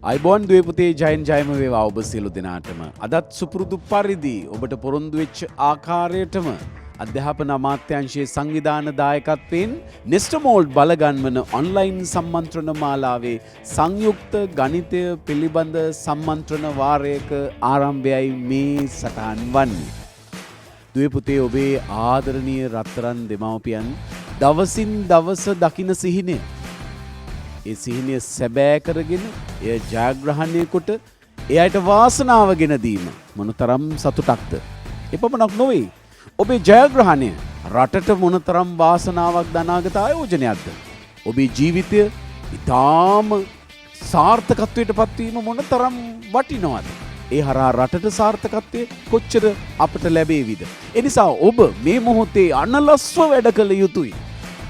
අයිබෝන් දුවපුතේ ජයන් ජයම වේවා ඔබ සියලු දෙනාටම. අදත් සුපුරුදු පරිදි ඔබට පොරොන්දු වෙච්ච ආකාරයටම අධ්‍යාපන අමාත්‍යාංශයේ සංවිධාන දායකත්වයෙන් නෙස්ටමෝල්ඩ් බලගන්වන ඔන්ලයින් සම්මන්ත්‍රණ මාලාවේ සංයුක්ත ගණිතය පිළිබඳ සම්මන්ත්‍රණ වාරයක ආරම්භයයි මේ සටහන් වන්නේ. දුවපුතේ ඔබේ ආදරණීය රත්තරන් දෙමව්පියන් දවසින් දවස දකින සිහිනය. ඒ සිහිනය සැබෑ කරගෙන එය ජයග්‍රහණය කොට එයට වාසනාව ගෙන දීම මොනතරම් සතුටක්ද. එපමණක් නොවේ. ඔබේ ජයග්‍රහණය රටට මොනතරම් වාසනාවක් දනාගත ආයෝජනයක්ද. ඔබේ ජීවිතය ඉතාම සාර්ථකත්වයට පත්වීම මොනතරම් වටිනවද. ඒ හරහා රටට සාර්ථකත්වය කොච්චර අපට ලැබේවිද. එනිසා ඔබ මේ මොහොතේ අනලස්ව වැඩ කළ යුතුයි.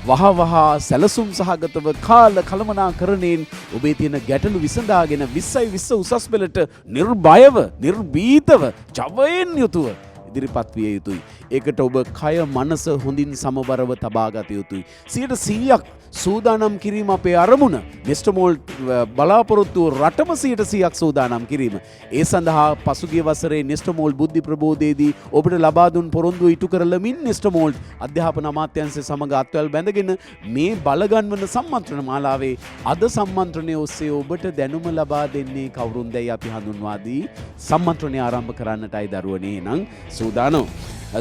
වහ සැලසුම් සහගතව කාල කළමනාකරණයෙන් ඔබේ තියෙන ගැටලු විසඳාගෙන 20 උසස් පෙළට නිර්භයව නිර්භීතව ජවයෙන් යුතුව ඉදිරිපත් විය යුතුයි. ඒකට ඔබ කය මනස හොඳින් සමබරව තබාගත යුතුයි. 100% සූදානම් කිරීම අපේ අරමුණ. නෙස්ටමෝල්ඩ් බලාපොරොත්තු රටම 100% සූදානම් කිරීම. ඒ සඳහා පසුගිය වසරේ නෙස්ටමෝල්ඩ් බුද්ධි ප්‍රබෝධයේදී ඔබට ලබා දුන් පොරොන්දුව ඉටු කරලමින් නෙස්ටමෝල්ඩ් අධ්‍යාපන අමාත්‍යාංශය සමග අත්වැල් බැඳගෙන මේ බලගන්වන සම්මන්ත්‍රණ මාලාවේ අද සම්මන්ත්‍රණය ඔස්සේ ඔබට දැනුම ලබා දෙන්නේ කවුරුන්දයි අපි හඳුන්වා දී සම්මන්ත්‍රණය ආරම්භ කරන්නටයි දරුවනේ නම් සූදානම්.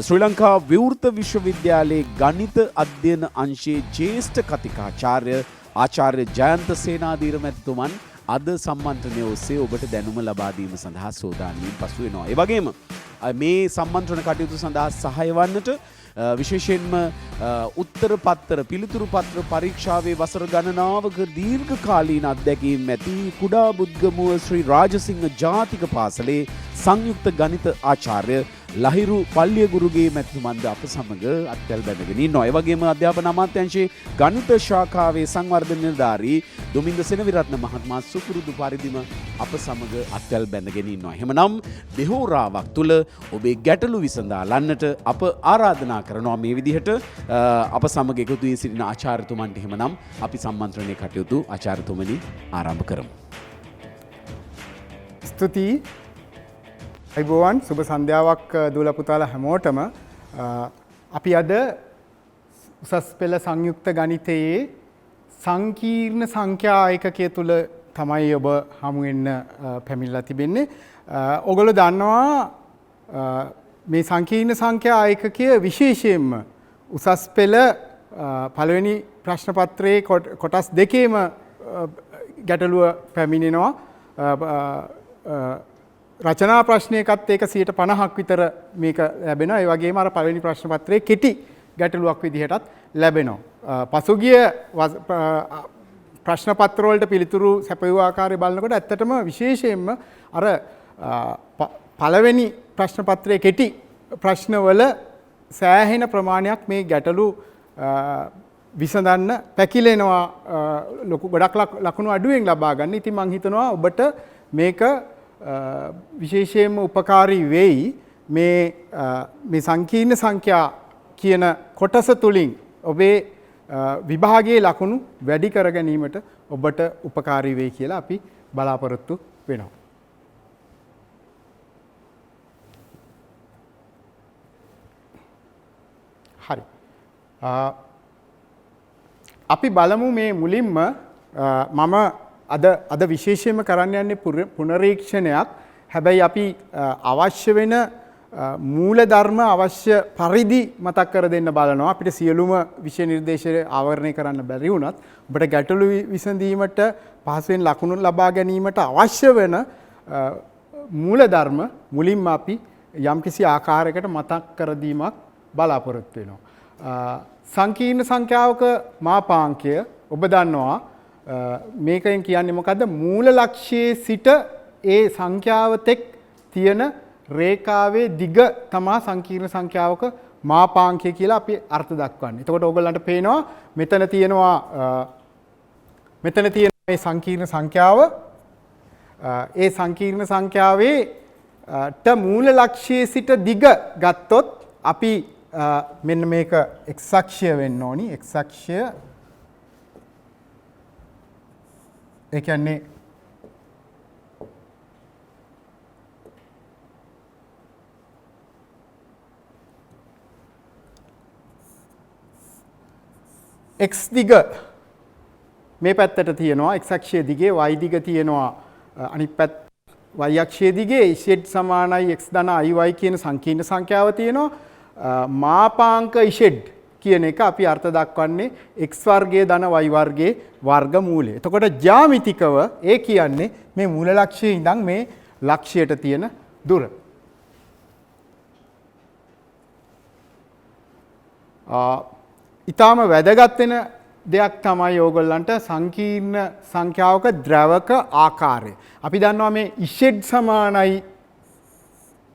ශ්‍රී ලංකා විවෘත විශ්වවිද්‍යාලයේ ගණිත අධ්‍යයන අංශයේ ජ්‍යෙෂ්ඨ කතිකාචාර්ය ආචාර්ය ජයන්ත සේනාධීර මැතිතුමන් අද සම්මන්ත්‍රණය ඔස්සේ ඔබට දැනුම ලබා දීම සඳහා සූදානම්ින් පසු වෙනවා. ඒ වගේම මේ සම්මන්ත්‍රණ කටයුතු සඳහා සහාය වන්නට විශේෂයෙන්ම උත්තර පත්‍ර පිළිතුරු පත්‍ර පරීක්ෂාවේ වසර ගණනාවක දීර්ඝකාලීන අත්දැකීම් ඇති කුඩා බුද්ගමුව ශ්‍රී රාජසිංහ ජාතික පාසලේ සංයුක්ත ගණිත ආචාර්ය ලහිරු පල්ලියගුරුගේ මැතිතුමන්ද අප සමග අත්වැල් බැඳගෙන ඉන්නවා. ඒ වගේම අධ්‍යාපන අමාත්‍යාංශයේ ගණිත ශාඛාවේ සංවර්ධන නිලධාරී දුමින්ද සෙනවිරත්න මහත්මයා සුපුරුදු පරිදිම අප සමග අත්වැල් බැඳගෙන ඉන්නවා. එහෙමනම් බෙහෝරාවක් තුල ඔබේ ගැටලු විසඳා ලන්නට අප ආරාධනා කරනවා මේ විදිහට අප සමග එකතු වී සිටින ආචාර්යතුමන්ට. එහෙමනම් අපි සම්මන්ත්‍රණයේ කටයුතු ආචාර්යතුමනි ආරම්භ කරමු. ස්තුතියි. අයිබෝවන් සුබ සන්ධ්‍යාවක් දූලා පුතාලා හැමෝටම. අපි අද උසස් පෙළ සංයුක්ත ගණිතයේ සංකීර්ණ සංඛ්‍යා ඒකකය තුල තමයි ඔබ හමු වෙන්න පැමිණලා තිබෙන්නේ. ඔයගොල්ලෝ දන්නවා මේ සංකීර්ණ සංඛ්‍යා ඒකකය විශේෂයෙන්ම උසස් පෙළ පළවෙනි ප්‍රශ්න පත්‍රයේ කොටස් දෙකේම ගැටලුව පැමිණෙනවා. රචනා ප්‍රශ්නයකත් ඒක 50% විතර මේක ලැබෙනවා. ඒ වගේම අර පළවෙනි ප්‍රශ්න පත්‍රයේ කෙටි ගැටලුවක් විදිහටත් ලැබෙනවා. පසුගිය ප්‍රශ්න පත්‍ර වලට පිළිතුරු සැපයූ ආකාරය බලනකොට ඇත්තටම විශේෂයෙන්ම අර පළවෙනි ප්‍රශ්න පත්‍රයේ කෙටි ප්‍රශ්නවල සෑහෙන ප්‍රමාණයක් මේ ගැටලු විසඳන්න පැකිලෙනවා. ගොඩක් ලකුණු අඩුවෙන් ලබා ගන්න. ඉතින් මම හිතනවා ඔබට මේක විශේෂයෙන්ම උපකාරී වෙයි. මේ සංකීර්ණ සංඛ්‍යා කියන කොටස තුලින් ඔබේ විභාගයේ ලකුණු වැඩි කර ගැනීමට ඔබට උපකාරී වෙයි කියලා අපි බලාපොරොත්තු වෙනවා. හරි. අපි බලමු මේ මුලින්ම මම අද විශේෂයෙන්ම කරන්න යන්නේ පුනරීක්ෂණයක්. හැබැයි අපි අවශ්‍ය වෙන මූල ධර්ම අවශ්‍ය පරිදි මතක් කර දෙන්න බලනවා. අපිට සියලුම විෂය නිර්දේශ ආවරණය කරන්න බැරි වුණත් ඔබට ගැටලු විසඳීමට පහසුවෙන් ලකුණු ලබා ගැනීමට අවශ්‍ය වෙන මූල ධර්ම මුලින්ම අපි යම්කිසි ආකාරයකට මතක් කර දීමක් බලාපොරොත්තු වෙනවා. සංකීර්ණ සංඛ්‍යාවක මාපාංකය ඔබ දන්නවා. මේකෙන් කියන්නේ මොකද්ද? මූල ලක්ෂයේ සිට ඒ සංඛ්‍යාව තෙක් තියෙන රේඛාවේ දිග තමයි සංකීර්ණ සංඛ්‍යාවක මාපාංකය කියලා අපි අර්ථ දක්වන්නේ. එතකොට ඕගොල්ලන්ට පේනවා මෙතන තියෙනවා මේ සංකීර්ණ සංඛ්‍යාව. ඒ සංකීර්ණ සංඛ්‍යාවේ මූල ලක්ෂයේ සිට දිග ගත්තොත් අපි මෙන්න මේක x අක්ෂය වෙන්න ඕනි. x අක්ෂය ඒ කියන්නේ x දිග මේ පැත්තට තියෙනවා x අක්ෂයේ දිගේ y දිග තියෙනවා අනිත් පැත්ත y අක්ෂයේ දිගේ z සමානයි x ධන iy කියන සංකීර්ණ සංඛ්‍යාව තියෙනවා මාපාංක z කියන එක අපි අර්ථ දක්වන්නේ x වර්ගයේ ධන y වර්ගයේ වර්ගමූලය. එතකොට ජ්‍යාමිතිකව ඒ කියන්නේ මේ මූල ලක්ෂයේ ඉඳන් මේ ලක්ෂයට තියෙන දුර. ඊටාම වැදගත් වෙන දෙයක් තමයි ඕගොල්ලන්ට සංකීර්ණ සංඛ්‍යාවක ද්‍රවක ආකාරය. අපි දන්නවා මේ z සමානයි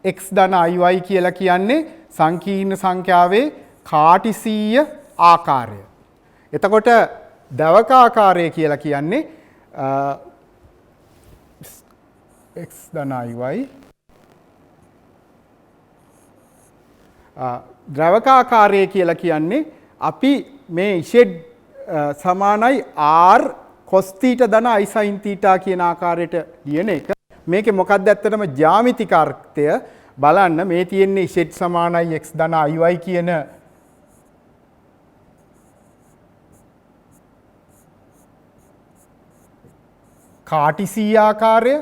x ධන iy කියලා කියන්නේ සංකීර්ණ සංඛ්‍යාවේ කාටිසීය ආකාරය. එතකොට ද්‍රවක ආකාරය කියලා කියන්නේ x ධන iy ද්‍රවක ආකාරය කියලා කියන්නේ අපි මේ z සමානයි r cos θ ධන i sin θ කියන ආකාරයට ලියන එක. මේකේ මොකක්ද ඇත්තටම ජ්‍යාමිතික අර්ථය බලන්න මේ තියෙන්නේ z සමානයි x ධන iy කියන කාටිසීය ආකාරය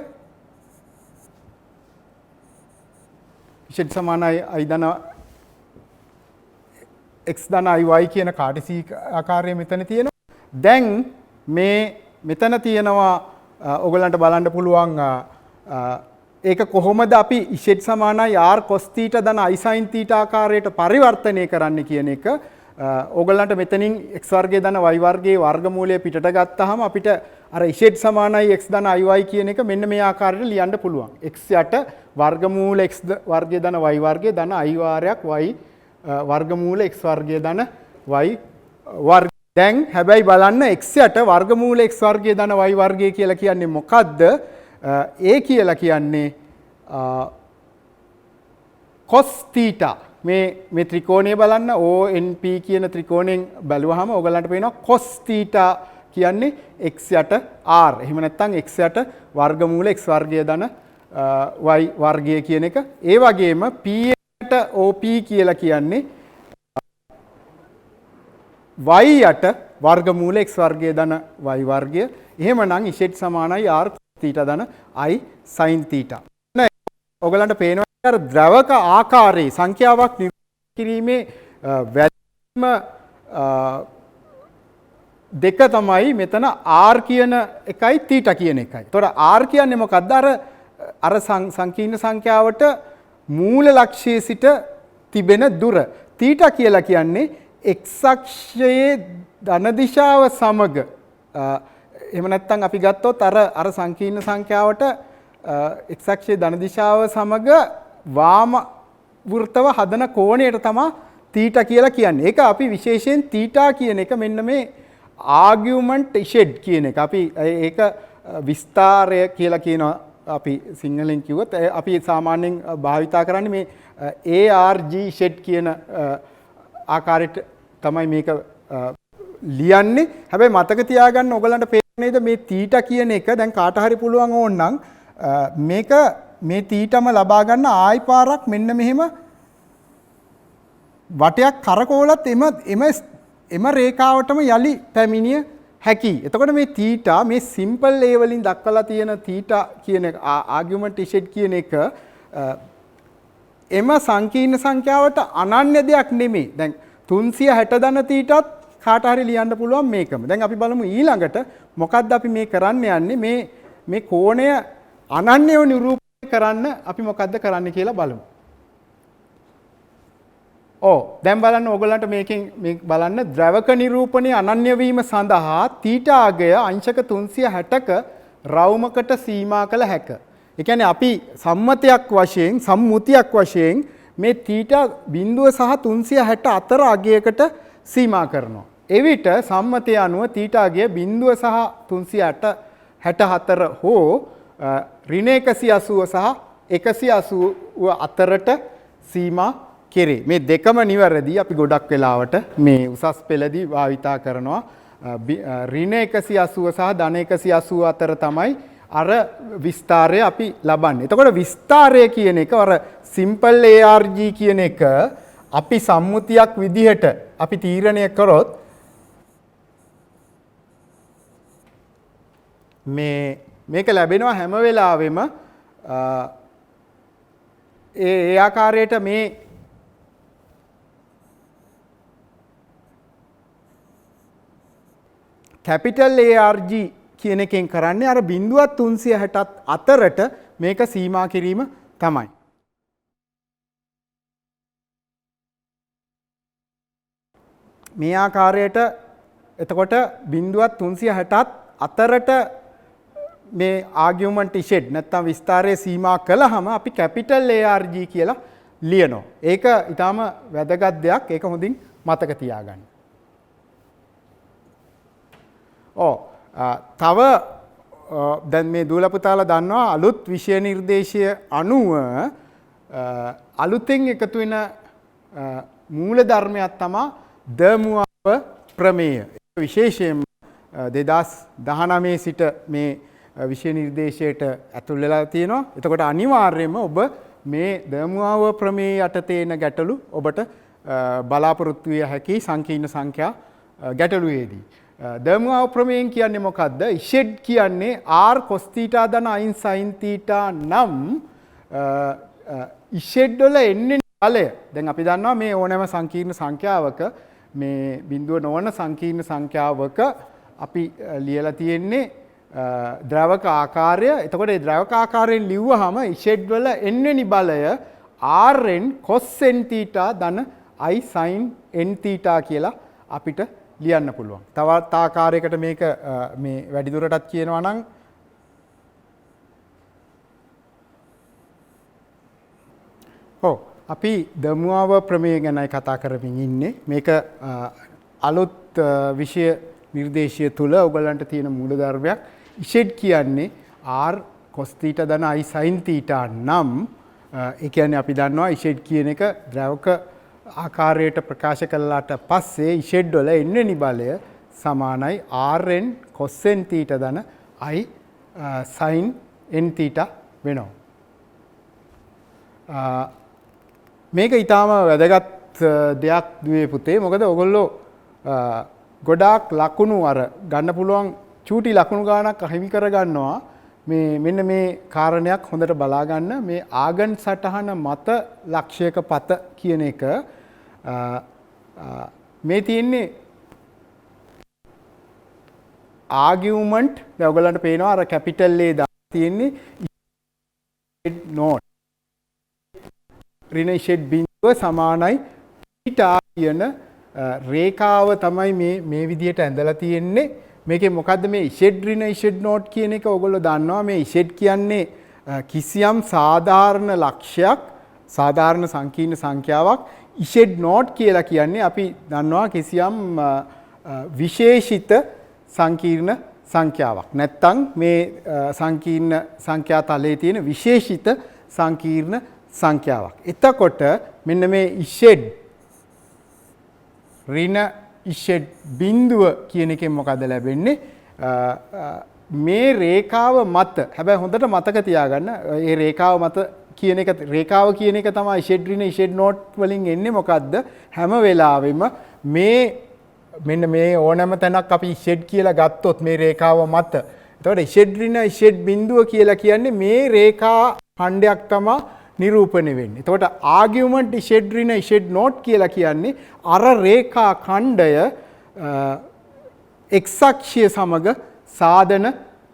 z සමානයි i ධන x ධන iy කියන කාටිසී ආකාරය මෙතන තියෙනවා. දැන් මේ මෙතන තියෙනවා ඔයගලන්ට බලන්න පුළුවන් ඒක කොහොමද අපි z සමානයි r cos θ ධන i sin θ ආකාරයට පරිවර්තනය කරන්න කියන එක ඔයගලන්ට මෙතනින් x වර්ගයේ ධන y වර්ගයේ වර්ගමූලය පිටට ගත්තාම අපිට අර z සමානයි x ධන iy කියන එක මෙන්න මේ ආකාරයට ලියන්න පුළුවන්. x යට වර්ගමූල x වර්ගයේ ධන y වර්ගයේ ධන i වාරයක් y වර්ගමූල x වර්ගය ධන y වර්ග. දැන් හැබැයි බලන්න x යට වර්ගමූල x වර්ගය ධන y වර්ගය කියලා කියන්නේ මොකද්ද? ඒ කියලා කියන්නේ cos θ. මේ ත්‍රිකෝණය බලන්න ONP කියන ත්‍රිකෝණයෙන් බැලුවාම ඔයගලන්ට පේනවා cos θ කියන්නේ x යට r. එහෙම නැත්නම් x යට වර්ගමූල x වර්ගය ධන y වර්ගය කියන එක. ඒ වගේම p OP කියලා කියන්නේ y යට වර්ගමූල x වර්ගය ධන y වර්ගය. එහෙමනම් z සමානයි r θ ධන i sin θ. ඔයගලන්ට පේනවා අර ද්‍රවක ආකාරයේ සංඛ්‍යාවක් නිර්මාණය කිරීමේ වැදගත්ම දෙක තමයි මෙතන r කියන එකයි θ කියන එකයි. ඒතකොට r කියන්නේ මොකද්ද? අර සංකීර්ණ සංඛ්‍යාවට මූල ලක්ෂයේ සිට තිබෙන දුර. θ කියලා කියන්නේ x අක්ෂයේ ධන දිශාව සමග එහෙම නැත්නම් අපි ගත්තොත් අර සංකීර්ණ සංඛ්‍යාවට x අක්ෂයේ ධන දිශාව සමග වාම වෘත්තව හදන කෝණයට තමයි θ කියලා කියන්නේ. ඒක අපි විශේෂයෙන් θ කියන එක මෙන්න මේ ආගියුමන්ට් z කියන එක. අපි ඒක විස්තරය කියලා කියනවා. අපි සිංහලෙන් කිව්වොත් අපි සාමාන්‍යයෙන් භාවිතා කරන්නේ මේ ARG Z කියන ආකාරයට තමයි මේක ලියන්නේ. හැබැයි මතක තියාගන්න ඔයගලන්ට පේන්නේ නේද මේ θ කියන එක දැන් කාට හරි පුළුවන් ඕනනම් මේක මේ θටම ලබා ගන්න ආයි පාරක් මෙන්න මෙහෙම වටයක් කරකවලත් එම රේඛාවටම යලි පැමිණිය හැකි. එතකොට මේ θ මේ සිම්පල් a වලින් දක්වලා තියෙන θ කියන ආගියුමන්ට් z කියන එක එම සංකීර්ණ සංඛ්‍යාවට අනන්‍ය දෙයක් නෙමෙයි. දැන් 360 ධන θටත් කාට හරි ලියන්න පුළුවන් මේකම. දැන් අපි බලමු ඊළඟට මොකද්ද අපි මේ කරන්න යන්නේ මේ කෝණය අනන්‍යව නිරූපණය කරන්න අපි මොකද්ද කරන්න කියලා බලමු. දැන් බලන්න ඕගලන්ට මේකෙන් මේ බලන්න ද්‍රවක නිරූපණය අනන්‍ය වීම සඳහා θ අගය අංශක 360ක රවුමකට සීමා කළ හැක. ඒ කියන්නේ අපි සම්මුතියක් වශයෙන් මේ θ බිඳුව සහ 360 අතර අගයකට සීමා කරනවා. එවිට සම්මතය අනුව θ අගය බිඳුව සහ 364 හෝ ඍණ 180 සහ 180 අතරට සීමා කෙරේ. මේ දෙකම නිවැරදි. අපි ගොඩක් වෙලාවට මේ උසස් පෙළදී භාවිතා කරනවා ඍණ 180 සහ ධන 180 අතර තමයි අර විස්තරය අපි ලබන්නේ. එතකොට විස්තරය කියන එක අර සිම්පල් ARG කියන එක අපි සම්මුතියක් විදිහට අපි තීරණය කරොත් මේක ලැබෙනවා හැම වෙලාවෙම ඒ ආකාරයට මේ කැපිටල් ARG කියන එකෙන් කරන්නේ අර 0.360ත් අතරට මේක සීමා කිරීම තමයි. මේ ආකාරයට එතකොට 0.360ත් අතරට මේ ආගියුමන්ට් ඉෂෙඩ් නැත්නම් විස්තරයේ සීමා කළාම අපි කැපිටල් ARG කියලා ලියනවා. ඒක ඊටාම වැදගත් දෙයක්. ඒක හොඳින් මතක තියාගන්න. තව දැන් මේ දූල පුතාලා දන්නවා අලුත් විෂය නිර්දේශය අනුව අලුතෙන් එකතු වෙන මූල ධර්මයක් තමයි දමුව ප්‍රමේය. විශේෂයෙන්ම 2019 සිට මේ විෂය නිර්දේශයට ඇතුල් වෙලා තියෙනවා. එතකොට අනිවාර්යයෙන්ම ඔබ මේ දමුව ප්‍රමේය යටතේ එන ගැටලු ඔබට බලාපොරොත්තු විය හැකි සංකීර්ණ සංඛ්‍යා ගැටලුවේදී. දමුව ප්‍රමේයෙන් කියන්නේ මොකද්ද? ඉෂෙඩ් කියන්නේ r cos θ ධන sin θ නම් ඉෂෙඩ් වල එන්නේ බලය. දැන් අපි දන්නවා මේ ඕනෑම සංකීර්ණ සංඛ්‍යාවක මේ බිඳුව නොවන සංකීර්ණ සංඛ්‍යාවක අපි ලියලා තියෙන්නේ ද්‍රවක ආකාරය. එතකොට ඒ ද්‍රවක ආකාරයෙන් ලිව්වහම ඉෂෙඩ් වල n වෙනි බලය rn cos n θ ධන i sin n θ කියලා අපිට ලියන්න පුළුවන්. තවත් ආකාරයකට මේක මේ වැඩිදුරටත් කියනවා නම් අපි දමුව ප්‍රමේය ගැනයි කතා කරමින් ඉන්නේ. මේක අලුත් විෂය නිර්දේශය තුල ඔයගලන්ට තියෙන මූලධර්මයක්. ඉෂෙඩ් කියන්නේ r cos θ ධන i sin θ නම් ඒ කියන්නේ අපි දන්නවා ඉෂෙඩ් කියන එක ද්‍රවක ආකාරයට ප්‍රකාශ කළාට පස්සේ ඉෂෙඩ් වල n වෙනි බලය සමානයි rn cos n θ ධන i sin n θ වෙනවා. මේක ඊටාම වැදගත් දෙයක් දුවේ පුතේ. මොකද ඔයගොල්ලෝ ගොඩාක් ලකුණු අර ගන්න පුළුවන් චූටි ලකුණු ගානක් අහිමි කර ගන්නවා. මේ මෙන්න මේ කාරණයක් හොඳට බලා ගන්න. මේ ආගන් සටහන මත ලක්ෂයක පත කියන එක මේ තියෙන්නේ ආගියුමන්ට්. දැන් ඔයගලන්ට පේනවා අර කැපිටල් A දාලා තියෙන්නේ නෝට් ඍණ ඉෂෙඩ් බිඳුව සමානයි θ කියන රේඛාව තමයි මේ විදිහට ඇඳලා තියෙන්නේ. මේකේ මොකද්ද මේ ඉෂෙඩ් ඍණ ඉෂෙඩ් නෝට් කියන එක ඔයගොල්ලෝ දන්නවා. මේ ඉෂෙඩ් කියන්නේ කිසියම් සාධාරණ ලක්ෂයක්, සාධාරණ සංකීර්ණ සංඛ්‍යාවක්. ඉෂෙඩ් නෝට් කියලා කියන්නේ අපි දන්නවා කිසියම් විශේෂිත සංකීර්ණ සංඛ්‍යාවක්. නැත්තම් මේ සංකීර්ණ සංඛ්‍යා තලයේ තියෙන විශේෂිත සංකීර්ණ සංඛ්‍යාවක්. එතකොට මෙන්න මේ ඉෂෙඩ් ඍණ ඉෂෙඩ් බිඳුව කියන එකෙන් මොකද ලැබෙන්නේ? මේ රේඛාව මත, හැබැයි හොඳට මතක තියාගන්න, මේ රේඛාව මත කියන එක, රේඛාව කියන එක තමයි ඉෂෙඩ් ඍණ ඉෂෙඩ් නෝට් වලින් එන්නේ. මොකද්ද? හැම වෙලාවෙම මේ මෙන්න මේ ඕනෑම තැනක් අපි ඉෂෙඩ් කියලා ගත්තොත් මේ රේඛාව මත, එතකොට ඉෂෙඩ් ඍණ ඉෂෙඩ් බිඳුව කියලා කියන්නේ මේ රේඛා ඛණ්ඩයක් තමයි නිරූපණය වෙන්නේ. එතකොට ආගියුමන්ට් ඉෂෙඩ් ඍණ ඉෂෙඩ් නෝට් කියලා කියන්නේ අර රේඛා ඛණ්ඩය x අක්ෂය සමග සාධන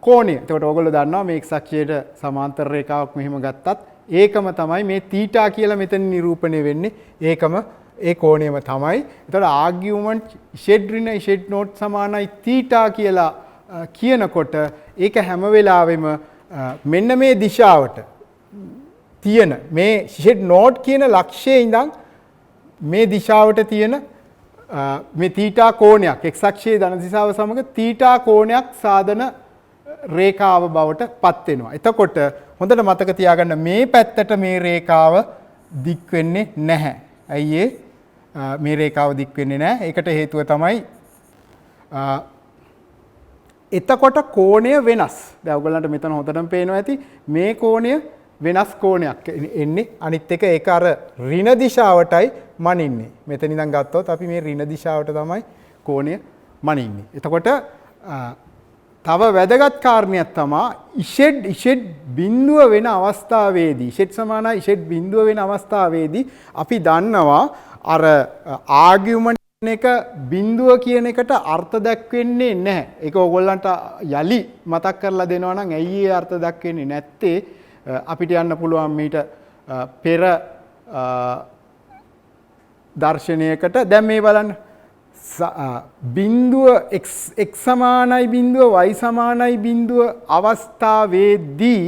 කෝණය. එතකොට ඕගොල්ලෝ දන්නවා මේ x අක්ෂයට සමාන්තර රේඛාවක් මෙහෙම ගත්තත් ඒකම තමයි මේ θ කියලා මෙතන නිරූපණය වෙන්නේ. ඒකම ඒ කෝණයම තමයි. එතකොට ආගියුමන්ට් ඉෂෙඩ් ඍණ ඉෂෙඩ් නෝට් සමානයි θ කියලා කියනකොට ඒක හැම වෙලාවෙම මෙන්න මේ දිශාවට තියෙන මේ ඉෂෙඩ් නෝට් කියන ලක්ෂයේ ඉඳන් මේ දිශාවට තියෙන මේ θ කෝණයක් x අක්ෂයේ ධන දිශාව සමග θ කෝණයක් සාධන රේඛාව බවට පත් වෙනවා. එතකොට හොඳට මතක තියාගන්න මේ පැත්තට මේ රේඛාව දික් වෙන්නේ නැහැ. ඇයි මේ රේඛාව දික් වෙන්නේ නැහැ? ඒකට හේතුව තමයි එතකොට කෝණය වෙනස්. දැන් ඔයගොල්ලන්ට මෙතන හොඳටම පේනවා ඇති මේ කෝණය වෙනස් කෝණයක් එන්නේ. අනිත් එක ඒක අර ඍණ දිශාවටයි මනින්නේ. මෙතන ඉඳන් ගත්තොත් අපි මේ ඍණ දිශාවට තමයි කෝණය මනින්නේ. එතකොට තව වැදගත් කාරණයක් තමයි ඉෂෙඩ් බිඳුව වෙන අවස්ථාවේදී ඉෂෙඩ් සමානයි ඉෂෙඩ් බිඳුව වෙන අවස්ථාවේදී අපි දන්නවා අර ආගියුමන්ට් එක බිඳුව කියන එකට අර්ථ දක්වන්නේ නැහැ. ඒක ඕගොල්ලන්ට යලි මතක් කරලා දෙනවා නම් ඇයි ඒ අර්ථ දක්වන්නේ නැත්තේ අපිට යන්න පුළුවන් මීට පෙර දර්ශනයකට දැන් මේ බලන්න බිඳුව x සමානයි බිඳුව y සමානයි බිඳුව අවස්ථාවේදී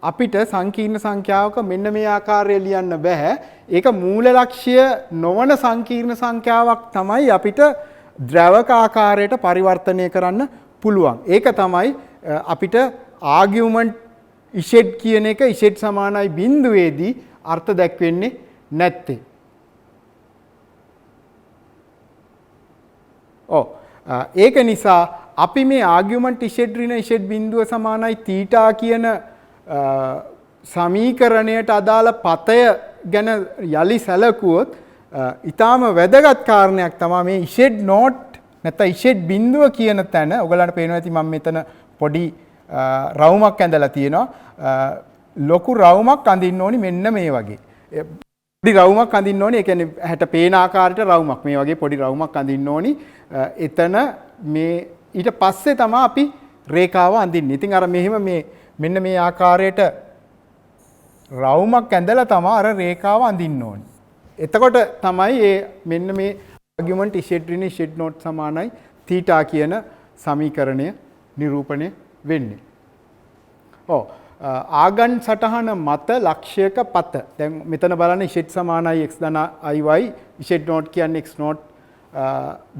අපිට සංකීර්ණ සංඛ්‍යාවක මෙන්න මේ ආකාරය ලියන්න බෑ. ඒක මූල ලක්ෂ්‍ය නොවන සංකීර්ණ සංඛ්‍යාවක් තමයි අපිට ද්‍රවක ආකාරයට පරිවර්තනය කරන්න පුළුවන්. ඒක තමයි අපිට ආගියුමන්ට් ඉෂෙඩ් කියන එක ඉෂෙඩ් සමානයි බිඳුවේදී අර්ථ දැක්වෙන්නේ නැත්තේ. ඒක නිසා අපි මේ ආගියුමන්ට් ඉෂෙඩ් ඍණ ඉෂෙඩ් බිඳුව සමානයි තීටා කියන සමීකරණයට අදාළ පතය ගැන යලි සැලකුවොත් ඊටාම වැදගත් කාරණයක් තමයි මේ ඉෂෙඩ් නෝට් නැත්නම් ඉෂෙඩ් බිඳුව කියන තැන. ඔයගලන්ට පේනවා ඇති මම මෙතන පොඩි රවුමක් ඇඳලා තියෙනවා. ලොකු රවුමක් අඳින්න ඕනි මෙන්න මේ වගේ. පොඩි රවුමක් අඳින්න ඕනි. ඒ කියන්නේ හැට පේන ආකාරයට රවුමක් මේ වගේ පොඩි රවුමක් අඳින්න ඕනි. එතන මේ ඊට පස්සේ තමයි අපි රේඛාව අඳින්නේ. ඉතින් අර මෙහෙම මේ මෙන්න මේ ආකාරයට රවුමක් ඇඳලා තමයි අර රේඛාව අඳින්න ඕනි. එතකොට තමයි මේ මෙන්න මේ ආගියුමන්ට් ඉෂෙඩ් ඍණ ඉෂෙඩ් නෝට් සමානයි තීටා කියන සමීකරණය නිරූපණය වෙන්නේ. ආගන් සටහන මත ලක්ෂයක පත. දැන් මෙතන බලන්න ඉෂෙඩ් සමානයි x ධන iy ඉෂෙඩ් නෝට් කියන්නේ x නෝට්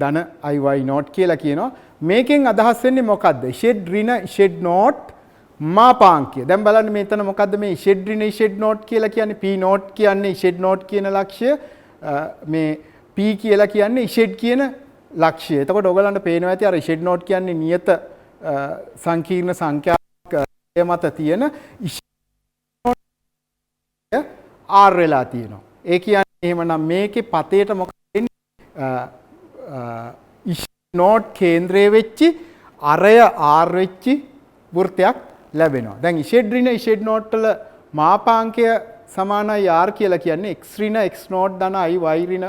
ධන iy නෝට් කියලා කියනවා. මේකෙන් අදහස් වෙන්නේ මොකද්ද? ඉෂෙඩ් ඍණ ඉෂෙඩ් නෝට් මාපාංකය. දැන් බලන්න මෙතන මොකද්ද මේ ඉෂෙඩ් ඍණ ඉෂෙඩ් නෝට් කියලා කියන්නේ p නෝට් කියන්නේ ඉෂෙඩ් නෝට් කියන ලක්ෂය මේ p කියලා කියන්නේ ඉෂෙඩ් කියන ලක්ෂය. එතකොට ඔයගලන්ට පේනවා ඇති අර ඉෂෙඩ් නෝට් කියන්නේ නියත සංකීර්ණ සංඛ්‍යාවක් මත තියෙන r වෙලා තියෙනවා. ඒ කියන්නේ එහෙමනම් මේකේ පතේට මොකද වෙන්නේ? නෝට් කේන්ද්‍රයේ වෙච්චි අරය r වෙච්චි වෘත්තයක් ලැබෙනවා. දැන් ඉෂෙඩ් ඍණ ඉෂෙඩ් නෝට් වල මාපාංකය සමානයි r කියලා කියන්නේ x ඍණ x නෝට් ධන i y ඍණ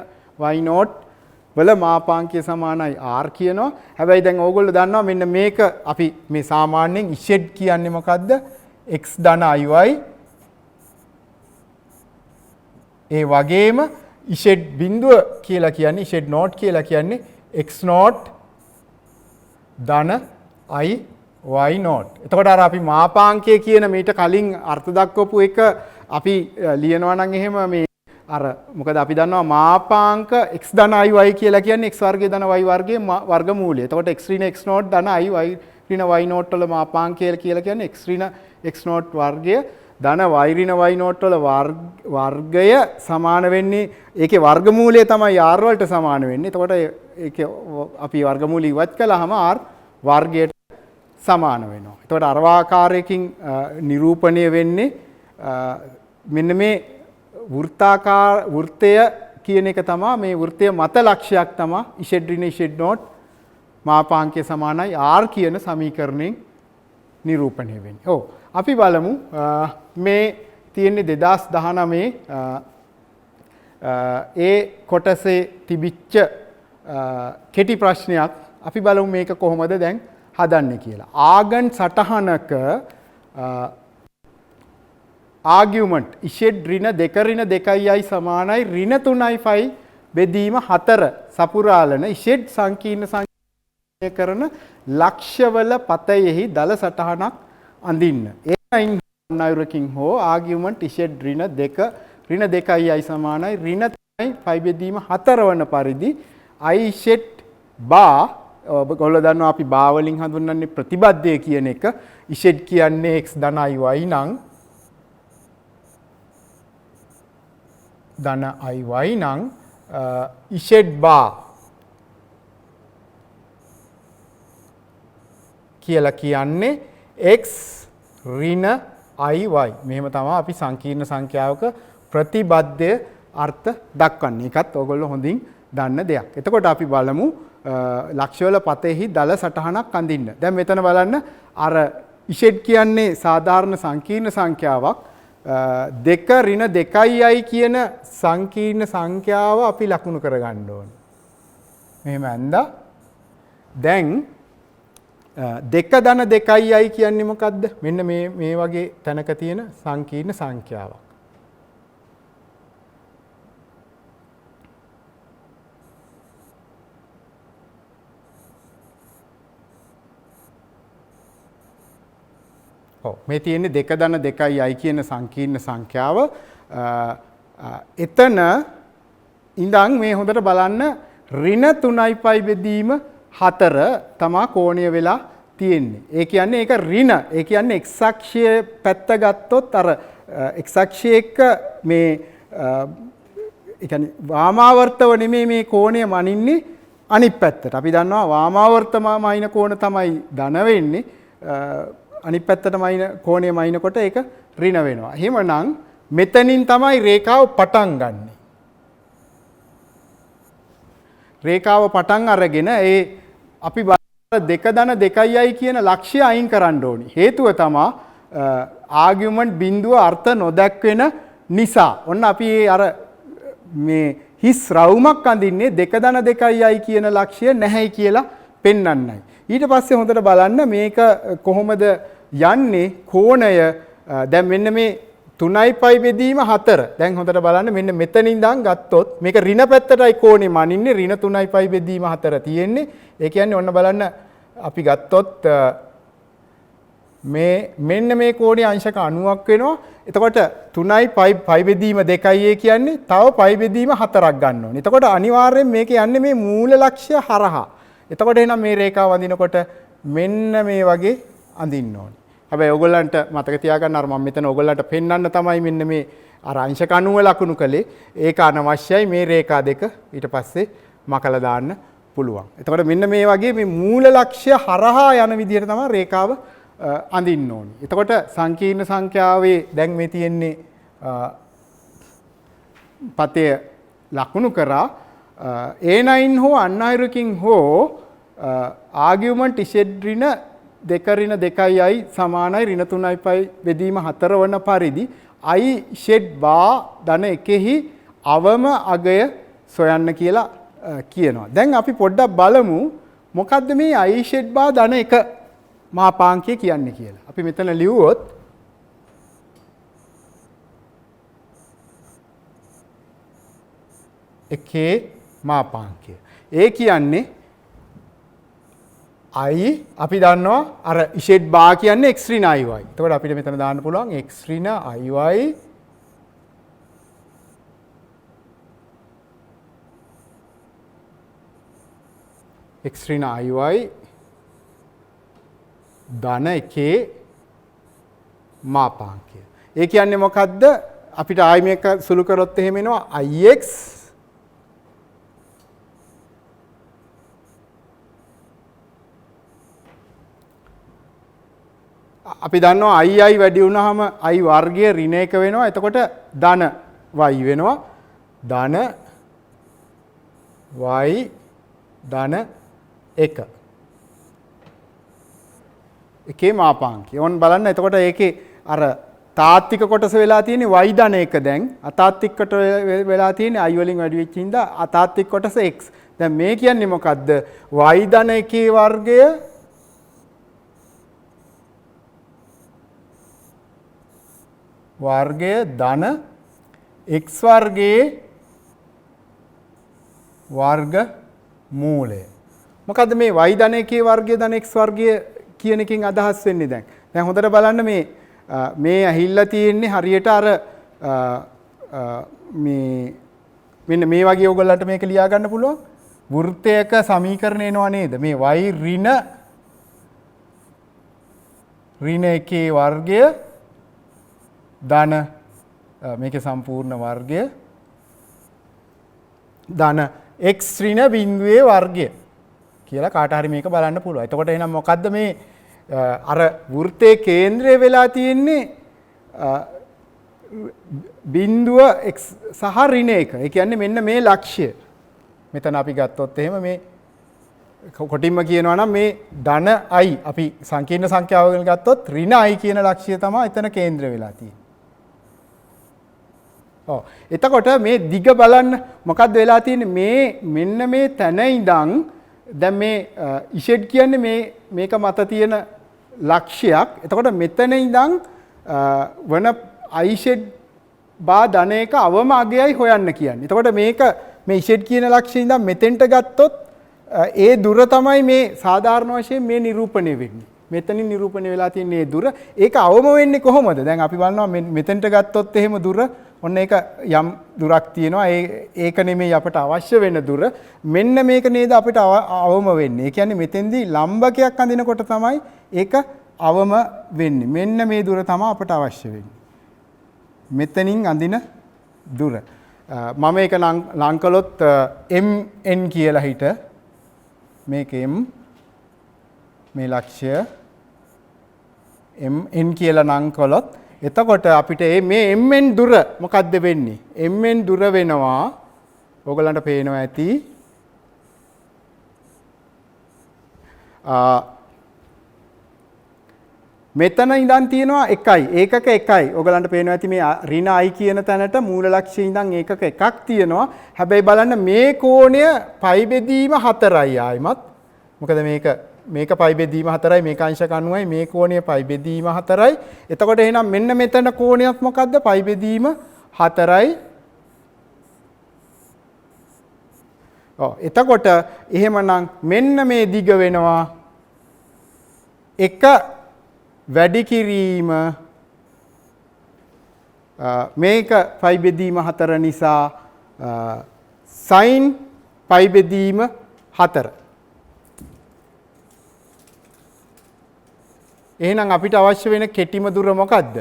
y නෝට් වල මාපාංකය සමානයි r කියනවා. හැබැයි දැන් ඕගොල්ලෝ දන්නවා මෙන්න මේක අපි මේ සාමාන්‍යයෙන් ඉෂෙඩ් කියන්නේ මොකද්ද? x ධන iy ඒ වගේම ඉෂෙඩ් බිඳුව කියලා කියන්නේ ඉෂෙඩ් නෝට් කියලා කියන්නේ x නෝට් ධන i y නෝට්. එතකොට අර අපි මාපාංකය කියන මීට කලින් අර්ථ දක්වපු එක අපි ලියනවා නම් එහෙම මේ අර මොකද අපි දන්නවා මාපාංක x ධන iy කියලා කියන්නේ x වර්ගය ධන y වර්ගයේ වර්ගමූලය. එතකොට x ඍණ x නෝට් ධන i y ඍණ y නෝට් වල මාපාංකය කියලා කියන්නේ x ඍණ x නෝට් වර්ගය ධන y ඍණ y නෝට් වල වර්ගය සමාන වෙන්නේ ඒකේ වර්ගමූලය තමයි r වලට සමාන වෙන්නේ. එතකොට ඒකේ අපි වර්ගමූලය ඉවත් කළාම r වර්ගයට සමාන වෙනවා. එතකොට අර ආකාරයකින් නිරූපණය වෙන්නේ මෙන්න මේ වෘත්තය කියන එක තමයි මේ වෘත්තය මත ලක්ෂයක් තමයි ඉෂෙඩ් ඍණ ඉෂෙඩ් නෝට් මාපාංකය සමානයි r කියන සමීකරණයෙන් නිරූපණය වෙන්නේ. ඔව් අපි බලමු මේ තියෙන්නේ 2019 ඒ කොටසේ තිබිච්ච කෙටි ප්‍රශ්නයක්. අපි බලමු මේක කොහොමද දැන් හදන්නේ කියලා. ආගන් සටහනක ආගියුමන්ට් ඉෂෙඩ් ඍණ 2 ඍණ 2i සමානයි ඍණ 3i බෙදීම 4 සපුරාලන ඉෂෙඩ් සංකීර්ණ සංඛ්‍යා කරන ලක්ෂ්‍යවල පතයෙහි දල සටහනක් අඳින්න. ඒයින් නයුරකින් හෝ ආගියුමන්ට් ඉෂෙඩ් ඍණ 2 ඍණ 2i සමානයි ඍණ 3i බෙදීම 4 වන පරිදි i ඉෂෙඩ් බා ඔයගොල්ලෝ දන්නවා අපි බා වලින් හඳුන්වන්නේ ප්‍රතිබද්ධය කියන එක. ඉෂෙඩ් කියන්නේ x ධන iy නම් ධන iy නම් ඉෂෙඩ් බා කියලා කියන්නේ x ඍණ iy. මෙහෙම තමයි අපි සංකීර්ණ සංඛ්‍යාවක ප්‍රතිබද්ධය අර්ථ දක්වන්නේ. ඒකත් ඔයගොල්ලෝ හොඳින් දන්න දෙයක්. එතකොට අපි බලමු ලක්ෂවල පතෙහි දල සටහනක් අඳින්න. දැන් මෙතන බලන්න අර ඉෂෙඩ් කියන්නේ සාධාරණ සංකීර්ණ සංඛ්‍යාවක්. 2 ඍණ 2යි කියන සංකීර්ණ සංඛ්‍යාව අපි ලකුණු කරගන්න ඕනේ. මෙහෙම ඇඳා. දැන් 2 ධන 2යි කියන්නේ මොකද්ද? මෙන්න මේ වගේ තැනක තියෙන සංකීර්ණ සංඛ්‍යාවක්. මේ තියෙන්නේ 2 ධන 2යි කියන සංකීර්ණ සංඛ්‍යාව. එතන ඉඳන් මේ හොඳට බලන්න ඍණ 3යි පයි බෙදීම 4 තමා කෝණය වෙලා තියෙන්නේ. ඒ කියන්නේ ඒක ඍණ. ඒ කියන්නේ x අක්ෂයේ පැත්ත ගත්තොත් අර x අක්ෂයේ එක්ක මේ ඒ කියන්නේ වාමාවර්තව නෙමෙයි මේ කෝණය මනින්නේ අනිත් පැත්තට. අපි දන්නවා වාමාවර්තම මයින කෝණ තමයි ධන වෙන්නේ. අනිත් පැත්තට මයින කෝණය මයිනකොට ඒක ඍණ වෙනවා. එහෙමනම් මෙතනින් තමයි රේඛාව පටන් ගන්නෙ. රේඛාව පටන් අරගෙන ඒ අපි 2 ධන 2යි කියන ලක්ෂ්‍ය අයින් කරන්න ඕනි. හේතුව තමයි ආගියුමන්ට් බිඳුව අර්ථ නොදැක්වෙන නිසා. ඔන්න අපි අර මේ හිස් රවුමක් අඳින්නේ 2 ධන 2යි කියන ලක්ෂ්‍ය නැහැයි කියලා පෙන්වන්නයි. ඊට පස්සේ හොඳට බලන්න මේක කොහොමද යන්නේ කෝණය. දැන් මෙන්න මේ 3යි පයි බෙදීම 4. දැන් හොඳට බලන්න මෙන්න මෙතනින් ඉඳන් ගත්තොත් මේක ඍණ පැත්තටයි කෝණේ මනින්නේ. ඍණ 3යි පයි බෙදීම 4 තියෙන්නේ. ඒ කියන්නේ ඔන්න බලන්න අපි ගත්තොත් මෙන්න මේ කෝණේ අංශක 90ක් වෙනවා. එතකොට 3යි පයි බෙදීම 2යි කියන්නේ තව පයි බෙදීම 4ක් ගන්න ඕනේ. එතකොට අනිවාර්යෙන් මේක යන්නේ මේ මූල ලක්ෂ්‍ය හරහා. එතකොට එහෙනම් මේ රේඛාව අඳිනකොට මෙන්න මේ වගේ අඳින්න ඕනේ. හැබැයි ඔයගොල්ලන්ට මතක තියාගන්න අර මම මෙතන ඔයගොල්ලන්ට පෙන්වන්න තමයි මෙන්න මේ අර අංශක 90 ලකුණු කළේ. ඒක අනවශ්‍යයි. මේ රේඛා දෙක ඊට පස්සේ මකලා දාන්න පුළුවන්. එතකොට මෙන්න මේ වගේ මේ මූල ලක්ෂ්‍ය හරහා යන විදිහට තමයි රේඛාව අඳින්න ඕනේ. එතකොට සංකීර්ණ සංඛ්‍යාවේ දැන් මේ තියෙන්නේ පතය ලකුණු කරා A9 හෝ අන්අයුරකින් හෝ ආගියුමන්ට් ඉෂෙඩ් ඍණ 2 ඍණ 2යි සමානයි ඍණ 3යි පයි බෙදීම 4 වන පරිදි i ඉෂෙඩ් බා ධන 1හි අවම අගය සොයන්න කියලා කියනවා. දැන් අපි පොඩ්ඩක් බලමු මොකද්ද මේ i ඉෂෙඩ් බා ධන 1 මාපාංකය කියන්නේ කියලා. අපි මෙතන ලිව්වොත් එකේ මාපාංකය. ඒ කියන්නේ i අපි දන්නවා අර ඉෂෙඩ් බා කියන්නේ x ඍණ iy. එතකොට අපිට මෙතන දාන්න පුළුවන් x ඍණ iy x ඍණ iy ධන 1 මාපාංකය. ඒ කියන්නේ මොකද්ද? අපිට ආයි මේක සුළු කරොත් එහෙම එනවා ix අපි දන්නවා i වැඩි වුණාම i වර්ගය ඍණ 1 වෙනවා. එතකොට ධන y වෙනවා. ධන y ධන 1 එකේ මාපාංකය. ඕන් බලන්න එතකොට ඒකේ අර තාත්වික කොටස වෙලා තියෙන්නේ y ධන 1 දැන් අතාත්වික කොට වෙලා තියෙන්නේ i වලින් වැඩි වෙච්ච හින්දා අතාත්වික කොටස x. දැන් මේ කියන්නේ මොකද්ද? y ධන 1 වර්ගය ධන x වර්ගයේ වර්ග මූලය. මොකද්ද මේ y ධන 1 වර්ගය ධන x වර්ගය කියන එකෙන් අදහස් වෙන්නේ දැන්. දැන් හොඳට බලන්න මේ ඇහිල්ලා තියෙන්නේ හරියට අර මෙන්න මේ වගේ ඕගොල්ලන්ට මේක ලියා ගන්න පුළුවන්. වෘත්තයක සමීකරණ එනවා නේද? මේ y ඍණ 1 වර්ගය ධන මේකේ සම්පූර්ණ වර්ගය ධන x ඍණ බිඳුවේ වර්ගය කියලා කාට හරි මේක බලන්න පුළුවන්. එතකොට එහෙනම් මොකද්ද මේ අර වෘත්තයේ කේන්ද්‍රය වෙලා තියෙන්නේ බිඳුව x සහ ඍණ 1. ඒ කියන්නේ මෙන්න මේ ලක්ෂ්‍ය. මෙතන අපි ගත්තොත් එහෙම මේ කොටින්ම කියනවා නම් මේ ධන i අපි සංකීර්ණ සංඛ්‍යාවක ගත්තොත් ඍණ i කියන ලක්ෂ්‍යය තමයි එතන කේන්ද්‍ර වෙලා තියෙන්නේ. ඔව්. එතකොට මේ දිග බලන්න මොකද්ද වෙලා තියෙන්නේ මේ මෙන්න මේ තැන ඉඳන් දැන් මේ ඉෂෙඩ් කියන්නේ මේක මත තියෙන ලක්ෂ්‍යයක්. එතකොට මෙතන ඉඳන් වන iෂෙඩ් බා ධන එක අවම අගයයි හොයන්න කියන්නේ. එතකොට මේක මේ ඉෂෙඩ් කියන ලක්ෂ්‍යය ඉඳන් මෙතෙන්ට ගත්තොත් ඒ දුර තමයි මේ සාධාරණ වශයෙන් මේ නිරූපණය වෙන්නේ. මෙතනින් නිරූපණය වෙලා තියෙන මේ දුර. ඒක අවම වෙන්නේ කොහොමද? දැන් අපි බලනවා මෙතෙන්ට ගත්තොත් එහෙම දුර ඔන්න ඒක යම් දුරක් තියෙනවා. ඒක නෙමෙයි අපට අවශ්‍ය වෙන දුර. මෙන්න මේක නේද අපිට අවම වෙන්නේ. ඒ කියන්නේ මෙතෙන්දී ලම්බකයක් අඳිනකොට තමයි ඒක අවම වෙන්නේ. මෙන්න මේ දුර තමයි අපට අවශ්‍ය වෙන්නේ. මෙතනින් අඳින දුර. මම ඒක ලං කළොත් mn කියලා හිට මේක m මේ ලක්ෂ්‍ය mn කියලා නම් කළොත් එතකොට අපිට මේ mn දුර මොකද්ද වෙන්නේ? mn දුර වෙනවා ඕගලන්ට පේනවා ඇති මෙතන ඉඳන් තියෙනවා 1යි ඒකක 1යි ඕගලන්ට පේනවා ඇති මේ ඍණ i කියන තැනට මූල ලක්ෂ්‍යයේ ඉඳන් ඒකක 1ක් තියෙනවා. හැබැයි බලන්න මේ කෝණය පයි බෙදීම 4යි ආයිමත්. මොකද මේක පයි බෙදීම 4යි මේක අංශක 90යි මේ කෝණය පයි බෙදීම 4යි. එතකොට එහෙනම් මෙන්න මෙතන කෝණයක් මොකද්ද? පයි බෙදීම 4යි. එතකොට එහෙමනම් මෙන්න මේ දිග වෙනවා 1 වැඩි කිරීම මේක පයි බෙදීම 4 නිසා sin පයි බෙදීම 4. එහෙනම් අපිට අවශ්‍ය වෙන කෙටිම දුර මොකද්ද?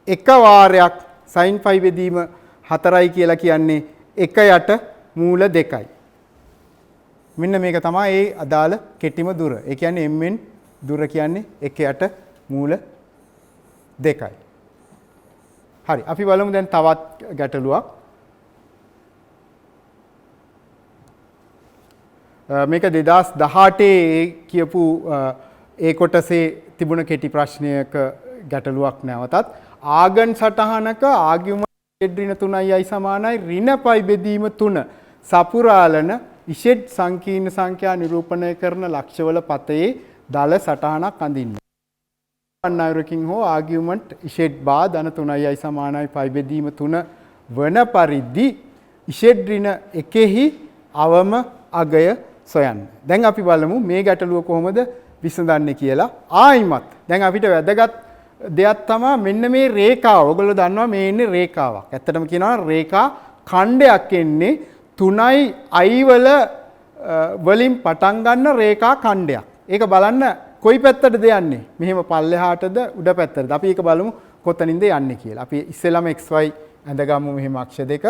එක වාරයක් sin පයි බෙදීම 4යි කියලා කියන්නේ 1 යට මූල 2යි. මෙන්න මේක තමයි ඒ අදාළ කෙටිම දුර. ඒ කියන්නේ mn දුර කියන්නේ 1 යට මූල 2යි. හරි. අපි බලමු දැන් තවත් ගැටලුවක්. මේක 2018 කියපු ඒ කොටසේ තිබුණ කෙටි ප්‍රශ්නයක ගැටලුවක් නැවතත් ආගන් සටහනක ආගියුමන්ට් ඍණ 3යි සමානයි ඍණ පයි බෙදීම 3 සපුරාලන ඉෂෙඩ් සංකීර්ණ සංඛ්‍යා නිරූපණය කරන ලක්ෂවල පතේ දල සටහනක් අඳින්න. අන්නවරකින් හෝ ආගියුමන්ට් ඉෂෙඩ් බා ධන 3යි සමානයි පයි බෙදීම 3 වන පරිදි ඉෂෙඩ් ඍණ එකෙහි අවම අගය සොයන්න. දැන් අපි බලමු මේ ගැටලුව කොහොමද විසඳන්නේ කියලා. ආයිමත් දැන් අපිට වැදගත් දෙයක් තමයි මෙන්න මේ රේඛාව. ඔයගොල්ලෝ දන්නවා මේ ඉන්නේ රේඛාවක්. ඇත්තටම කියනවා රේඛා ඛණ්ඩයක් එන්නේ 3යි i වලින් පටන් ගන්න රේඛා ඛණ්ඩයක්. ඒක බලන්න කොයි පැත්තටද යන්නේ? මෙහෙම පල්ලෙහාටද උඩ පැත්තටද? අපි ඒක බලමු කොතනින්ද යන්නේ කියලා. අපි ඉස්සෙල්ලාම xy ඇඳගමු මෙහෙම අක්ෂ දෙක.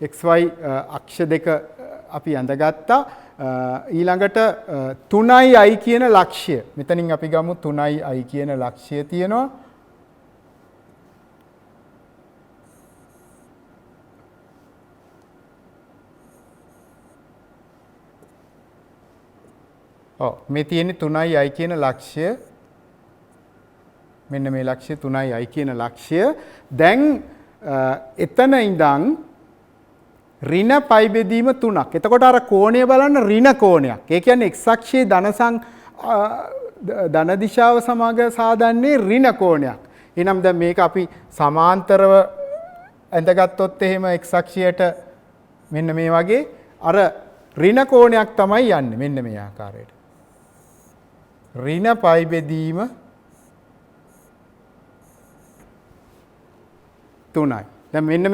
xy අක්ෂ දෙක අපි ඇඳගත්තා. ඊළඟට 3i කියන ලක්ෂ්‍ය. මෙතනින් අපි ගමු 3i කියන ලක්ෂ්‍ය තියෙනවා. මේ තියෙන්නේ 3i කියන ලක්ෂ්‍ය. මෙන්න මේ ලක්ෂ්‍ය 3i කියන ලක්ෂ්‍ය. දැන් එතන ඉඳන් ඍණ පයි බෙදීම 3ක්. එතකොට අර කෝණය බලන්න ඍණ කෝණයක්. ඒ කියන්නේ x අක්ෂයේ ධන දිශාව සමග සාදන්නේ ඍණ කෝණයක්. එහෙනම් දැන් මේක අපි සමාන්තරව ඇඳගත්තොත් එහෙම x අක්ෂයට මෙන්න මේ වගේ අර ඍණ කෝණයක් තමයි යන්නේ. මෙන්න මේ ආකාරයට. ඍණ පයි බෙදීම 3යි. දැන් මෙන්න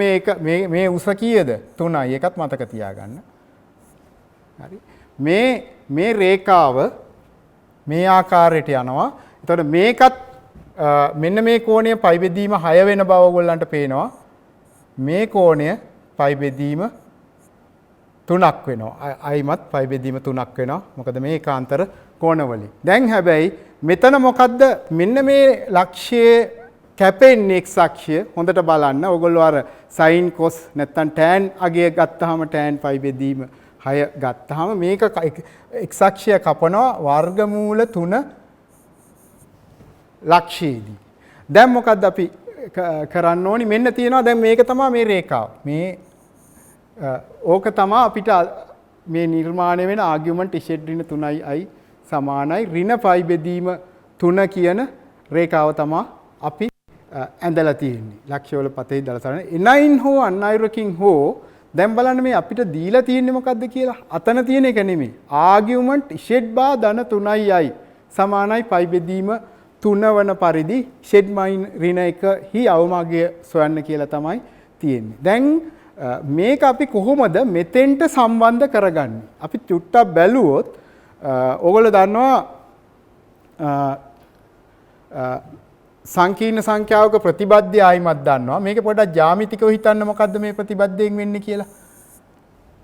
මේ උස කීයද? 3යි. ඒකත් මතක තියාගන්න. හරි. මේ රේඛාව මේ ආකාරයට යනවා. එතකොට මේකත් මෙන්න මේ කෝණය පයි බෙදීම 6 වෙන බව ඔයගොල්ලන්ට පේනවා. මේ කෝණය පයි බෙදීම 3ක් වෙනවා. අයිමත් පයි බෙදීම 3ක් වෙනවා. මොකද මේ ඒකාන්තර කෝණ වලින්. දැන් හැබැයි මෙතන මොකද්ද? මෙන්න මේ ලක්ෂ්‍යයේ කැපෙන්නේ එක්ස් අක්ෂය හොඳට බලන්න. ඔයගොල්ලෝ අර sin cos නැත්තම් tan අගය ගත්තාම tan පයි බෙදීම 6 ගත්තාම මේක එක්ස් අක්ෂය කපනවා වර්ගමූල 3 ලක්ෂයේදී. දැන් මොකද්ද අපි කරන්න ඕනි? මෙන්න තියෙනවා දැන් මේක තමයි මේ රේඛාව. මේ ඕක තමයි අපිට මේ නිර්මාණය වෙන ආගියුමන්ට් z ඍණ 3i සමානයි ඍණ පයි බෙදීම 3 කියන රේඛාව තමයි අපි ඇඳලා තියෙන්නේ. ලක්ෂ්‍යවල පතේ දලසරන එනයින් හෝ අන්අයුරකින් හෝ දැන් බලන්න මේ අපිට දීලා තියෙන්නේ මොකද්ද කියලා. අතන තියෙන එක නෙමෙයි. ආගියුමන්ට් z බා ධන 3i සමානයි පයි බෙදීම 3 වන පරිදි z ඍණ 1 හි අවමගය සොයන්න කියලා තමයි තියෙන්නේ. දැන් මේක අපි කොහොමද මෙතෙන්ට සම්බන්ධ කරගන්නේ? අපි චුට්ටක් බැලුවොත් ඕගොල්ලෝ දන්නවා සංකීර්ණ සංඛ්‍යාවක ප්‍රතිබද්ධය ආයිමත් දන්නවා. මේක පොඩ්ඩක් ජ්‍යාමිතිකව හිතන්න මොකද්ද මේ ප්‍රතිබද්ධයෙන් වෙන්නේ කියලා.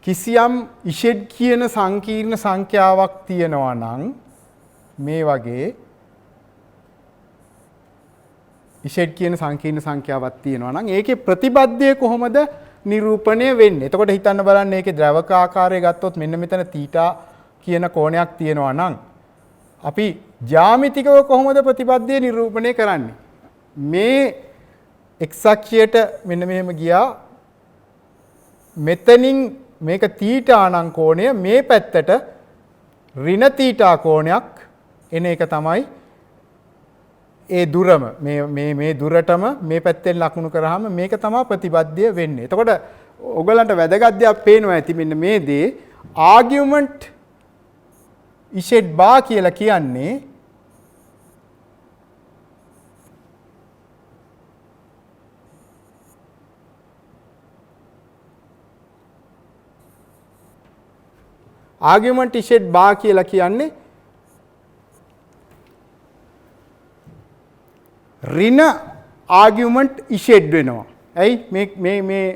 කිසියම් z කියන සංකීර්ණ සංඛ්‍යාවක් තියෙනවා නම් මේ වගේ z කියන සංකීර්ණ සංඛ්‍යාවක් තියෙනවා නම් ඒකේ ප්‍රතිබද්ධය කොහොමද නිරූපණය වෙන්නේ? එතකොට හිතන්න බලන්න ඒකේ ද්‍රවක ආකාරය ගත්තොත් මෙන්න මෙතන θ කියන කෝණයක් තියෙනවා නම් අපි ජ්‍යාමිතිකව කොහොමද ප්‍රතිපද්ධිය නිරූපණය කරන්නේ? මේ x අක්ෂයට මෙන්න මෙහෙම ගියා. මෙතනින් මේක θ නම් කෝණය මේ පැත්තට ඍණ θ කෝණයක් එන එක තමයි ඒ දුරම මේ දුරටම මේ පැත්තෙන් ලකුණු කරාම මේක තමයි ප්‍රතිබද්ධිය වෙන්නේ. එතකොට ඔයගලන්ට වැදගත් දෙයක් පේනවා ඇති මෙන්න මේ දේ ආගියුමන්ට් z බා කියලා කියන්නේ ආගියුමන්ට් z බා කියලා කියන්නේ ඍණ ආගියුමන්ට් z වෙනවා. ඇයි මේ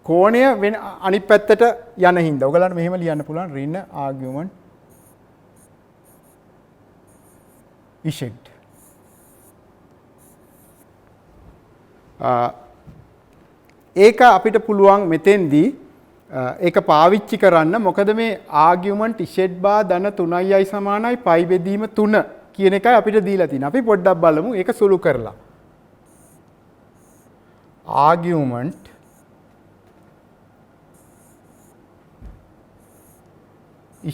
කෝණය වෙන අනිත් පැත්තට යන හින්දා. ඔයගලන්ට මෙහෙම ලියන්න පුළුවන් ඍණ ආගියුමන්ට් z. ඒක අපිට පුළුවන් මෙතෙන්දී ඒක පාවිච්චි කරන්න. මොකද මේ ආගියුමන්ට් z බා ධන 3i සමානයි පයි බෙදීම 3 කියන එකයි අපිට දීලා තියෙන්නේ. අපි පොඩ්ඩක් බලමු ඒක සුළු කරලා. ආගියුමන්ට්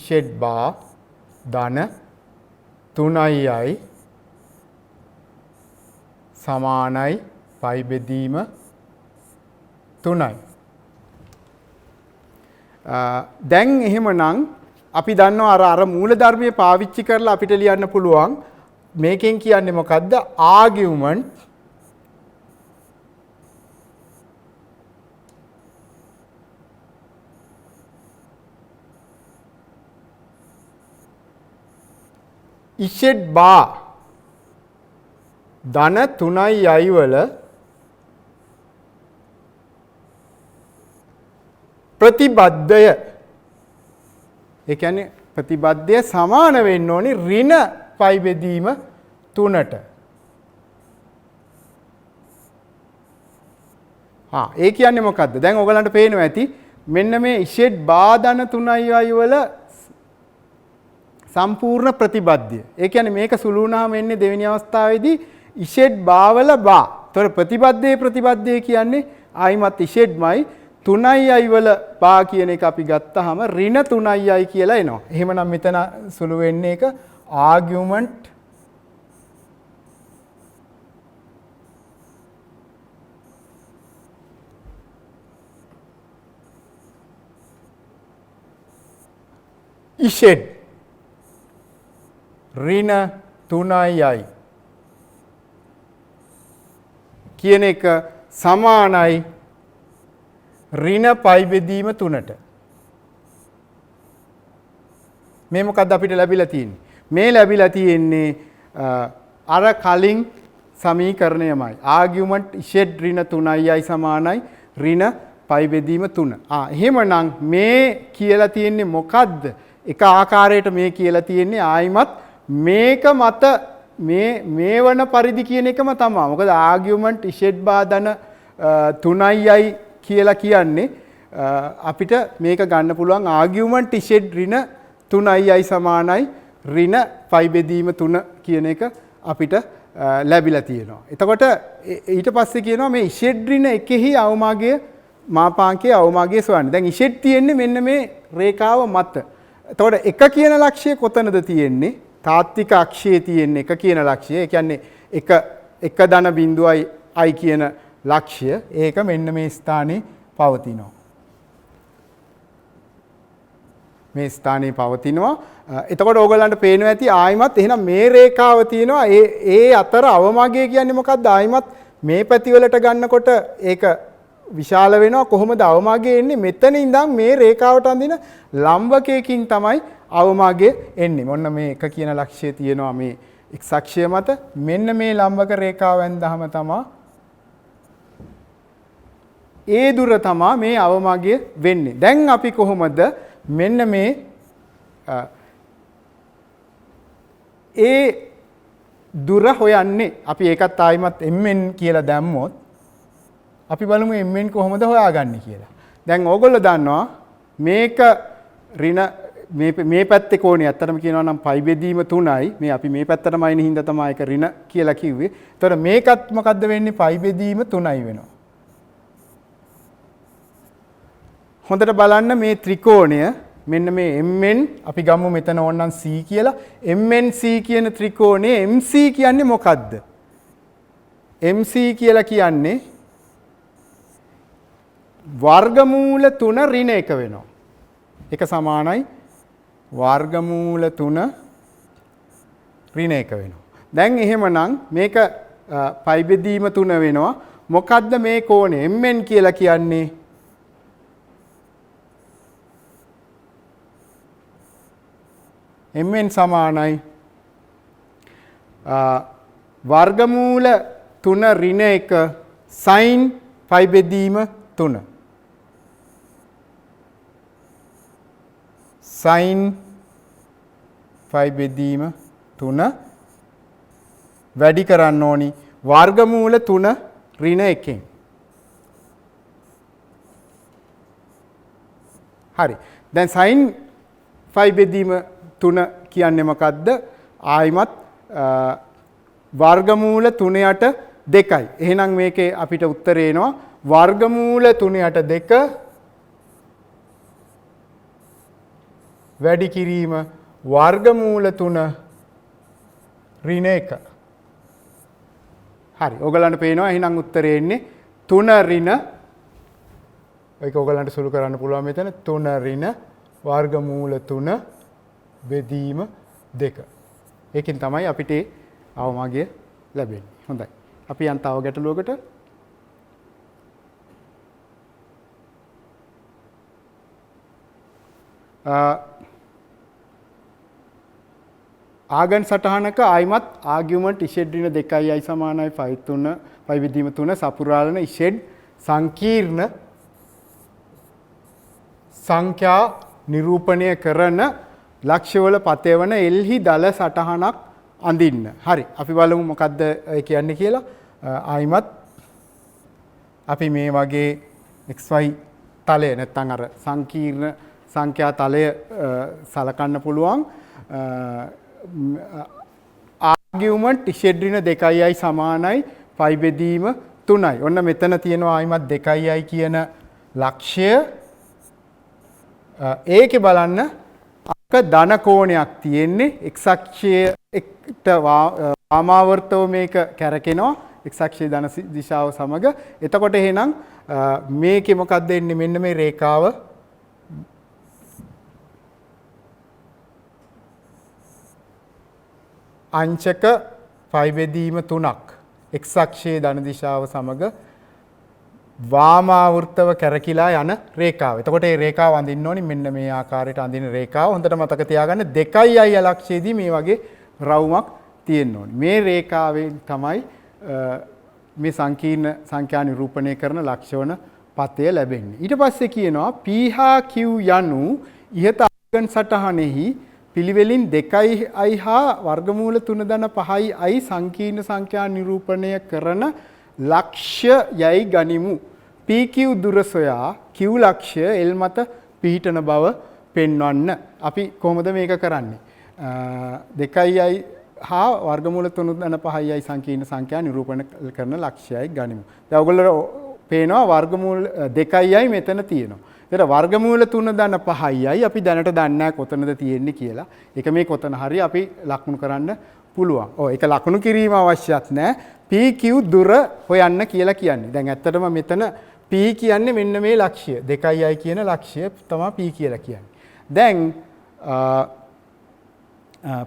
z බා ධන 3i සමානයි පයි බෙදීම 3යි. දැන් එහෙමනම් අපි දන්නවා අර මූලධර්මයේ පාවිච්චි කරලා අපිට ලියන්න පුළුවන් මේකෙන් කියන්නේ මොකද්ද? ආගියුමන්ට් z බා ධන 3i වල ප්‍රතිබද්ධය. ඒ කියන්නේ ප්‍රතිබද්ධය සමාන වෙන්න ඕනි ඍණ පයි බෙදීම 3ට. ඒ කියන්නේ මොකද්ද? දැන් ඔයගලන්ට පේනවා ඇති මෙන්න මේ z බා ධන 3i වල සම්පූර්ණ ප්‍රතිබද්ධය. ඒ කියන්නේ මේක සුළු වුණාම එන්නේ දෙවෙනි අවස්ථාවේදී z බා වල බා. ඒතර ප්‍රතිබද්ධය කියන්නේ ආයිමත් z.මයි 3i වල බා කියන එක අපි ගත්තාම ඍණ 3i කියලා එනවා. එහෙමනම් මෙතන සුළු වෙන්නේ එක ආගියුමන්ට් z ඍණ 3i කියන එක සමානයි ඍණ පයි බෙදීම 3ට. මේ මොකද්ද අපිට ලැබිලා තියෙන්නේ? මේ ලැබිලා තියෙන්නේ අර කලින් සමීකරණයමයි. ආගියුමන්ට් z ඍණ 3i සමානයි ඍණ පයි බෙදීම 3. එහෙමනම් මේ කියලා තියෙන්නේ මොකද්ද? එක ආකාරයකට මේ කියලා තියෙන්නේ ආයිමත් මේක මත මේ වන පරිදි කියන එකම තමයි. මොකද ආගියුමන්ට් ඉෂෙඩ් බාධන 3යි කියලා කියන්නේ අපිට මේක ගන්න පුළුවන් ආගියුමන්ට් ඉෂෙඩ් ඍණ 3යි සමානයි ඍණ පයි බෙදීම 3 කියන එක අපිට ලැබිලා තියෙනවා. එතකොට ඊට පස්සේ කියනවා මේ ඉෂෙඩ් ඍණ එකෙහි අවමාගය මාපාංකයේ අවමාගය සොයන්න. දැන් ඉෂෙඩ් තියෙන්නේ මෙන්න මේ රේඛාව මත. එතකොට එක කියන ලක්ෂය කොතනද තියෙන්නේ? තාත්වික අක්ෂයේ තියෙන්නේ එක කියන ලක්ෂය. ඒ කියන්නේ එක ධන බිඳුවයි i කියන ලක්ෂය. ඒක මෙන්න මේ ස්ථානයේ පවතිනවා. මේ ස්ථානයේ පවතිනවා. එතකොට ඕගලන්ට පේනවා ඇති ආයිමත් එහෙනම් මේ රේඛාව තියෙනවා. ඒ අතර අවමාගය කියන්නේ මොකක්ද? ආයිමත් මේ පැතිවලට ගන්නකොට ඒක විශාල වෙනවා. කොහොමද අවමාගය එන්නේ? මෙතන ඉඳන් මේ රේඛාවට අඳින ලම්බකයකින් තමයි අවමාගය එන්නේ. මොන්න මේ එක කියන ලක්ෂය තියෙනවා මේ x අක්ෂය මත. මෙන්න මේ ලම්බක රේඛාව වැන්දහම තමයි ඒ දුර තමයි මේ අවමාගය වෙන්නේ. දැන් අපි කොහොමද මෙන්න මේ ඒ දුර හොයන්නේ? අපි ඒකත් ආයිමත් mn කියලා දැම්මොත් අපි බලමු mn කොහොමද හොයාගන්නේ කියලා. දැන් ඕගොල්ලෝ දන්නවා මේක ඍණ මේ පැත්තේ කෝණය ඇත්තටම කියනවා නම් පයි බෙදීම 3යි. මේ අපි මේ පැත්තටම අයින හින්දා තමයි ඒක ඍණ කියලා කිව්වේ. ඒතර මේකත් මොකද්ද වෙන්නේ? පයි බෙදීම 3යි වෙනවා. හොඳට බලන්න මේ ත්‍රිකෝණය මෙන්න මේ mn අපි ගමු මෙතන ඕනනම් c කියලා. mnc කියන ත්‍රිකෝණයේ mc කියන්නේ මොකද්ද? mc කියලා කියන්නේ වර්ගමූල 3 ඍණ 1 වෙනවා. ඒක සමානයි වර්ගමූල 3 ඍණ 1 වෙනවා. දැන් එහෙමනම් මේක පයි බෙදීම 3 වෙනවා. මොකද්ද මේ කෝණය? mn කියලා කියන්නේ mn සමානයි වර්ගමූල 3 ඍණ 1 sin පයි බෙදීම 3. sin පයි බෙදීම 3 වැඩි කරන්න ඕනි වර්ගමූල 3 ඍණ 1න්. හරි. දැන් sin පයි බෙදීම 3 කියන්නේ මොකද්ද? ආයිමත් වර්ගමූල 3 යට 2යි. එහෙනම් මේකේ අපිට උත්තරේ එනවා වර්ගමූල 3 යට 2 වැඩි කිරීම වර්ගමූල 3 ඍණ 1. හරි. ඔයගලන්ට පේනවා එහෙනම් උත්තරේ එන්නේ 3 ඍණ ඒක ඔයගලන්ට සුළු කරන්න පුළුවන් මෙතන 3 ඍණ වර්ගමූල 3 බෙදීම 2. ඒකෙන් තමයි අපිට අවමාගය ලැබෙන්නේ. හොඳයි. අපි යන් තව ගැටලුවකට. ආගන් සටහනක ආයිමත් ආගියුමන්ට් ඉෂෙඩ් ඍණ 2යි සමානයි පයි 3 පයි බෙදීම 3 සපුරාලන ඉෂෙඩ් සංකීර්ණ සංඛ්‍යා නිරූපණය කරන ලක්ෂ්‍යවල පතේ වන එල්හි දල සටහනක් අඳින්න. හරි. අපි බලමු මොකද්ද ඒ කියන්නේ කියලා. ආයිමත් අපි මේ වගේ xy තලය නැත්නම් අර සංකීර්ණ සංඛ්‍යා තලය සලකන්න පුළුවන්. ආගියුමන්ට් ඉෂෙඩ් ඍණ 2යි සමානයි පයි බෙදීම 3යි. ඔන්න මෙතන තියෙනවා ආයිමත් 2යි කියන ලක්ෂ්‍ය. ඒකේ බලන්න අක ධන කෝණයක් තියෙන්නේ. x අක්ෂයට වාමාවර්තව මේක කැරකෙනවා. x අක්ෂයේ ධන දිශාව සමග. එතකොට එහෙනම් මේකේ මොකක්ද එන්නේ? මෙන්න මේ රේඛාව අංශක පයි බෙදීම 3ක් x අක්ෂයේ ධන දිශාව සමග වාමාවෘතව කැරකිලා යන රේඛාව. එතකොට මේ රේඛාව අඳින්න ඕනි මෙන්න මේ ආකාරයට අඳින රේඛාව. හොඳට මතක තියාගන්න 2යි ලක්ෂයේදී මේ වගේ රවුමක් තියෙන්න ඕනි. මේ රේඛාවෙන් තමයි මේ සංකීර්ණ සංඛ්‍යා නිරූපණය කරන ලක්ෂණ පතය ලැබෙන්නේ. ඊට පස්සේ කියනවා p හා q යනු ඉහත ආගන් සටහනෙහි p පිළිවෙලින් 2i හා වර්ගමූල 3/5i සංකීර්ණ සංඛ්‍යා නිරූපණය කරන ලක්ෂ්‍ය යයි ගනිමු. PQ දුර සොයා Q ලක්ෂ්‍ය L මත පිහිටන බව පෙන්වන්න. අපි කොහොමද මේක කරන්නේ? 2i හා වර්ගමූල 3/5i සංකීර්ණ සංඛ්‍යා නිරූපණය කරන ලක්ෂ්‍යයයි ගනිමු. දැන් ඔයගොල්ලෝ පේනවා වර්ගමූල 2i මෙතන තියෙනවා. ඒතර වර්ගමූල 3/5යි අපි දැනට දන්නේ නැහැ කොතනද තියෙන්නේ කියලා. ඒක මේ කොතන හරි අපි ලකුණු කරන්න පුළුවන්. ඔව් ඒක ලකුණු කිරීම අවශ්‍යත් නැහැ. PQ දුර හොයන්න කියලා කියන්නේ. දැන් ඇත්තටම මෙතන P කියන්නේ මෙන්න මේ ලක්ෂ්‍ය. 2i කියන ලක්ෂ්‍ය තමයි P කියලා කියන්නේ. දැන්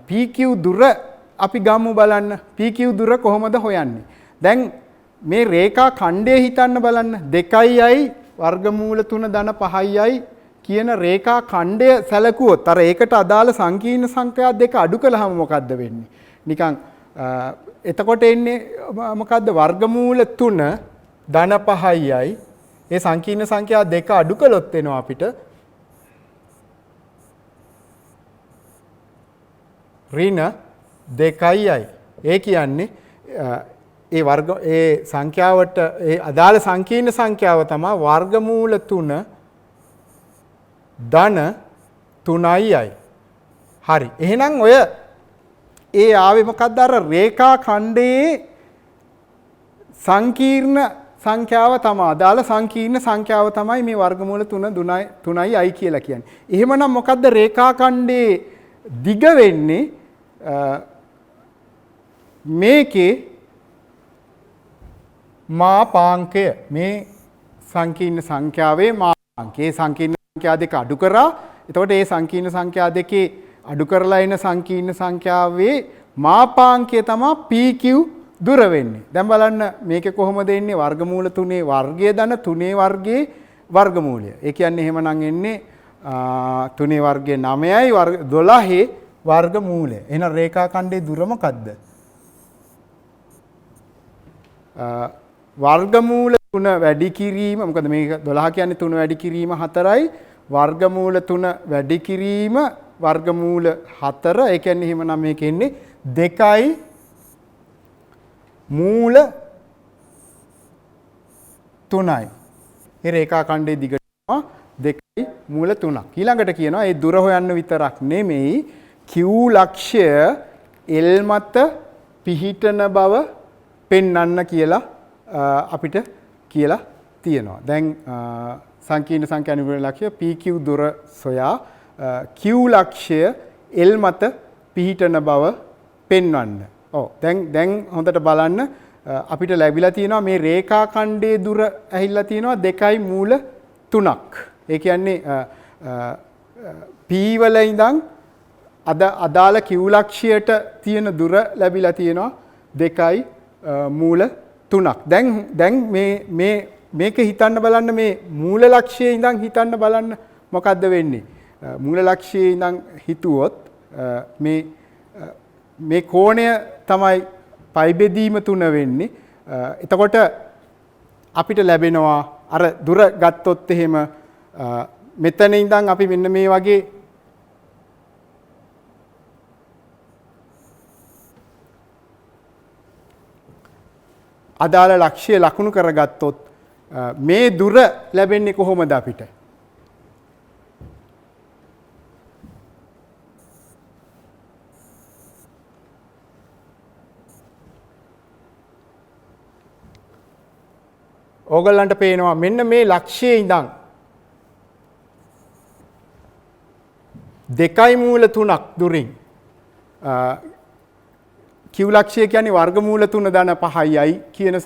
PQ දුර අපි ගමු බලන්න. PQ දුර කොහොමද හොයන්නේ? දැන් මේ රේඛා ඛණ්ඩය හිතන්න බලන්න. 2i වර්ගමූල 3/5i කියන රේඛා ඛණ්ඩය සැලකුවොත් අර ඒකට අදාළ සංකීර්ණ සංඛ්‍යා දෙක අඩු කළාම මොකද්ද වෙන්නේ? නිකන් එතකොට එන්නේ මොකද්ද? වර්ගමූල 3/5i ඒ සංකීර්ණ සංඛ්‍යා දෙක අඩු කළොත් එනවා අපිට ඍණ 2i. ඒ කියන්නේ ඒ සංඛ්‍යාවට ඒ අදාළ සංකීර්ණ සංඛ්‍යාව තමයි වර්ගමූල 3 ධන 3i. හරි. එහෙනම් ඔය ආවේ මොකක්ද? අර රේඛා ඛණ්ඩයේ සංකීර්ණ සංඛ්‍යාව තමයි අදාළ සංකීර්ණ සංඛ්‍යාව තමයි මේ වර්ගමූල 3/3i කියලා කියන්නේ. එහෙමනම් මොකද්ද රේඛා ඛණ්ඩයේ දිග වෙන්නේ? මේකේ මාපාංකය මේ සංකීර්ණ සංඛ්‍යාවේ මාපාංකයේ සංකීර්ණ සංඛ්‍යා දෙක අඩු කරා. එතකොට මේ සංකීර්ණ සංඛ්‍යා දෙකේ අඩු කරලා එන සංකීර්ණ සංඛ්‍යාවේ මාපාංකය තමයි PQ දුර වෙන්නේ. දැන් බලන්න මේකේ කොහොමද එන්නේ? වර්ගමූල 3 වර්ගය ධන 3 වර්ගයේ වර්ගමූලය. ඒ කියන්නේ එහෙමනම් එන්නේ 3 වර්ගයේ 9යි 12 වර්ගමූලය. එහෙනම් රේඛා ඛණ්ඩයේ දුර මොකද්ද? වර්ගමූල 3 වැඩි කිරීම මොකද මේක 12 කියන්නේ 3 වැඩි කිරීම 4යි වර්ගමූල 3 වැඩි කිරීම වර්ගමූල 4 ඒ කියන්නේ එහෙමනම් මේක එන්නේ 2යි මූල 3යි. ඒ රේඛා ඛණ්ඩයේ දිග 2යි මූල 3ක්. ඊළඟට කියනවා මේ දුර හොයන්න විතරක් නෙමෙයි Q ලක්ෂ්‍ය L මත පිහිටන බව පෙන්වන්න කියලා අපිට කියලා තියෙනවා. දැන් සංකීර්ණ සංඛ්‍යා නිරූපණ ලක්ෂ්‍ය PQ දුර සොයා Q ලක්ෂ්‍ය L මත පිහිටන බව පෙන්වන්න. ඔව් දැන් හොඳට බලන්න අපිට ලැබිලා තියෙනවා මේ රේඛා ඛණ්ඩයේ දුර ඇහිලා තියෙනවා 2යි මූල 3ක්. ඒ කියන්නේ P වල ඉඳන් අදාළ Q ලක්ෂ්‍යයට තියෙන දුර ලැබිලා තියෙනවා 2යි මූල 3ක්. දැන් මේක හිතන්න බලන්න මේ මූල ලක්ෂ්‍යයේ ඉඳන් හිතන්න බලන්න මොකද්ද වෙන්නේ? මූල ලක්ෂ්‍යයේ ඉඳන් හිතුවොත් මේ කෝණය තමයි පයි බෙදීම 3 වෙන්නේ. එතකොට අපිට ලැබෙනවා අර දුර ගත්තොත් එහෙම මෙතන ඉඳන් අපි මෙන්න මේ වගේ අදාළ ලක්ෂ්‍ය ලකුණු කරගත්තොත් මේ දුර ලැබෙන්නේ කොහොමද අපිට? ඕගොල්ලන්ට පේනවා මෙන්න මේ ලක්ෂ්‍යයේ ඉඳන් 2යි මූල 3ක් දුරින් Q ලක්ෂ්‍ය කියන්නේ වර්ගමූල 3/5i කියන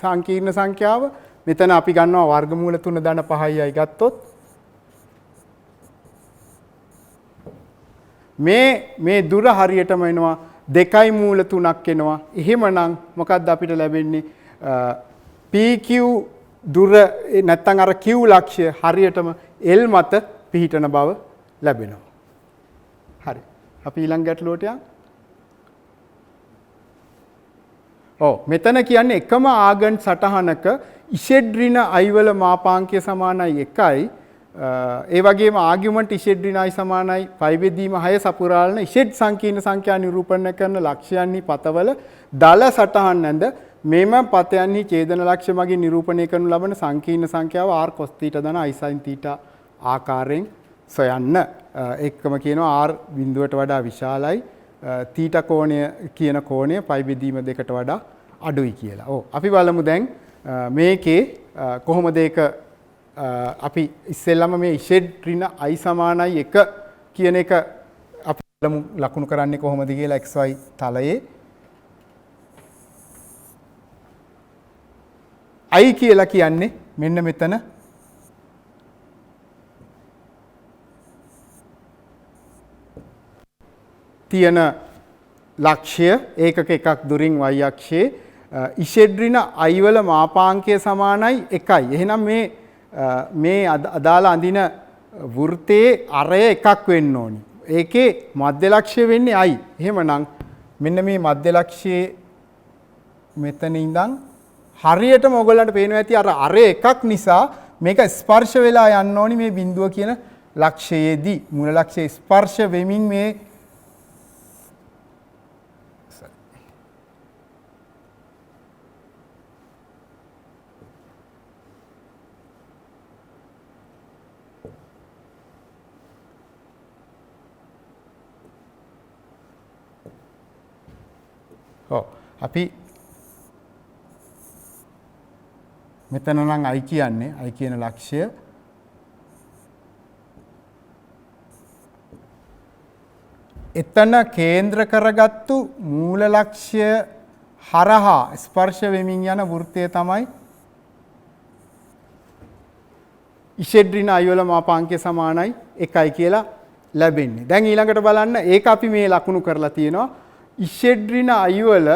සංකීර්ණ සංඛ්‍යාව. මෙතන අපි ගන්නවා වර්ගමූල 3/5i ගත්තොත් මේ දුර හරියටම එනවා 2යි මූල 3ක් එනවා. එහෙමනම් මොකද්ද අපිට ලැබෙන්නේ? PQ දුර නැත්තම් අර Q ලක්ෂ්‍ය හරියටම L මත පිහිටන බව ලැබෙනවා. හරි. අපි ඊළඟ ගැටලුවට යමු. මෙතන කියන්නේ එකම ආගන් සටහනක ඉෂෙඩ් ඍණ i වල මාපාංකය සමානයි 1යි ඒ වගේම ආගියුමන්ට් ඉෂෙඩ් ඍණයි සමානයි පයි බෙදීම 6 සපුරාලන ඉෂෙඩ් සංකීර්ණ සංඛ්‍යා නිරූපණය කරන ලක්ෂයන්හි පතවල දල සටහන් නැඳ මෙම පතයන්හි ඡේදන ලක්ෂ්‍ය මගින් නිරූපණය කරනු ලබන සංකීර්ණ සංඛ්‍යාව r cos θ ධන i sin θ ආකාරයෙන් සොයන්න. එක්කම කියනවා r බිඳුවට වඩා විශාලයි θ කෝණය කියන කෝණය පයි බෙදීම දෙකට වඩා අඩුයි කියලා. ඔව් අපි බලමු දැන් මේකේ කොහොමද ඒක අපි ඉස්සෙල්ලම මේ ඉෂෙඩ් ඍණ i සමානයි 1 කියන එක අපි බලමු ලකුණු කරන්නේ කොහොමද කියලා xy තලයේ i කියලා කියන්නේ මෙන්න මෙතන තියෙන ලක්ෂ්‍ය ඒකක එකක් දුරින් y අක්ෂයේ ඉෂෙඩ් ඍණ i වල මාපාංකය සමානයි 1යි. එහෙනම් මේ අදාළ අඳින වෘත්තයේ අරය එකක් වෙන්න ඕනි. ඒකේ මධ්‍ය ලක්ෂ්‍ය වෙන්නේ i. එහෙමනම් මෙන්න මේ මධ්‍ය ලක්ෂ්‍යයේ මෙතන ඉඳන් හරියටම ඔයගොල්ලන්ට පේනවා ඇති අර අරය එකක් නිසා මේක ස්පර්ශ වෙලා යන්න ඕනි මේ බිඳුව කියන ලක්ෂයේදී. මූල ලක්ෂයේ ස්පර්ශ වෙමින් මේ අපි මෙතන නම් i කියන්නේ i කියන ලක්ෂ්‍ය එතන කේන්ද්‍ර කරගත්තු මූල ලක්ෂ්‍ය හරහා ස්පර්ශ වෙමින් යන වෘත්තය තමයි ඉෂෙඩ් ඍණ i වල මාපාංකය සමානයි 1යි කියලා ලැබෙන්නේ. දැන් ඊළඟට බලන්න ඒක අපි මේ ලකුණු කරලා තියෙනවා. ඉෂෙඩ් ඍණ i වල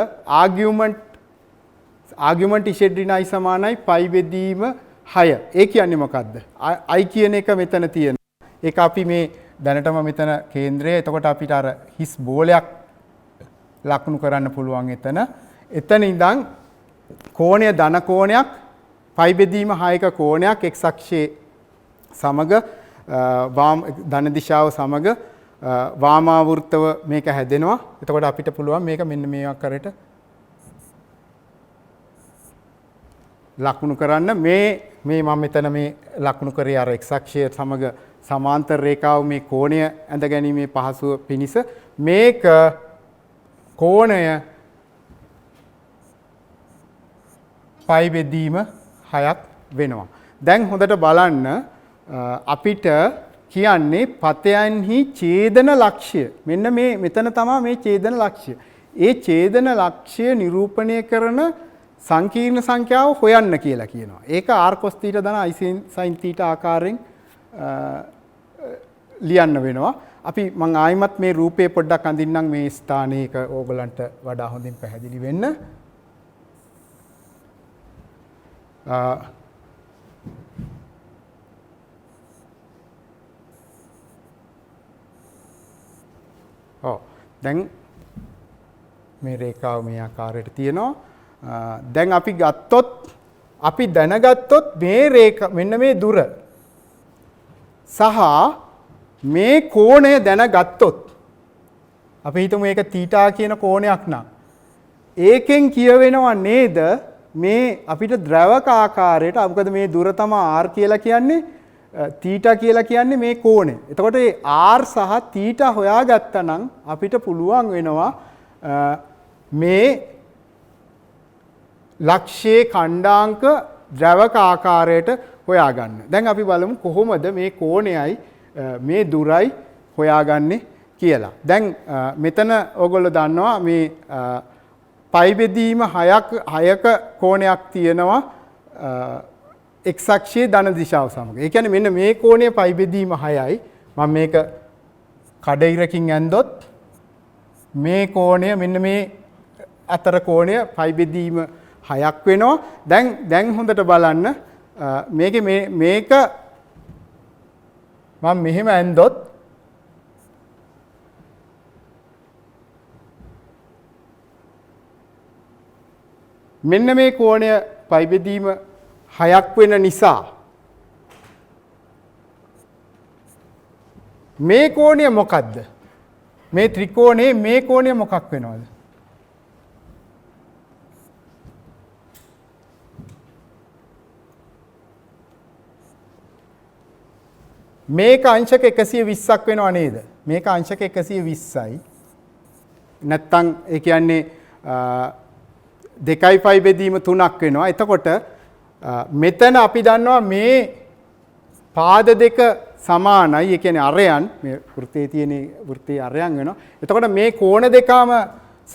ආගියුමන්ට් ඉෂෙඩ් ඍණ i සමානයි පයි බෙදීම 6. ඒ කියන්නේ මොකද්ද? i කියන එක මෙතන තියෙනවා. ඒක අපි මේ දැනටම මෙතන කේන්ද්‍රය. එතකොට අපිට අර හිස් බෝලයක් ලකුණු කරන්න පුළුවන් එතන. එතන ඉඳන් කෝණය ධන කෝණයක් පයි බෙදීම 6ක කෝණයක් x අක්ෂයේ සමග ධන දිශාව සමග වාමාවෘත්තව මේක හැදෙනවා. එතකොට අපිට පුළුවන් මේක මෙන්න මේ ආකාරයට ලකුණු කරන්න. මේ මම මෙතන මේ ලකුණු කරේ අර x අක්ෂය සමග සමාන්තර රේඛාව මේ කෝණය ඇඳ ගැනීමේ පහසුව පිණිස මේක කෝණය පයි බෙදීම 6ක් වෙනවා. දැන් හොඳට බලන්න අපිට කියන්නේ පතයන්හි ඡේදන ලක්ෂ්‍ය. මෙන්න මෙතන තමයි මේ ඡේදන ලක්ෂ්‍ය. ඒ ඡේදන ලක්ෂ්‍ය නිරූපණය කරන සංකීර්ණ සංඛ්‍යාව හොයන්න කියලා කියනවා. ඒක r cos θ ධන i sin θ ආකාරයෙන් ලියන්න වෙනවා. අපි මම ආයිමත් මේ රූපේ පොඩ්ඩක් අඳින්නම් මේ ස්ථානයක ඕගලන්ට වඩා හොඳින් පැහැදිලි වෙන්න. දැන් මේ රේඛාව මේ ආකාරයට තියෙනවා. දැන් අපි දැනගත්තොත් මේ රේඛා මෙන්න මේ දුර සහ මේ කෝණය දැනගත්තොත් අපි හිතමු මේක θ කියන කෝණයක් නම් ඒකෙන් කියවෙනවා නේද මේ අපිට ද්‍රවක ආකාරයට මොකද මේ දුර තමයි r කියලා කියන්නේ θ කියලා කියන්නේ මේ කෝණය. එතකොට මේ r සහ θ හොයාගත්තා නම් අපිට පුළුවන් වෙනවා මේ ලක්ෂයේ ඛණ්ඩාංක ද්‍රවක ආකාරයට හොයාගන්න. දැන් අපි බලමු කොහොමද මේ කෝණයයි මේ දුරයි හොයාගන්නේ කියලා. දැන් මෙතන ඕගොල්ලෝ දන්නවා මේ පයි බෙදීම 6ක කෝණයක් තියෙනවා x අක්ෂයේ ධන දිශාව සමග. ඒ කියන්නේ මෙන්න මේ කෝණය පයි බෙදීම 6යි. මම මේක කඩිරකින් ඇන්දොත් මේ කෝණය මෙන්න මේ අතර කෝණය පයි බෙදීම 6ක් වෙනවා. දැන් හොඳට බලන්න මේක මම මෙහෙම ඇන්දොත් මෙන්න මේ කෝණය පයි බෙදීම 6ක් වෙන නිසා මේ කෝණය මොකක්ද? මේ ත්‍රිකෝණයේ මේ කෝණය මොකක් වෙනවද? මේක අංශක 120ක් වෙනව නේද? මේක අංශක 120යි. නැත්තම් ඒ කියන්නේ 2.5 බෙදීම 3ක් වෙනවා. එතකොට මෙතන අපි දන්නවා මේ පාද දෙක සමානයි. ඒ කියන්නේ අරයන් මේ වෘත්තයේ තියෙන වෘත්තයේ අරයන් වෙනවා. එතකොට මේ කෝණ දෙකම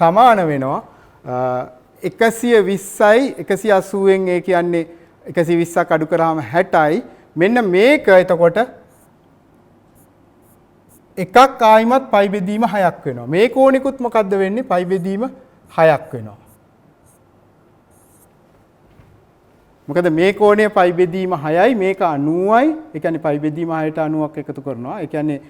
සමාන වෙනවා. 120යි 180න් ඒ කියන්නේ 120ක් අඩු කරාම 60යි. මෙන්න මේක එතකොට එකක් ආයිමත් පයි බෙදීම 6ක් වෙනවා. මේ කෝණිකුත් මොකද්ද වෙන්නේ? පයි බෙදීම 6ක් වෙනවා. මොකද මේ කෝණය පයි බෙදීම 6යි මේක 90යි. ඒ කියන්නේ පයි බෙදීම 6ට 90ක් එකතු කරනවා. ඒ කියන්නේ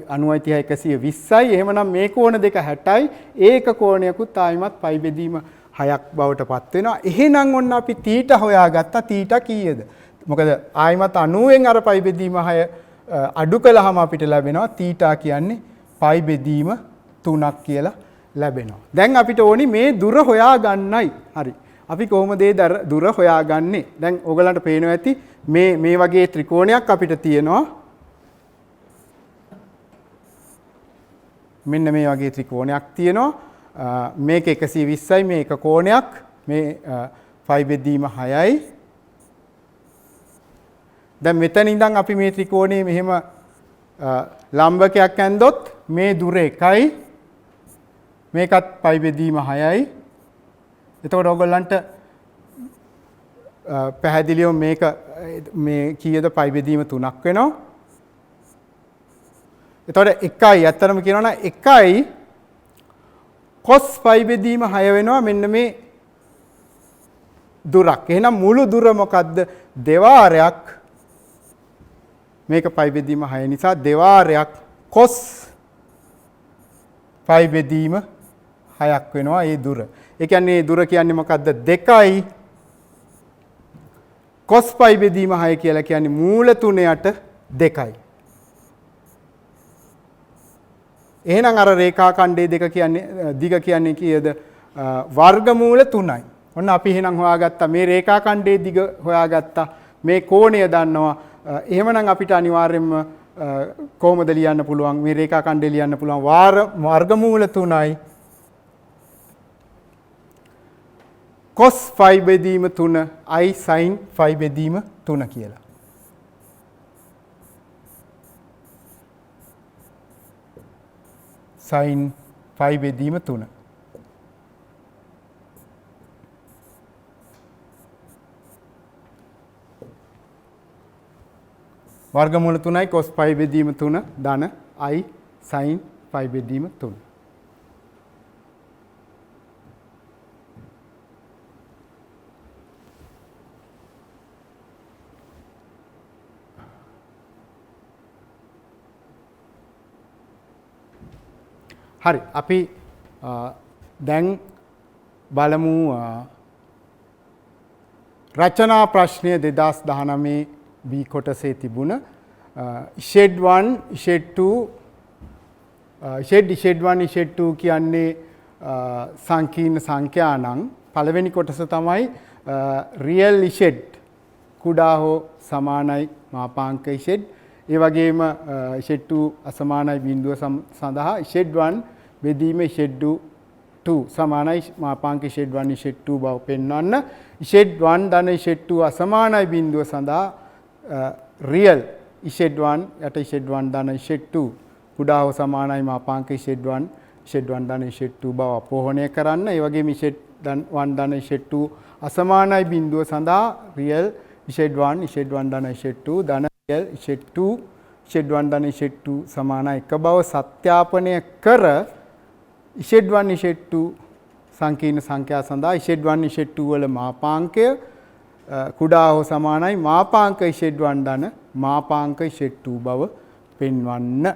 90යි 30යි 120යි. එහෙමනම් මේ කෝණ දෙක 60යි. ඒක කෝණයකුත් ආයිමත් පයි බෙදීම 6ක් බවට පත් වෙනවා. එහෙනම් ඔන්න අපි තීටා හොයාගත්තා. තීටා කීයද? මොකද ආයිමත් 90න් අර පයි බෙදීම 6 අඩු කළාම අපිට ලැබෙනවා තීටා කියන්නේ පයි බෙදීම 3ක් කියලා ලැබෙනවා. දැන් අපිට ඕනි මේ දුර හොයාගන්නයි. හරි. අපි කොහොමද ඒ දුර හොයාගන්නේ? දැන් ඕගලන්ට පේනවා ඇති මේ වගේ ත්‍රිකෝණයක් අපිට තියෙනවා. මෙන්න මේ වගේ ත්‍රිකෝණයක් තියෙනවා. මේක 120යි මේ එක කෝණයක්. මේ පයි බෙදීම 6යි. දැන් මෙතන ඉඳන් අපි මේ ත්‍රිකෝණයේ මෙහෙම ලම්බකයක් ඇන්දොත් මේ දුර 1යි. මේකත් පයි බෙදීම 6යි. එතකොට ඔයගොල්ලන්ට පැහැදිලිව මේක මේ කීයද පයි බෙදීම 3ක් වෙනවා. එතකොට 1යි ඇත්තටම කියනවා නම් 1යි cos පයි බෙදීම 6 වෙනවා මෙන්න මේ දුරක්. එහෙනම් මුළු දුර මොකද්ද? දෙවාරයක් මේක පයි බෙදීම 6 නිසා දෙවාරයක් cos පයි බෙදීම 6ක් වෙනවා ඒ දුර. ඒ කියන්නේ දුර කියන්නේ මොකද්ද? 2යි cos පයි බෙදීම 6 කියලා කියන්නේ මූල 3 යට 2යි. එහෙනම් අර රේඛා ඛණ්ඩයේ දෙක කියන්නේ දිග කියන්නේ කීයද? වර්ගමූල 3යි. ඔන්න අපි එහෙනම් හොයාගත්තා මේ රේඛා ඛණ්ඩයේ දිග හොයාගත්තා. මේ කෝණය දන්නවා. එහෙමනම් අපිට අනිවාර්යයෙන්ම කොහොමද ලියන්න පුළුවන්? මේ රේඛා ඛණ්ඩය ලියන්න පුළුවන් වර්ගමූල 3යි cos phi බෙදීම 3 i sin phi බෙදීම 3 කියලා. sin phi බෙදීම 3. වර්ගමූල 3යි cos phi බෙදීම 3 ධන i sin phi බෙදීම 3. හරි අපි දැන් බලමු රචනා ප්‍රශ්නය 2019 B කොටසේ තිබුණ shed 1 shed 2 shed 1 shed 2 කියන්නේ සංකීර්ණ සංඛ්‍යා නම් පළවෙනි කොටස තමයි real shed කුඩා හෝ සමානයි මාපාංක shed ඒ වගේම shed 2 අසමානයි බිඳුව සඳහා shed 1 බෙදීම shed 2 සමානයි මාපාංක shed 1 shed 2 බව පෙන්වන්න shed 1 ධන shed 2 අසමානයි බිඳුව සඳහා real shed 1 යට shed 1 ධන shed 2 කුඩා හෝ සමානයි මාපාංක shed 1 ධන shed 2 බව අපෝහණය කරන්න ඒ වගේම shed 1 ධන shed 2 අසමානයි බිඳුව සඳහා real shed 1 ධන shed 2 ධන real shed 1 ධන shed 2 සමාන එක බව සත්‍යාපනය කර shed 1 shed 2 සංකීර්ණ සංඛ්‍යා සඳහා shed 1 shed 2 වල මාපාංකය කුඩා හෝ සමානයි මාපාංක shed 1 ධන මාපාංක shed 2 බව පෙන්වන්න.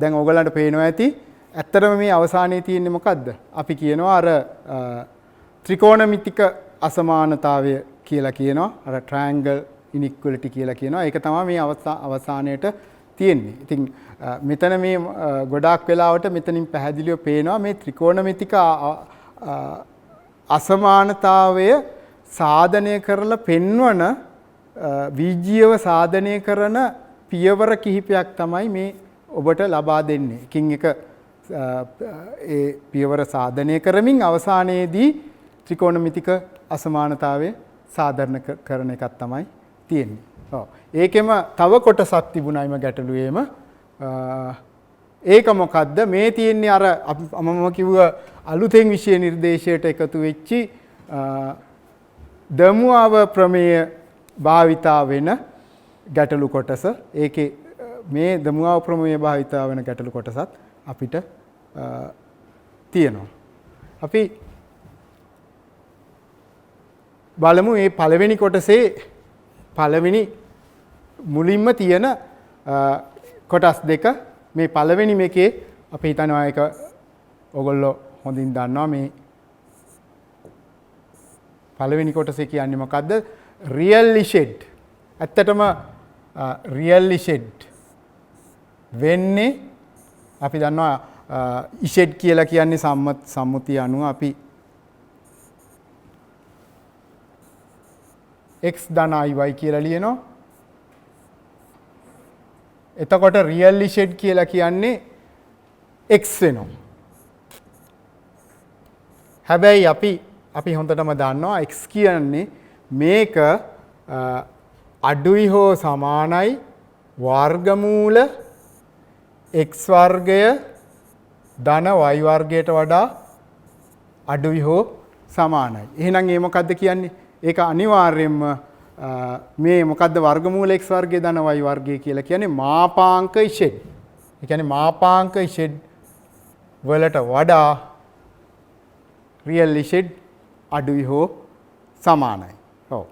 දැන් ඕගලන්ට පේනවා ඇති ඇත්තටම මේ අවසානයේ තියෙන්නේ මොකද්ද? අපි කියනවා අර ත්‍රිකෝණමිතික අසමානතාවය කියලා කියනවා. අර triangle inequality කියලා කියනවා. ඒක තමයි මේ අවසානයේට තියෙන්නේ. ඉතින් මෙතන මේ ගොඩාක් වෙලාවට මෙතනින් පැහැදිලිව පේනවා මේ ත්‍රිකෝණමිතික අසමානතාවය සාධනය කරලා පෙන්වන වීජීයව සාධනය කරන පියවර කිහිපයක් තමයි මේ ඔබට ලබා දෙන්නේ. එකින් එක ඒ පියවර සාධනය කරමින් අවසානයේදී ත්‍රිකෝණමිතික අසමානතාවය සාධාරණ කරන එකක් තමයි තියෙන්නේ. ඔව්. ඒකෙම තව කොටසක් තිබුණයිම ගැටලුවේම ඒක මොකද්ද? මේ තියෙන්නේ අර මම කිව්ව අලුතෙන් විෂය නිර්දේශයට එකතු වෙච්චි දමුආව ප්‍රමේය භාවිතා වෙන ගැටලු කොටස. ඒකේ මේ දමුආව ප්‍රමේය භාවිතා වෙන ගැටලු කොටසත් අපිට තියෙනවා. අපි බලමු මේ පළවෙනි කොටසේ පළවෙනි මුලින්ම තියෙන කොටස් දෙක. මේ පළවෙනි මේකේ අපි හිතනවා ඒක ඔයගොල්ලෝ හොඳින් දන්නවා. මේ පළවෙනි කොටසේ කියන්නේ මොකද්ද? Really shed. ඇත්තටම රියලි ෂෙඩ් වෙන්නේ අපි දන්නවා ඉෂෙඩ් කියලා කියන්නේ සම්මුතිය අනුව අපි x ධන iy කියලා ලියනවා. එතකොට රියලි ෂෙඩ් කියලා කියන්නේ x වෙනවා. හැබැයි අපි හොඳටම දන්නවා x කියන්නේ මේක අඩුයි හෝ සමානයි වර්ගමූල x වර්ගය ධන y වර්ගයට වඩා අඩුයි හෝ සමානයි. එහෙනම් ඒ මොකද්ද කියන්නේ? ඒක අනිවාර්යයෙන්ම මේ මොකද්ද වර්ගමූල x වර්ගය ධන y වර්ගය කියලා කියන්නේ මාපාංක ඉෂෙඩ්. ඒ කියන්නේ මාපාංක ඉෂෙඩ් වලට වඩා රියල් ඉෂෙඩ් අඩුයි හෝ සමානයි. ඔව්.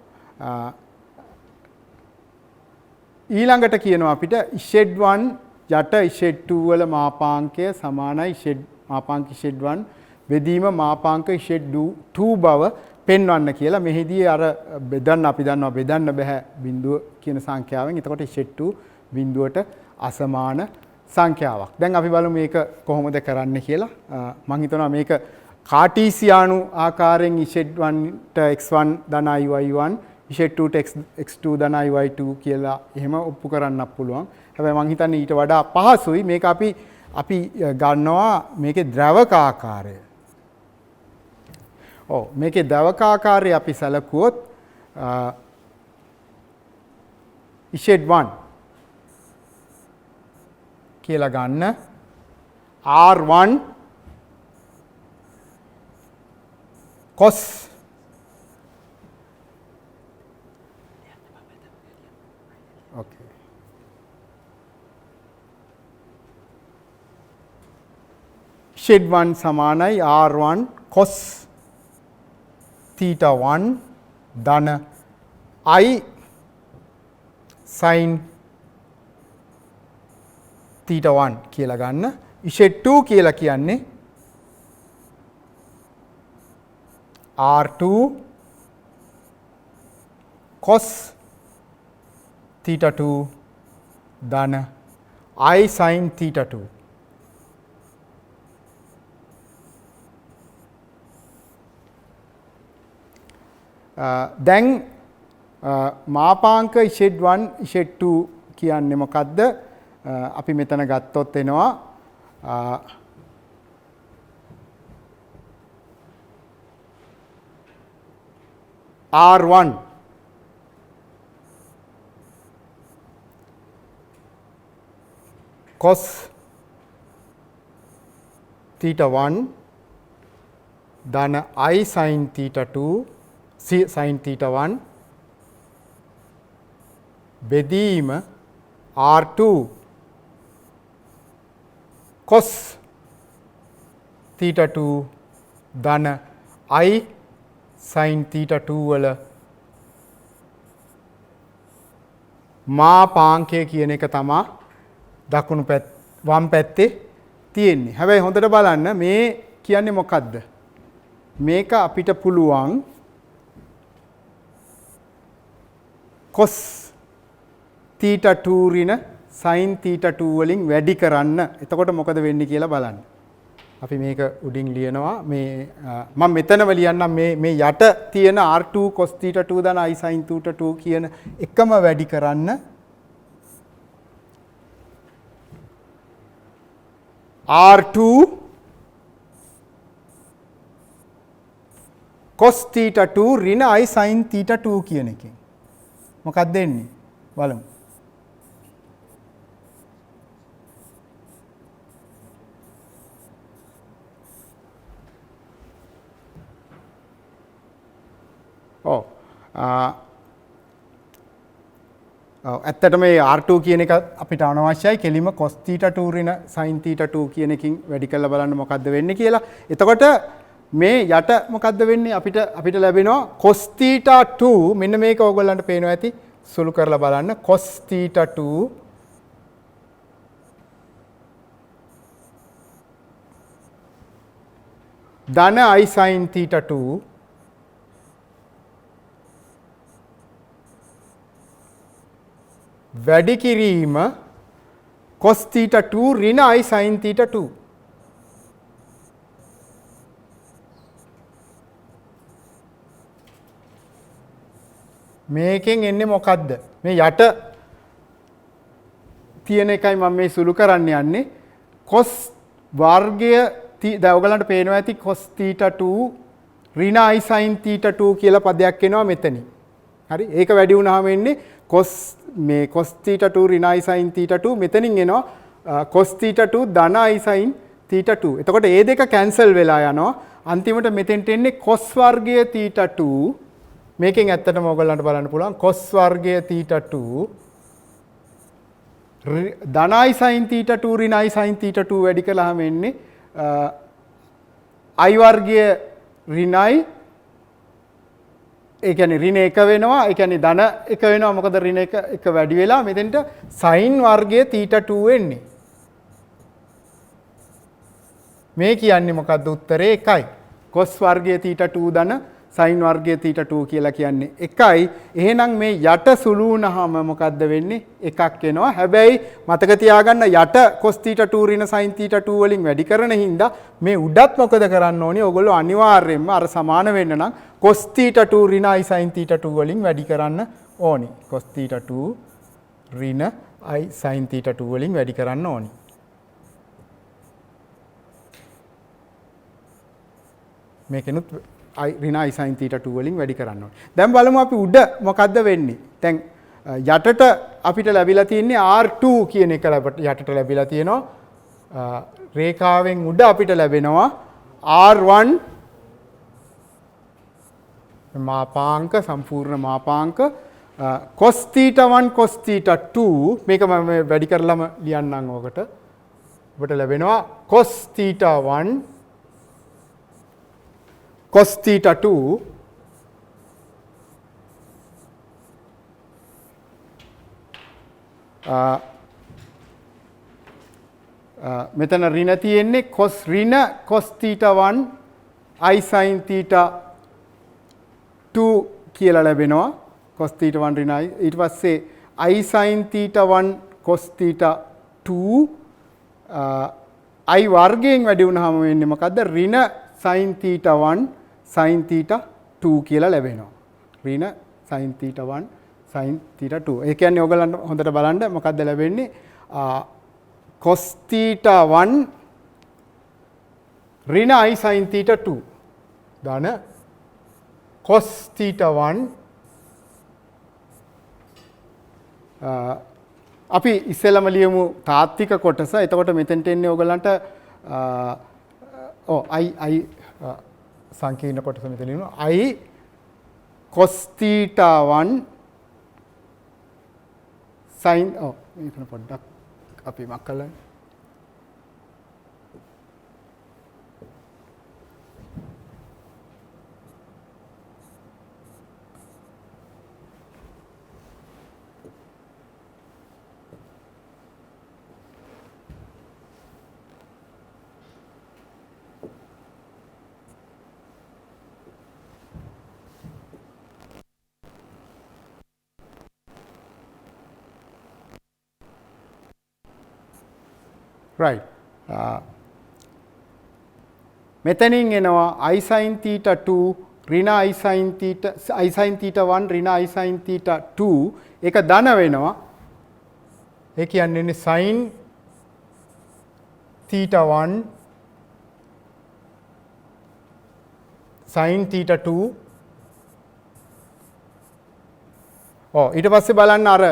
ඊළඟට කියනවා අපිට ඉෂෙඩ් 1 යට ඉෂෙඩ් 2 වල මාපාංකය සමානයි ඉෂෙඩ් මාපාංක ඉෂෙඩ් 1 බෙදීම මාපාංක ඉෂෙඩ් 2 බව පෙන්වන්න කියලා. මෙහිදී අර බෙදන්න අපි දන්නවා බෙදන්න බෑ බිඳුව කියන සංඛ්‍යාවෙන්. එතකොට ඉෂෙඩ් 2 බිඳුවට අසමාන සංඛ්‍යාවක්. දැන් අපි බලමු මේක කොහොමද කරන්නේ කියලා. මම හිතනවා මේක කාටීසියානු ආකාරයෙන් ඉෂෙඩ් 1ට x1 ධන iy1 ඉෂෙඩ් 2ට x2 ධන iy2 කියලා එහෙම ඔප්පු කරන්නත් පුළුවන්. හැබැයි මම හිතන්නේ ඊට වඩා පහසුයි. මේක අපි ගන්නවා මේකේ ද්‍රවක ආකාරය. ඔව් මේකේ ද්‍රවක ආකාරය අපි සැලකුවොත් ඉෂෙඩ් 1 කියලා ගන්න r1 cos okay ඉෂෙඩ් 1 සමානයි r1 cos theta 1 ධන I sin theta 1 කියලා ගන්න. ඉෂෙඩ් 2 කියලා කියන්නේ r2 cos theta 2 ධන I sin theta 2. දැන් මාපාංක ඉෂෙඩ් 1 ඉෂෙඩ් 2 කියන්නේ මොකද්ද? අපි මෙතන ගත්තොත් එනවා r1 cos theta 1 ධන I sin theta 2 sin theta 1 බෙදීම r2 cos theta 2 ධන I sin theta 2 වල මාපාංකය කියන එක තමයි දකුණු වම් පැත්තේ තියෙන්නේ. හැබැයි හොඳට බලන්න මේ කියන්නේ මොකද්ද? මේක අපිට පුළුවන් cos theta 2 ඍණ sin theta 2 වලින් වැඩි කරන්න. එතකොට මොකද වෙන්නේ කියලා බලන්න. අපි මේක උඩින් ලියනවා මේ මම මෙතනම ලියන්නම් මේ යට තියෙන r2 cos theta 2 දන i sin theta 2 කියන එකම වැඩි කරන්න r2 cos theta 2 ඍණ i sin theta 2 කියන එකෙන් මොකක්ද දෙන්නේ බලමු. ඇත්තට මේ R2 කියන එක අපිට අනවශ්‍යයි. කෙලිම cos theta 2 ඍණ sin theta 2 කියන එකකින් වැඩි කරලා බලන්න මොකද්ද වෙන්නේ කියලා. එතකොට මේ යට මොකද්ද වෙන්නේ අපිට ලැබෙනවා cos theta 2 මෙන්න මේක ඕගොල්ලන්ට පේනවා ඇති සුළු කරලා බලන්න cos theta 2 ධන i sin theta 2 වැඩි කිරීම cos theta 2 ඍණ i sin theta 2 මේකෙන් එන්නේ මොකද්ද මේ යට තියෙන එකයි මම මේ සුළු කරන්න යන්නේ cos වර්ගය දැන් ඔයගලන්ට පේනවා ඇති cos theta 2 ඍණ i sin theta 2 කියලා පදයක් එනවා මෙතනින් හරි ඒක වැඩි වුණාම එන්නේ cos theta 2 ඍණ i sin theta 2 මෙතනින් එනවා cos theta 2 ධන i sin theta 2. එතකොට මේ දෙක කැන්සල් වෙලා යනවා. අන්තිමට මෙතෙන්ට එන්නේ cos වර්ගය theta 2. මේකෙන් ඇත්තටම ඔයගොල්ලන්ට බලන්න පුළුවන් cos වර්ගය theta 2 ධන i sin theta 2 ඍණ i sin theta 2 වැඩි කළාම එන්නේ i වර්ගය ඍණයි ඒ කියන්නේ ඍණ 1 වෙනවා. ඒ කියන්නේ ධන 1 වෙනවා. මොකද ඍණ 1 වැඩි වෙලා මෙතෙන්ට sin වර්ගය theta 2 එන්නේ. මේ කියන්නේ මොකද්ද උත්තරේ 1යි. cos වර්ගය theta 2 ධන sin වර්ගය theta 2 කියලා කියන්නේ 1යි. එහෙනම් මේ යට සුළු වුණාම මොකද්ද වෙන්නේ? 1ක් එනවා. හැබැයි මතක තියාගන්න යට cos theta 2 ඍණ sin theta 2 වලින් වැඩි කරන හින්දා මේ උඩත් මොකද කරන්න ඕනේ? ඔයගොල්ලෝ අනිවාර්යයෙන්ම අර සමාන වෙන්න නම් cos theta 2 ඍණ i sin theta 2 වලින් වැඩි කරන්න ඕනි. cos theta 2 ඍණ i sin theta 2 වලින් වැඩි කරන්න ඕනි. මේකෙනුත් ඍණ i sin theta 2 වලින් වැඩි කරන්න ඕනේ. දැන් බලමු අපි උඩ මොකද්ද වෙන්නේ. දැන් යටට අපිට ලැබිලා තියෙන්නේ R2 කියන එක යටට ලැබිලා තියෙනවා. රේඛාවෙන් උඩ අපිට ලැබෙනවා R1 මාපාංක සම්පූර්ණ මාපාංක cos theta 1 cos theta 2 මේක මම වැඩි කරලම ලියන්නම් ඔකට. ඔබට ලැබෙනවා cos theta 1 cos theta 2 මෙතන ඍණ තියෙන්නේ cos ඍණ cos theta 1 i sin theta 2 කියලා ලැබෙනවා cos theta 1 ඍණ i ඊට පස්සේ i sin theta 1 cos theta 2 i වර්ගයෙන් වැඩි වුණාම වෙන්නේ මොකද්ද ඍණ sin theta 1 sin theta 2 කියලා ලැබෙනවා ඍණ sin theta 1 sin theta 2 ඒ කියන්නේ ඔයගලන්ට හොඳට බලන්න මොකද්ද ලැබෙන්නේ cos theta 1 ඍණ i sin theta 2 ධන cos theta 1 අපි ඉස්සෙල්ලම ලියමු තාත්වික කොටස. එතකොට මෙතෙන්ට එන්නේ ඔයගලන්ට i සංකීර්ණ කොටස මෙතන ලියනවා i cos theta 1 sin මේකන පොඩ්ඩක් අපි මක් කළා right. මෙතනින් එනවා I sin theta 2 ඍණ I sin theta 1 ඍණ I sin theta 2 ඒක ධන වෙනවා. ඒ කියන්නේ sin theta 1 sin theta 2 ඊට පස්සේ බලන්න අර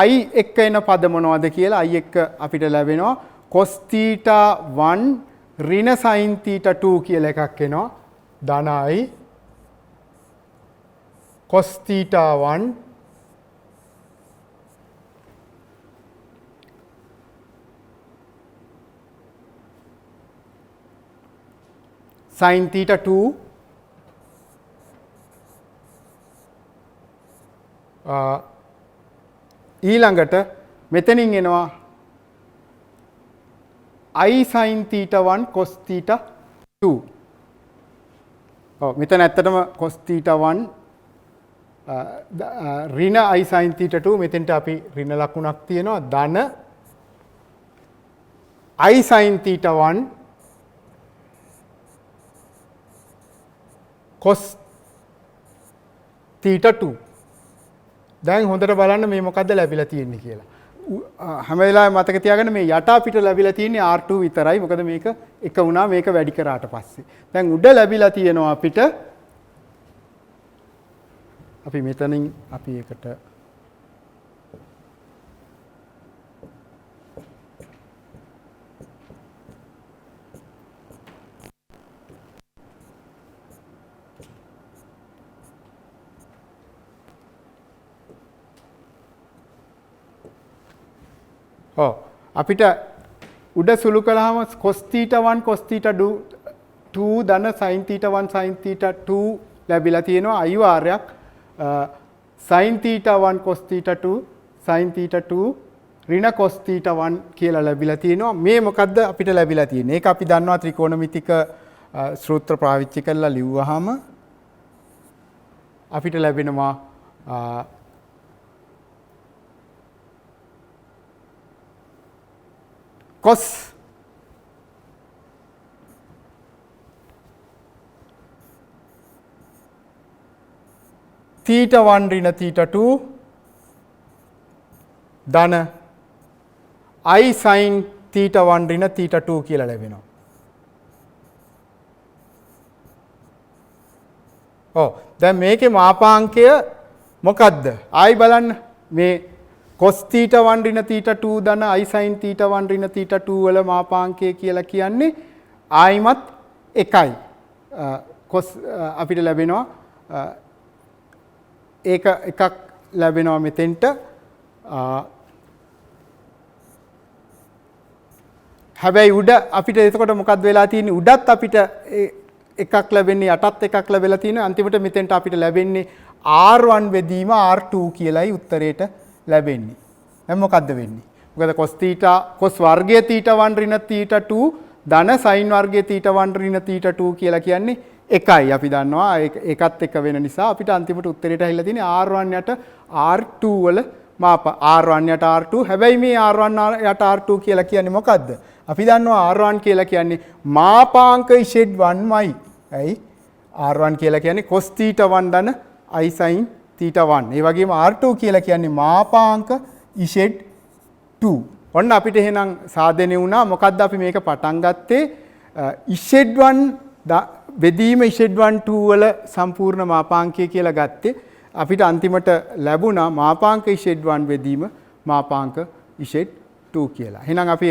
I එක්ක එන පද මොනවද කියලා I එක්ක අපිට ලැබෙනවා cos theta 1 ඍණ sin theta 2 කියලා එකක් එනවා ධනයි cos theta 1 sin theta 2 ඊළඟට මෙතනින් එනවා I sin theta 1 cos theta 2. මෙතන ඇත්තටම cos theta 1 ඍණ I sin theta 2 මෙතෙන්ට අපි ඍණ ලකුණක් තියෙනවා ධන I sin theta 1 cos theta 2. දැන් හොඳට බලන්න මේ මොකද්ද ලැබිලා තියෙන්නේ කියලා. හැම වෙලාවෙම මතක තියාගන්න මේ යට අපිට ලැබිලා තියෙන්නේ R2 විතරයි. මොකද මේක එක වුණා මේක වැඩි කරාට පස්සේ. දැන් උඩ ලැබිලා තියෙනවා අපිට අපි මෙතනින් අපි එකට අපිට උඩ සුළු කළාම cos theta 1 cos theta 2 ධන sin theta 1 sin theta 2 ලැබිලා තියෙනවා අයිවාරයක් sin theta 1 cos theta 2 sin theta 2 ඍණ cos theta 1 කියලා ලැබිලා තියෙනවා. මේ මොකද්ද අපිට ලැබිලා තියෙන්නේ? ඒක අපි දන්නවා ත්‍රිකෝණමිතික සූත්‍ර පාවිච්චි කරලා ලිව්වහම අපිට ලැබෙනවා cos theta 1 ඍණ theta 2 ධන I sin theta 1 ඍණ theta 2 කියලා ලැබෙනවා. දැන් මේකේ මාපාංකය මොකද්ද? ආයි බලන්න මේ cos theta 1 ඍණ theta 2 ධන I sin theta 1 ඍණ theta 2 වල මාපාංකය කියලා කියන්නේ ආයිමත් එකයි. cos අපිට ලැබෙනවා ඒක එකක් ලැබෙනවා මෙතෙන්ට. හැබැයි උඩ අපිට එතකොට මොකක්ද වෙලා තියෙන්නේ? උඩත් අපිට එකක් ලැබෙන්නේ යටත් එකක් ලැබෙලා තියෙනවා. අන්තිමට මෙතෙන්ට අපිට ලැබෙන්නේ R1 බෙදීම R2 කියලායි උත්තරේට ලැබෙන්නේ. දැන් මොකද්ද වෙන්නේ? මොකද cos වර්ගය theta 1 ඍණ theta 2 ධන sin වර්ගය theta 1 ඍණ theta 2 කියලා කියන්නේ එකයි. අපි දන්නවා ඒකත් එක වෙන නිසා අපිට අන්තිමට උත්තරේට ඇවිල්ලා තියෙන්නේ R1 යට R2 වල මාප R1 යට R2. හැබැයි මේ R1 යට R2 කියලා කියන්නේ මොකද්ද? අපි දන්නවා R1 කියලා කියන්නේ මාපාංක Z1මයි. ඇයි? R1 කියලා කියන්නේ cos theta 1 ධන I sin theta 1. ඒ වගේම R2 කියලා කියන්නේ මාපාංක Z2. ඔන්න අපිට එහෙනම් සාධනය වුණා. මොකද්ද අපි මේක පටන් ගත්තේ? Z1 බෙදීම Z12 වල සම්පූර්ණ මාපාංකය කියලා ගත්තේ. අපිට අන්තිමට ලැබුණා මාපාංක Z1 බෙදීම මාපාංක Z2 කියලා. එහෙනම් අපි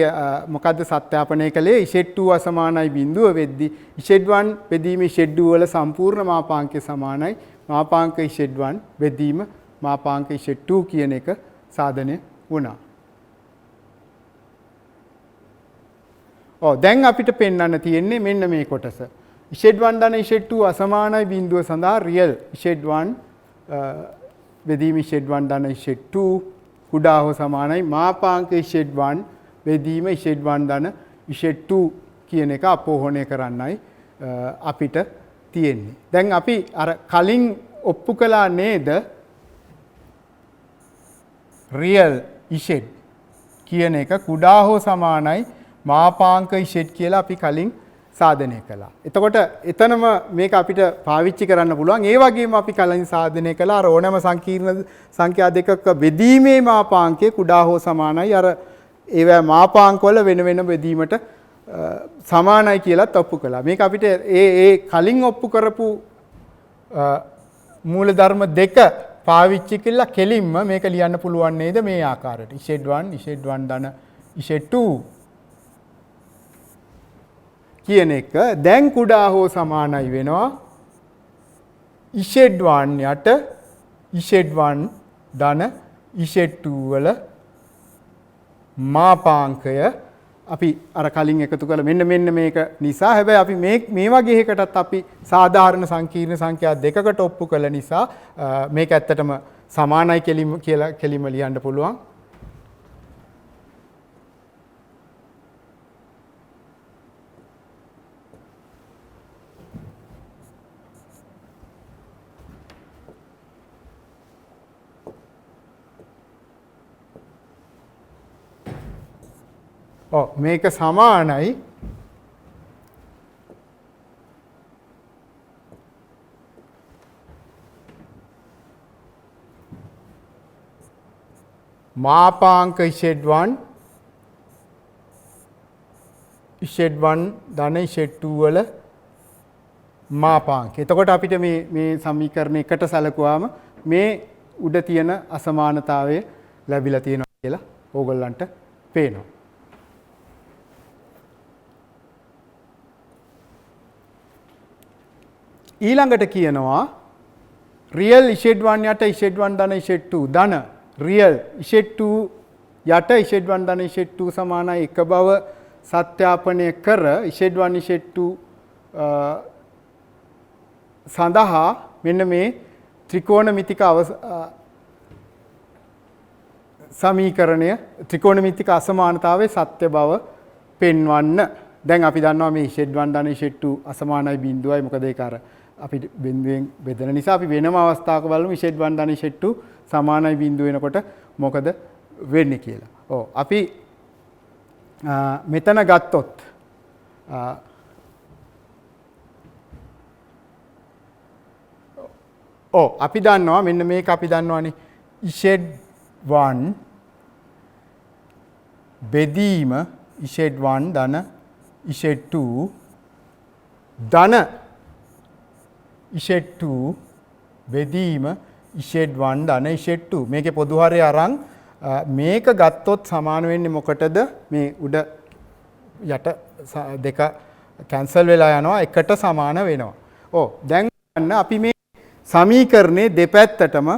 මොකද්ද සත්‍යාපනය කළේ? Z2 අසමානයි බිඳුව වෙද්දී Z1 බෙදීම Z2 වල සම්පූර්ණ මාපාංකය සමානයි මාපාංක Z1 බෙදීම මාපාංක Z2 කියන එක සාධනය වුණා. දැන් අපිට පෙන්වන්න තියෙන්නේ මෙන්න මේ කොටස. Z1 ධන Z2 අසමානයි බිඳුව සඳහා රියල් Z1 බෙදීම Z1 ධන Z2 කුඩා හෝ සමානයි මාපාංක Z1 බෙදීම Z1 ධන Z2 කියන එක අපෝහණය කරන්නයි අපිට තියෙන්නේ. දැන් අපි අර කලින් ඔප්පු කළා නේද? රියල් Z කියන එක කුඩා හෝ සමානයි මාපාංක ඉෂෙට් කියලා අපි කලින් සාධනය කළා. එතකොට එතනම මේක අපිට පාවිච්චි කරන්න පුළුවන්. ඒ වගේම අපි කලින් සාධනය කළා අර ඕනෑම සංකීර්ණ සංඛ්‍යා දෙකක බෙදීමේ මාපාංකය කුඩා හෝ සමානයි අර ඒවා මාපාංක වල වෙන වෙන බෙදීමට සමානයි කියලාත් ඔප්පු කළා. මේක අපිට ඒ කලින් ඔප්පු කරපු මූලධර්ම දෙක පාවිච්චි කළා කෙලින්ම මේක ලියන්න පුළුවන් නේද මේ ආකාරයට. Z1 Z1 ධන Z2 කියන එක දැන් කුඩා හෝ සමානයි වෙනවා Z1 යට Z1 ධන Z2 වල මාපාංකය අපි අර කලින් එකතු කළ මෙන්න මේක නිසා. හැබැයි අපි මේ වගේ එකකටත් අපි සාධාරණ සංකීර්ණ සංඛ්‍යා දෙකකට ඔප්පු කළ නිසා මේක ඇත්තටම සමානයි කියලා කෙලිම ලියන්න පුළුවන්. මේක සමානයි මාපාංක Z1 ධන Z2 වල මාපාංක. එතකොට අපිට මේ සමීකරණ එකට සැලකුවාම මේ උඩ තියෙන අසමානතාවය ලැබිලා තියෙනවා කියලා ඕගොල්ලන්ට පේනවා. ඊළඟට කියනවා රියල් Z1 යට Z1 ධන Z2 ධන රියල් Z2 යට Z1 ධන Z2 සමානයි එක බව සත්‍යාපනය කර Z1 Z2 සඳහා මෙන්න මේ ත්‍රිකෝණමිතික සමීකරණය ත්‍රිකෝණමිතික අසමානතාවයේ සත්‍ය බව පෙන්වන්න. දැන් අපි දන්නවා මේ Z1 ධන Z2 අසමානයි බිඳුවයි. මොකද ඒක අර අපි බිඳුවෙන් බෙදෙන නිසා අපි වෙනම අවස්ථාවක බලමු Z1 ධන Z2 සමානයි බිඳුව වෙනකොට මොකද වෙන්නේ කියලා. අපි මෙතන ගත්තොත් අපි දන්නවා මෙන්න මේක අපි දන්නවානේ Z1 බෙදීම Z1 ධන Z2 ධන Z2 බෙදීම Z1 ධන Z2 මේකේ පොදු හරය අරන් මේක ගත්තොත් සමාන වෙන්නේ මොකටද? මේ උඩ යට දෙක කැන්සල් වෙලා යනවා එකට සමාන වෙනවා. දැන් ගන්න අපි මේ සමීකරණේ දෙපැත්තටම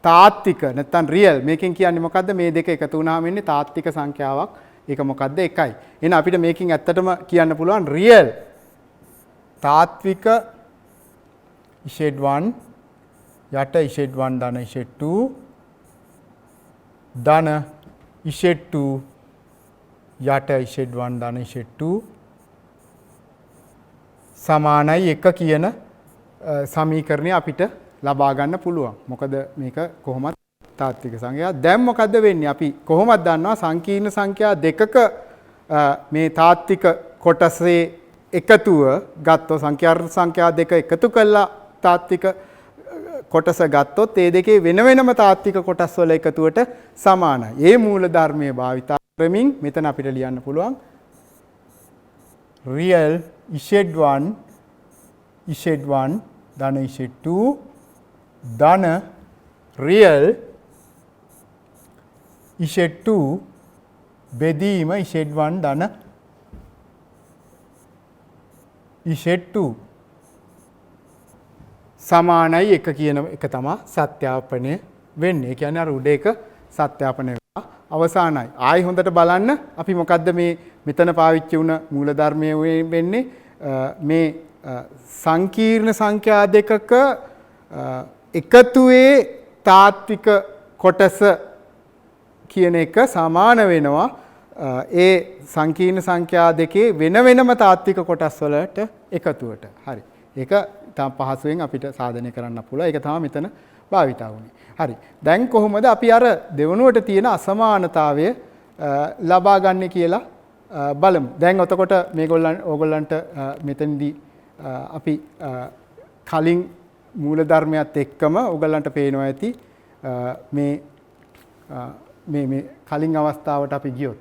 තාත්වික නැත්නම් රියල් මේකෙන් කියන්නේ මොකද්ද? මේ දෙක එකතු වුණාම එන්නේ තාත්වික සංඛ්‍යාවක්. ඒක මොකද්ද? 1යි. එහෙනම් අපිට මේකෙන් ඇත්තටම කියන්න පුළුවන් රියල් තාත්වික Z1 යට Z1 ධන Z2 ධන Z2 යට Z1 ධන Z2 සමානයි 1 කියන සමීකරණය අපිට ලබා ගන්න පුළුවන්. මොකද මේක කොහොමද තාත්වික සංඛ්‍යා. දැන් මොකද්ද වෙන්නේ? අපි කොහොමද දන්නවා සංකීර්ණ සංඛ්‍යා දෙකක මේ තාත්වික කොටසේ එකතුව ගත්තොත් සංඛ්‍යා දෙක එකතු කළා තාත්වික කොටස ගත්තොත් ඒ දෙකේ වෙන වෙනම තාත්වික කොටස් වල එකතුවට සමානයි. ඒ මූල ධර්මයේ භාවිතා කරමින් මෙතන අපිට ලියන්න පුළුවන් රියල් Z1 ධන Z2 ධන රියල් Z2 බෙදීම Z1 ධන Z2 සමානයි 1 කියන එක තමයි සත්‍යාපනය වෙන්නේ. ඒ කියන්නේ අර උඩ එක සත්‍යාපනය වෙලා අවසానයි. ආයි හොඳට බලන්න අපි මොකද්ද මේ මෙතන පාවිච්චි වුණ මූලධර්මයේ වෙන්නේ මේ සංකීර්ණ සංඛ්‍යා දෙකක එකතුවේ තාත්වික කොටස කියන එක සමාන වෙනවා ඒ සංකීර්ණ සංඛ්‍යා දෙකේ වෙන වෙනම තාත්වික කොටස් වලට එකතුවට. හරි. ඒක තම පහසුවෙන් අපිට සාධනය කරන්න පුළුවන්. ඒක තමයි මෙතන භාවිතා වුනේ. හරි. දැන් කොහොමද අපි අර දෙවනුවට තියෙන අසමානතාවය ලබා ගන්න කියලා බලමු. දැන් එතකොට ඕගොල්ලන්ට මෙතනදී අපි කලින් මූලධර්මයත් එක්කම ඕගොල්ලන්ට පේනවා ඇති මේ කලින් අවස්ථාවට අපි ගියොත්.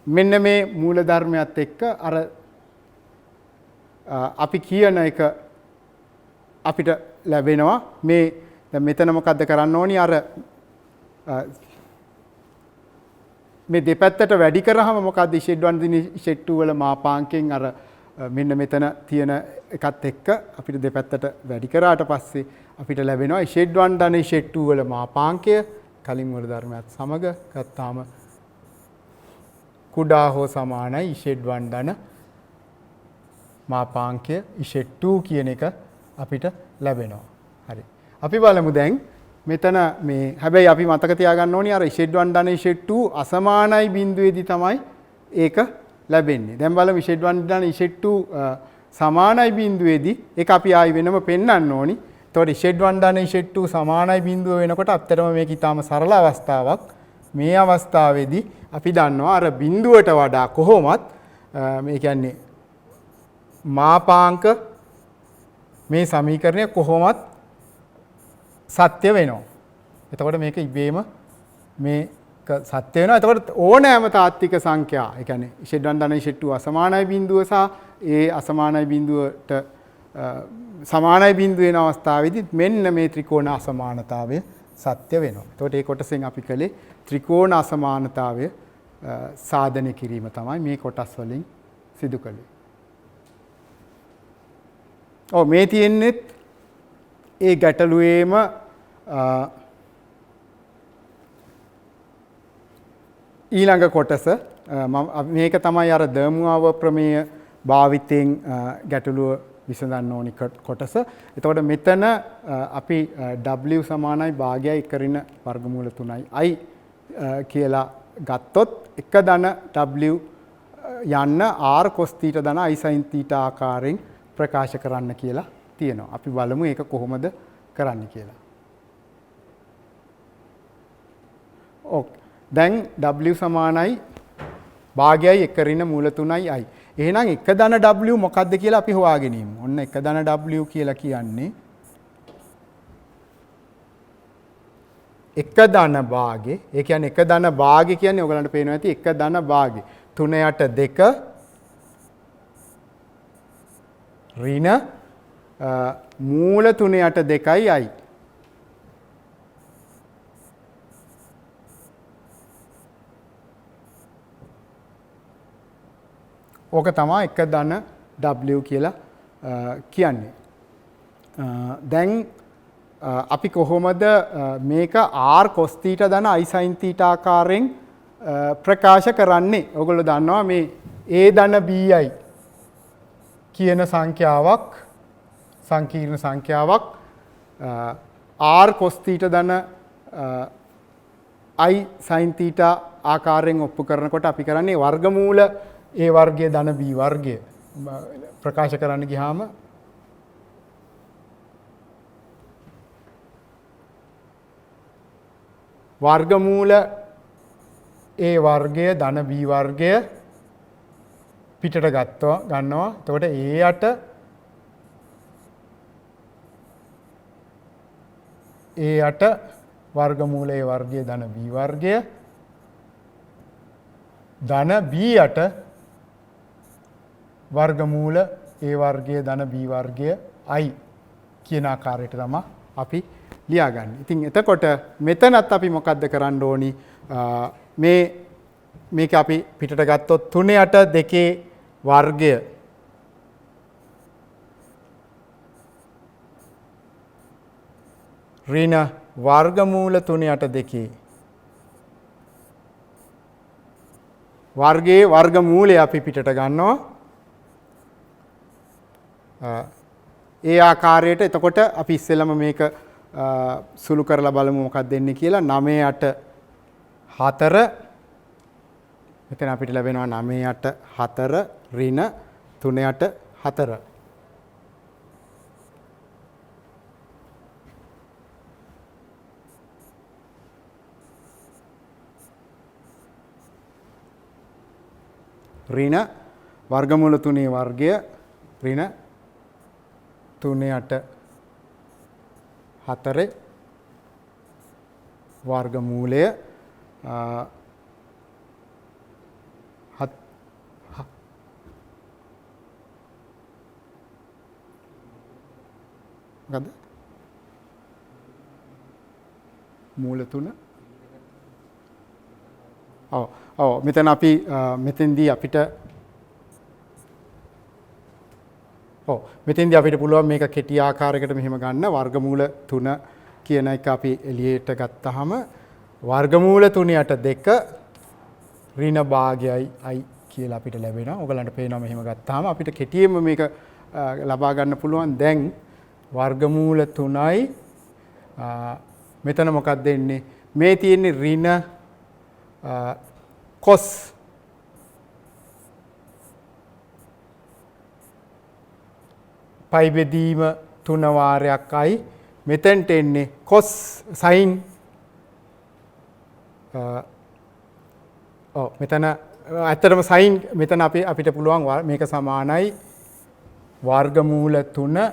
මෙන්න මේ මූලධර්මයත් එක්ක අර අපි කියන එක අපිට ලැබෙනවා. මේ දැන් මෙතන මොකද්ද කරන්න ඕනි? අර මේ දෙපැත්තට වැඩි කරාම මොකද්ද Z1 දින Z2 වල මාපාංකයෙන් අර මෙන්න මෙතන තියෙන එකත් එක්ක අපිට දෙපැත්තට වැඩි කරාට පස්සේ අපිට ලැබෙනවා Z1 ධන Z2 වල මාපාංකය කලින් මූල ධර්මයත් සමග ගත්තාම කුඩා හෝ සමානයි Z1 ධන මාපාංකය Z2 කියන එක අපිට ලැබෙනවා. හරි. අපි බලමු දැන් මෙතන මේ හැබැයි අපි මතක තියාගන්න ඕනි අර Z1 ධන Z2 අසමානයි බිඳුවේදී තමයි ඒක ලැබෙන්නේ. දැන් බලමු Z1 ධන Z2 සමානයි බිඳුවේදී ඒක අපි ආයි වෙනම පෙන්වන්න ඕනි. එතකොට Z1 ධන Z2 සමානයි බිඳුව වෙනකොට අපිටම මේක ඊටාම සරල අවස්ථාවක්. මේ අවස්ථාවේදී අපි දන්නවා අර බිඳුවට වඩා කොහොමත් මේ කියන්නේ මාපාංක මේ සමීකරණය කොහොමත් සත්‍ය වෙනවා. එතකොට මේක ඉබේම මේක සත්‍ය වෙනවා. එතකොට ඕනෑම තාත්වික සංඛ්‍යා, ඒ කියන්නේ Z1 ධන Z2 අසමානයි බිඳුව සහ ඒ අසමානයි බිඳුවට සමානයි බිඳුව වෙන අවස්ථාවේදී මෙන්න මේ ත්‍රිකෝණ අසමානතාවය සත්‍ය වෙනවා. එතකොට මේ කොටසෙන් අපි කළේ ත්‍රිකෝණ අසමානතාවය සාධනය කිරීම තමයි මේ කොටස් වලින් සිදු කළේ. මේ තියෙන්නේ ඒ ගැටලුවේම ඊළඟ කොටස මේක තමයි අර දර්මුවාව ප්‍රමේය භාවිතයෙන් ගැටලුව විසඳන්න ඕනි කොටස. එතකොට මෙතන අපි W සමානයි භාගයයි කරන වර්ගමූල 3යි i කියලා ගත්තොත් එක ධන W යන්න r cos θ ධන i sin θ ආකාරයෙන් ප්‍රකාශ කරන්න කියලා තියෙනවා. අපි බලමු ඒක කොහොමද කරන්න කියලා. දැන් W සමානයි භාගයයි එක ඍණ මූල 3යි i. එහෙනම් එක ධන W මොකක්ද කියලා අපි හොයාගෙන ඉමු. ඔන්න එක ධන W කියලා කියන්නේ එක ධන භාගේ. ඒ කියන්නේ එක ධන භාගේ කියන්නේ ඔයගලන්ට පේනවා ඇති එක ධන භාගේ 3 යට 2 ඍණ මූල 3 යට 2යි i. ඕක තමයි එක ධන W කියලා කියන්නේ. දැන් අපි කොහොමද මේක r cos θ ධන i sin θ ආකාරයෙන් ප්‍රකාශ කරන්නේ? ඔයගොල්ලෝ දන්නවා මේ a ධන bi කියන සංඛ්‍යාවක් සංකීර්ණ සංඛ්‍යාවක් r cos θ ධන i sin θ ආකාරයෙන් ඔප්පු කරනකොට අපි කරන්නේ වර්ගමූල a වර්ගය ධන b වර්ගය ප්‍රකාශ කරන්න ගියාම වර්ගමූල a වර්ගය ධන b වර්ගය පිටට ගන්නවා. එතකොට a යට වර්ගමූල a වර්ගය ධන b වර්ගය ධන b යට වර්ගමූල a වර්ගය ධන b වර්ගය i කියන ආකාරයට තමයි අපි ලියාගන්නේ. ඉතින් එතකොට මෙතනත් අපි මොකද්ද කරන්න ඕනි? මේක අපි පිටට ගත්තොත් 3 යට 2 වර්ගය ඍණ වර්ගමූල 3 යට 2 වර්ගයේ වර්ගමූලය අපි පිටට ගන්නවා. ඒ ආකාරයට එතකොට අපි ඉස්සෙල්ලම මේක සුළු කරලා බලමු මොකක්ද දෙන්නේ කියලා. 9 යට 4 මෙතන අපිට ලැබෙනවා 9 යට 4 ඍණ 3 යට 4. ඍණ වර්ගමූල 3 වර්ගය ඍණ 3 8 4 වර්ගමූලය මොකද්ද මූල 3 ඔව් මෙතන අපි මෙතෙන්දී අපිට පුළුවන් මේක කෙටි ආකාරයකට මෙහෙම ගන්න වර්ගමූල 3 කියන එක අපි එළියට ගත්තාම වර්ගමූල 3ට 2 ඍණ භාගයයි i කියලා අපිට ලැබෙනවා. ඔයගලන්ට පේනවා මෙහෙම ගත්තාම අපිට කෙටියෙන්ම මේක ලබා ගන්න පුළුවන්. දැන් වර්ගමූල 3යි මෙතන මොකක්ද එන්නේ? මේ තියෙන්නේ ඍණ cos පයි බෙදීම 3 වාරයක් i මෙතෙන්ට එන්නේ cos sin මෙතන ඇත්තටම sin මෙතන අපිට පුළුවන් මේක සමානයි වර්ගමූල 3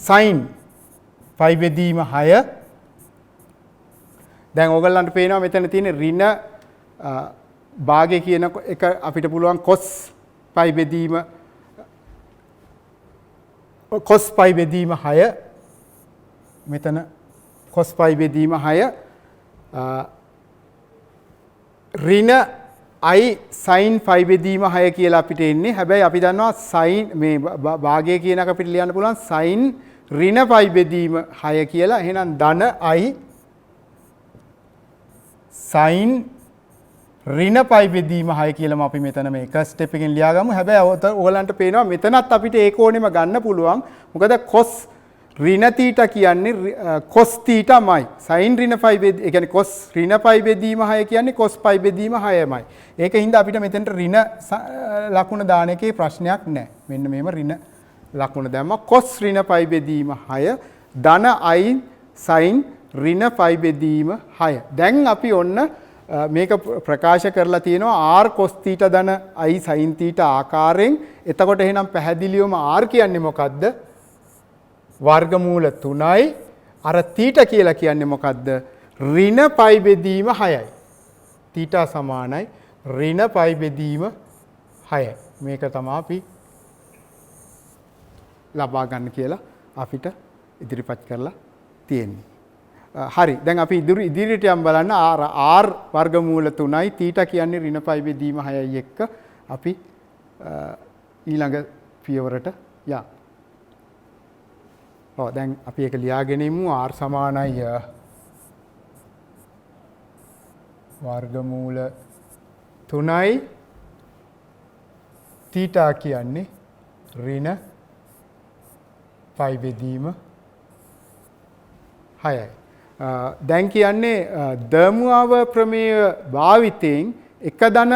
sin පයි බෙදීම 6 දැන් ඕගොල්ලන්ට පේනවා මෙතන තියෙන ඍණ භාගය කියන එක අපිට පුළුවන් cos පයි බෙදීම 6 මෙතන cos පයි බෙදීම 6 ඍණ i sin පයි බෙදීම 6 කියලා අපිට එන්නේ. හැබැයි අපි දන්නවා sin මේ භාගය කියන එක අපිට ලියන්න පුළුවන් sin ඍණ පයි බෙදීම 6 කියලා. එහෙනම් ධන i sin ඍණ පයි බෙදීම 6 කියලාම අපි මෙතන මේක ස්ටෙප් එකකින් ලියාගමු. හැබැයි ඔයගලන්ට පේනවා මෙතනත් අපිට ඒ කෝණෙම ගන්න පුළුවන්. මොකද cos ඍණ θ කියන්නේ cos θමයි. sin ඍණ පයි බෙදීම, ඒ කියන්නේ cos ඍණ පයි බෙදීම 6 කියන්නේ cos පයි බෙදීම 6මයි. ඒකින්ද අපිට මෙතෙන්ට ඍණ ලකුණ දාන එකේ ප්‍රශ්නයක් නැහැ. මෙන්න මෙහෙම ඍණ ලකුණ දැම්මා. cos ඍණ පයි බෙදීම 6 ධන i sin ඍණ පයි බෙදීම 6. දැන් අපි ඔන්න මේක ප්‍රකාශ කරලා තියෙනවා r cos θ ධන i sin θ ආකාරයෙන්. එතකොට එහෙනම් පැහැදිලිවම r කියන්නේ මොකද්ද? වර්ගමූල 3යි. අර θ කියලා කියන්නේ මොකද්ද? ඍණ පයි බෙදීම 6යි. θ සමානයි ඍණ පයි බෙදීම 6යි. මේක තමයි අපි ලබා ගන්න කියලා අපිට ඉදිරිපත් කරලා තියෙන්නේ. හරි. දැන් අපි ඉදිරියට යමු බලන්න r වර්ගමූල 3යි θ කියන්නේ ඍණ පයි බෙදීම 6යි එක්ක අපි ඊළඟ පියවරට යමු. දැන් අපි ඒක ලියාගෙන ඉමු. r සමානයි වර්ගමූල 3යි θ කියන්නේ ඍණ පයි බෙදීම 6යි. දැන් කියන්නේ දර්මුවාව ප්‍රමේය භාවිතයෙන් එක ධන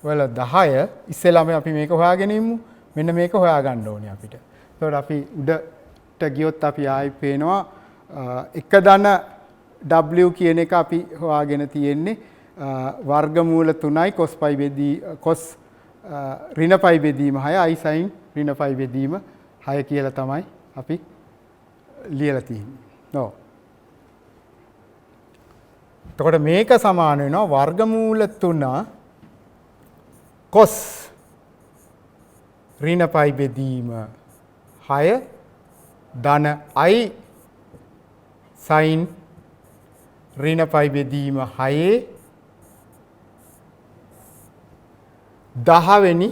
වල 10 ඉස්සෙල්ලාම අපි මේක හොයාගෙන ඉමු. මෙන්න මේක හොයාගන්න ඕනේ අපිට. එතකොට අපි උඩට ගියොත් අපි ආයි පේනවා එක ධන w කියන එක අපි හොයාගෙන තියෙන්නේ වර්ගමූල 3යි cos පයි බෙදී cos ඍණ පයි බෙදීම 6 i sin ඍණ පයි බෙදීම 6 කියලා තමයි අපි ලියලා තියෙන්නේ. එතකොට මේක සමාන වෙනවා වර්ගමූල 3 cos ඍණ පයි බෙදීම 6 ධන i sin ඍණ පයි බෙදීම 6 10 වෙනි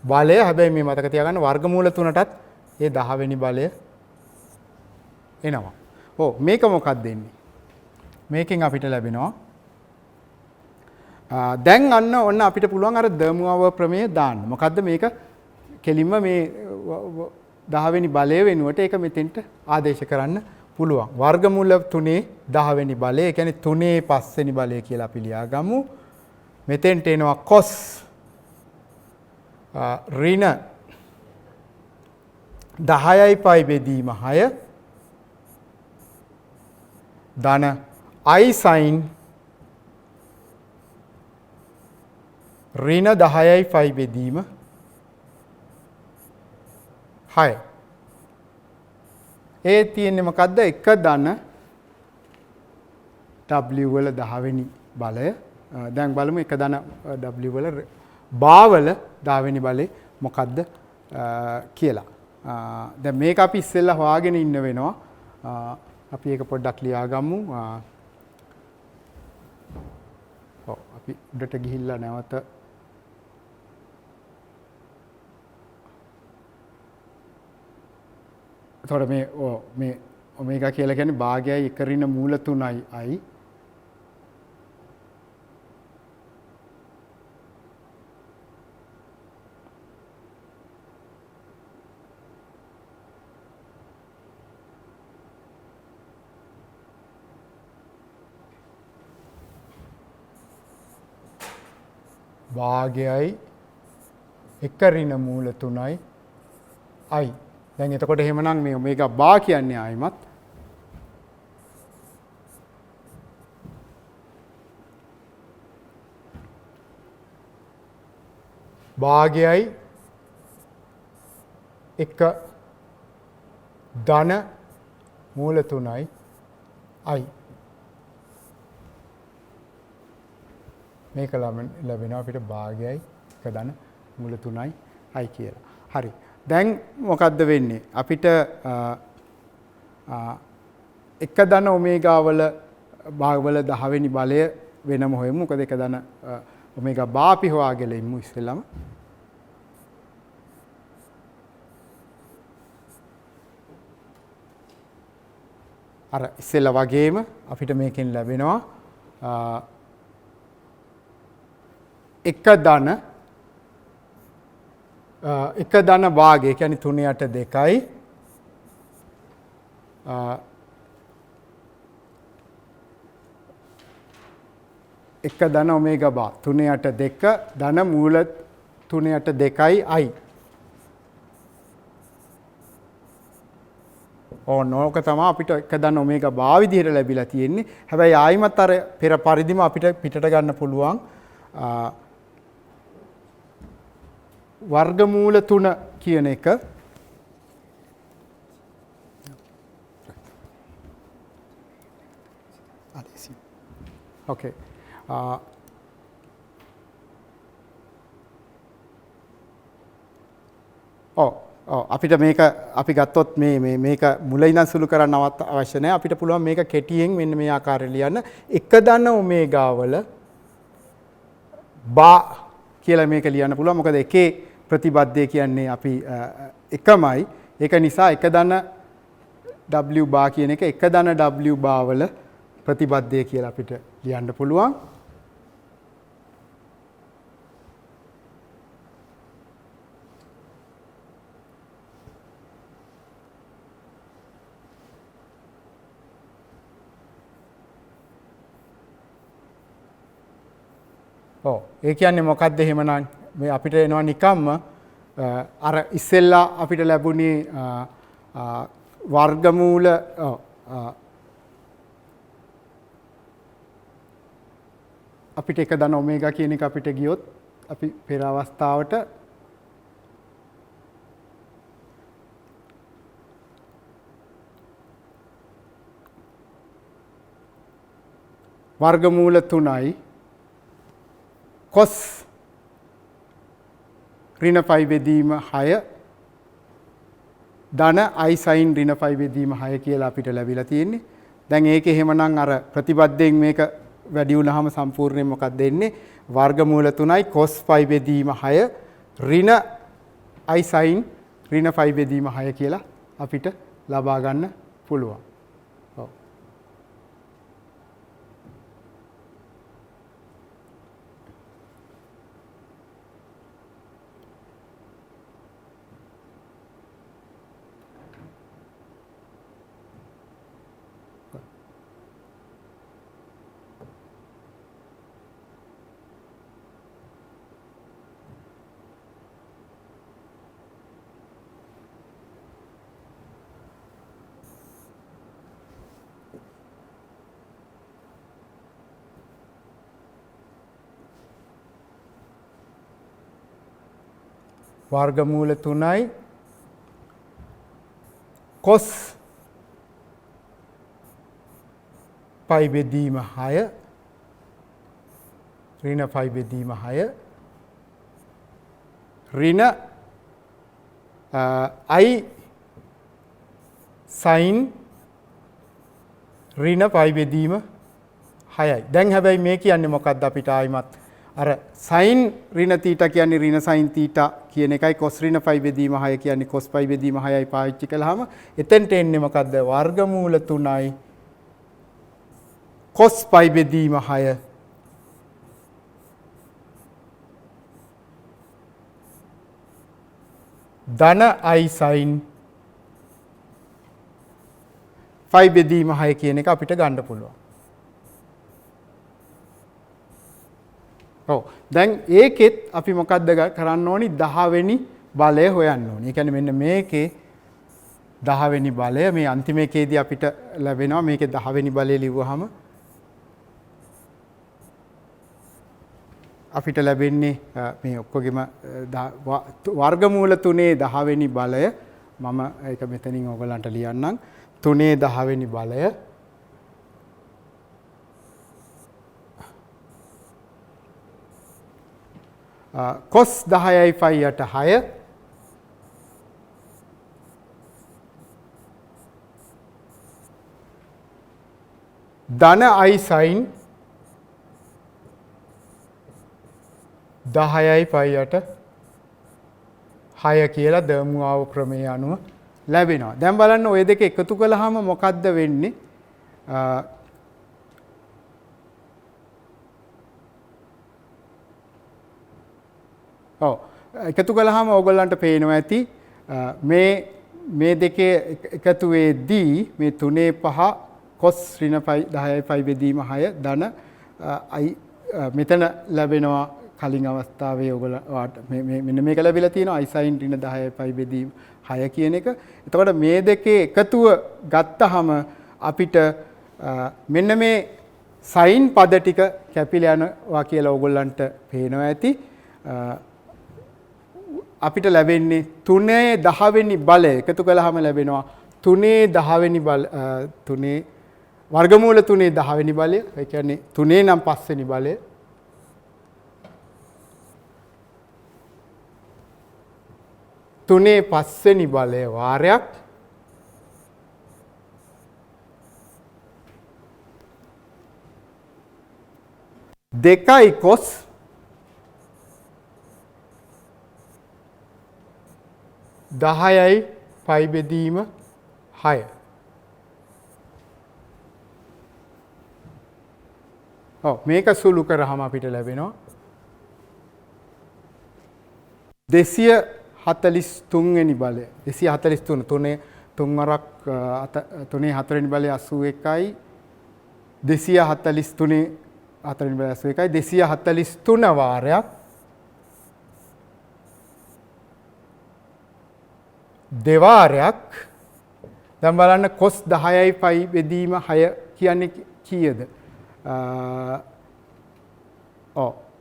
බලය. හැබැයි මේ මතක තියාගන්න වර්ගමූල 3ටත් ඒ 10 වෙනි බලය එනවා. මේක මොකක්ද දෙන්නේ? මේකෙන් අපිට ලැබෙනවා දැන් අන්න ඔන්න අපිට පුළුවන් අර දර්මුවාව ප්‍රමේය දාන්න. මොකද්ද මේක? කෙලින්ම මේ 10 වෙනි බලය වෙනුවට ඒක මෙතෙන්ට ආදේශ කරන්න පුළුවන්. වර්ගමූල 3 10 වෙනි බලය, ඒ කියන්නේ 3 5 වෙනි බලය කියලා අපි ලියාගමු. මෙතෙන්ට එනවා cos ඍණ 10යි පයි බෙදීම 6 ධන i sin ඍණ 10යි ෆයි බෙදීම 6. ඒ තියෙන්නේ මොකද්ද? එක ධන w වල 10 වෙනි බලය. දැන් බලමු එක ධන w වල බාවල 10 වෙනි බලය මොකද්ද කියලා. දැන් මේක අපි ඉස්සෙල්ලා හොයාගෙන ඉන්න වෙනවා. අපි ඒක පොඩ්ඩක් ලියා ගමු. ඔව් අපි උඩට ගිහිල්ලා නැවත එතකොට මේ ඔමේගා කියලා කියන්නේ භාගයයි එක ඍණ මූල 3යි i. භාගයයි එක ඍණ මූල 3යි i. දැන් එතකොට එහෙමනම් මේ ඔමේගා බා කියන්නේ ආයිමත් භාගයයි එක ධන මූල 3යි i. මේක ලැබෙනවා අපිට භාගයයි එක ධන මූල 3යි i කියලා. හරි. දැන් මොකද්ද වෙන්නේ? අපිට එක ධන ඔමේගා වල භාගවල 10 වෙනි බලය වෙනම හොයමු. මොකද එක ධන ඔමේගා බා අපි හොයාගෙන ඉමු ඉස්සෙල්ලාම. අර ඉස්සෙල්ලා වගේම අපිට මේකෙන් ලැබෙනවා එක ධන භාගය කියන්නේ 3/8 එක ධන ඔමේගා බා 3/8 ධන මූල 3/8 i. ඕක තමයි අපිට එක ධන ඔමේගා බා විදිහට ලැබිලා තියෙන්නේ. හැබැයි ආයිමත් අර පෙර පරිදිම අපිට පිටට ගන්න පුළුවන් වර්ගමූල 3 කියන එක. ඕකේ. අපිට මේක අපි ගත්තොත් මේක මුල ඉඳන් සුළු කරන්න අවශ්‍ය නැහැ. අපිට පුළුවන් මේක කෙටියෙන් මෙන්න මේ ආකාරයට ලියන්න. එක ධන ඔමේගා වල බා කියලා මේක ලියන්න පුළුවන්. මොකද එකේ ප්‍රතිබද්ධය කියන්නේ අපි එකමයි. ඒක නිසා එක ධන w බා කියන එක එක ධන w බා වල ප්‍රතිබද්ධය කියලා අපිට ලියන්න පුළුවන්. ඒ කියන්නේ මොකක්ද එහෙමනම් මේ අපිට එනවා නිකම්ම අර ඉස්සෙල්ලා අපිට ලැබුණේ වර්ගමූල අපිට එක ධන ඔමේගා කියන එක අපිට ගියොත් අපි පෙර අවස්ථාවට වර්ගමූල 3යි cos ඍණ 5 බෙදීම 6 ධන i sin ඍණ 5 බෙදීම 6 කියලා අපිට ලැබිලා තියෙන්නේ. දැන් ඒකේ එහෙමනම් අර ප්‍රතිපදයෙන් මේක වැඩි වුණාම සම්පූර්ණයෙන් මොකක්ද එන්නේ? වර්ගමූල 3යි cos 5 බෙදීම 6 ඍණ i sin ඍණ 5 බෙදීම 6 කියලා අපිට ලබා ගන්න පුළුවන්. වර්ගමූල 3යි cos පයි බෙදීම 6 ඍණ පයි බෙදීම 6 ඍණ i sin ඍණ පයි බෙදීම 6යි. දැන් හැබැයි මේ කියන්නේ මොකක්ද අපිට ආයිමත් අර sin ඍණ θ කියන්නේ ඍණ sin θ කියන එකයි cos ඍණ පයි බෙදීම 6 කියන්නේ cos පයි බෙදීම 6යි පාවිච්චි කළාම එතෙන්ට එන්නේ මොකද්ද වර්ගමූල 3යි cos පයි බෙදීම 6 ධන i sin පයි බෙදීම 6 කියන එක අපිට ගන්න පුළුවන්. ඔව් දැන් ඒකෙත් අපි මොකද්ද කරන්න ඕනි 10 වෙනි බලය හොයන්න ඕනි. ඒ කියන්නේ මෙන්න මේකේ 10 වෙනි බලය මේ අන්තිම එකේදී අපිට ලැබෙනවා මේකේ 10 වෙනි බලය ලිව්වහම අපිට ලැබෙන්නේ මේ ඔක්කොගෙම වර්ගමූල 3 10 වෙනි බලය මම ඒක මෙතනින් ඔයගලන්ට ලියන්නම් 3 10 වෙනි බලය cos 10යි පයියට 6 ධන i sin 10යි පයියට 6 කියලා දමුආව ක්‍රමයේ අනුව ලැබෙනවා. දැන් බලන්න ওই දෙක එකතු කළාම මොකද්ද වෙන්නේ? ඔව් එකතු කළාම ඕගොල්ලන්ට පේනවා ඇති මේ දෙකේ එකතු වෙද්දී මේ 3 5 cos ඍණ 10යි පයි බෙදීම 6 ධන i මෙතන ලැබෙනවා කලින් අවස්ථාවේ ඔයගොල්ලෝ මෙන්න මේක ලැබිලා තියෙනවා i sin ඍණ 10යි පයි බෙදීම 6 කියන එක. එතකොට මේ දෙකේ එකතුව ගත්තහම අපිට මෙන්න මේ sin පද ටික කැපිලා යනවා කියලා ඕගොල්ලන්ට පේනවා ඇති. අපිට ලැබෙන්නේ 3 10 වෙනි බලය එකතු කළාම ලැබෙනවා 3 10 වෙනි බල 3 වර්ගමූල 3 10 වෙනි බලය. ඒ කියන්නේ 3 නම් 5 වෙනි බලය. තුනේ 5 වෙනි බලය වාරයක් දෙකයි cos 10යි පයි බෙදීම 6 ඔව් මේක සුළු කරාම අපිට ලැබෙනවා 243 වෙනි බලය 243 3 වරක් 3 4 වෙනි බලය 81යි 243 4 වෙනි බලය 81යි 243 වාරයක් දෙවාරයක් දැන් බලන්න cos 10යි පයි බෙදීම 6 කියන්නේ කීයද?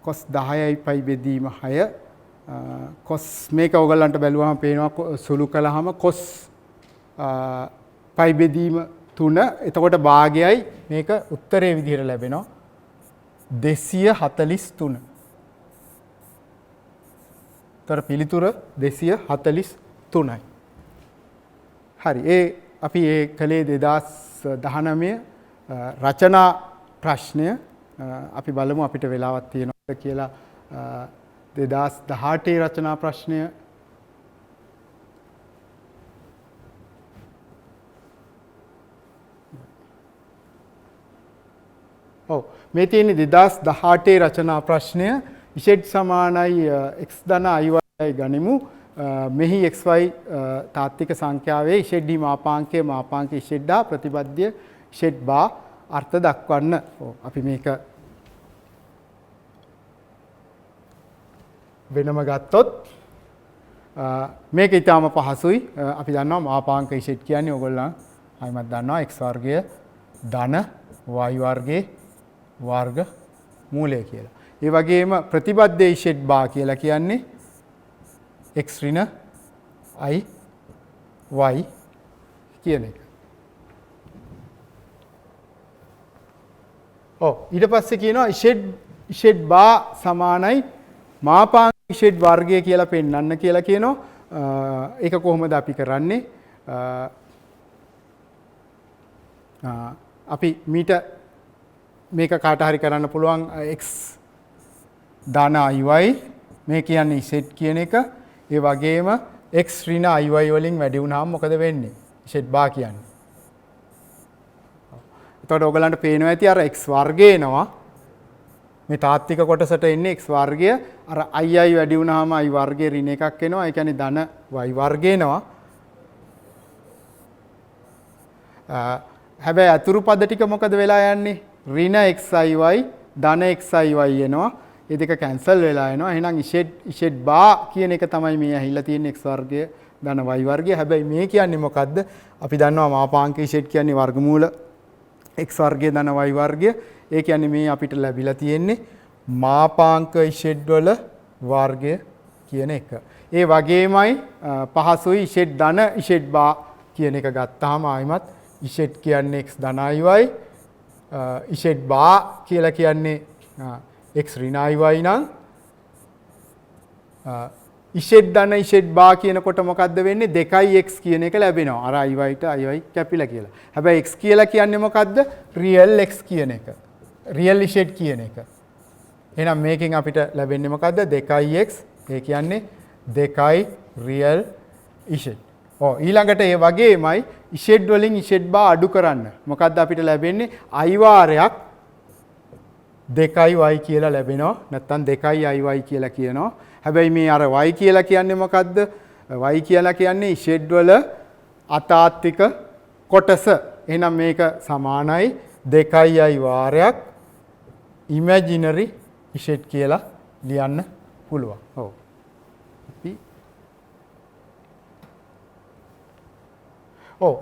cos 10යි පයි බෙදීම 6 cos මේක ඔයගලන්ට බැලුවම පේනවා සුළු කළාම cos පයි බෙදීම 3 එතකොට භාගයයි මේක උත්තරේ විදිහට ලැබෙනවා 243. තර පිළිතුර 243යි. හරි අපි ඒ කලේ 2019 රචනා ප්‍රශ්නය අපි බලමු අපිට වෙලාවක් තියෙනවද කියලා 2018 රචනා ප්‍රශ්නය මේ තියෙන්නේ 2018 රචනා ප්‍රශ්නය z සමානයි x ධන i y ගනිමු මෙහි xy තාත්වික සංඛ්‍යාවේ z මාපාංකයේ මාපාංක z දා ප්‍රතිපද්‍ය z බා අර්ථ දක්වන්න. අපි මේක වෙනම ගත්තොත් මේක ඊටාම පහසුයි. අපි දන්නවා මාපාංක z කියන්නේ ඕගොල්ලන් ආයිමත් දන්නවා x වර්ගය ධන y වර්ගයේ වර්ග මූලය කියලා. ඒ වගේම ප්‍රතිපද්‍ය z බා කියලා කියන්නේ x ඍණ i y කියන එක. ඊට පස්සේ කියනවා ඉෂෙඩ් බා සමානයි මාපාංක ඉෂෙඩ් වර්ගය කියලා පෙන්වන්න කියලා කියනවා. ඒක කොහොමද අපි කරන්නේ? අපි මීට මේක කාට හරි කරන්න පුළුවන් x ධන iy මේ කියන්නේ ඉෂෙඩ් කියන එක. ඒ වගේම x ඍණ iy වලින් වැඩි වුණාම මොකද වෙන්නේ? ඉෂෙඩ් බා කියන්නේ. එතකොට ඔයගලන්ට පේනවා ඇති අර x වර්ගය එනවා. මේ තාත්වික කොටසට එන්නේ x වර්ගය. අර i වැඩි වුණාම i වර්ගයේ ඍණ එකක් එනවා. ඒ කියන්නේ ධන y වර්ගය එනවා. හැබැයි අතුරු පද ටික මොකද වෙලා යන්නේ? ඍණ xiy ධන xiy එනවා. මේ දෙක කැන්සල් වෙලා යනවා. එහෙනම් ඉෂෙඩ් බා කියන එක තමයි මේ ඇහිලා තියෙන්නේ x වර්ගය ධන y වර්ගය. හැබැයි මේ කියන්නේ මොකද්ද? අපි දන්නවා මාපාංක ඉෂෙඩ් කියන්නේ වර්ගමූල x වර්ගය ධන y වර්ගය. ඒ කියන්නේ මේ අපිට ලැබිලා තියෙන්නේ මාපාංක ඉෂෙඩ් වල වර්ගය කියන එක. ඒ වගේමයි පහසුයි ඉෂෙඩ් ධන ඉෂෙඩ් බා කියන එක ගත්තාම ආයිමත් ඉෂෙඩ් කියන්නේ x ධන iy ඉෂෙඩ් බා කියලා කියන්නේ x ඍණ iy නම් ඉෂෙඩ් ධන ඉෂෙඩ් බා කියනකොට මොකද්ද වෙන්නේ? 2x කියන එක ලැබෙනවා. අර iy කැපිලා කියලා. හැබැයි x කියලා කියන්නේ මොකද්ද? රියල් x කියන එක. රියල් ඉෂෙඩ් කියන එක. එහෙනම් මේකෙන් අපිට ලැබෙන්නේ මොකද්ද? 2x. ඒ කියන්නේ 2 රියල් ඉෂෙඩ්. ඊළඟට ඒ වගේමයි ඉෂෙඩ් වලින් ඉෂෙඩ් බා අඩු කරන්න. මොකද්ද අපිට ලැබෙන්නේ? i වාරයක් 2y කියලා ලැබෙනවා. නැත්නම් 2iy කියලා කියනවා. හැබැයි මේ අර y කියලා කියන්නේ මොකද්ද? y කියලා කියන්නේ ඉෂෙඩ් වල අතාත්වික කොටස. එහෙනම් මේක සමානයි 2i වාරයක් ඉමැජිනරි ඉෂෙඩ් කියලා ලියන්න පුළුවන්. ඔව්.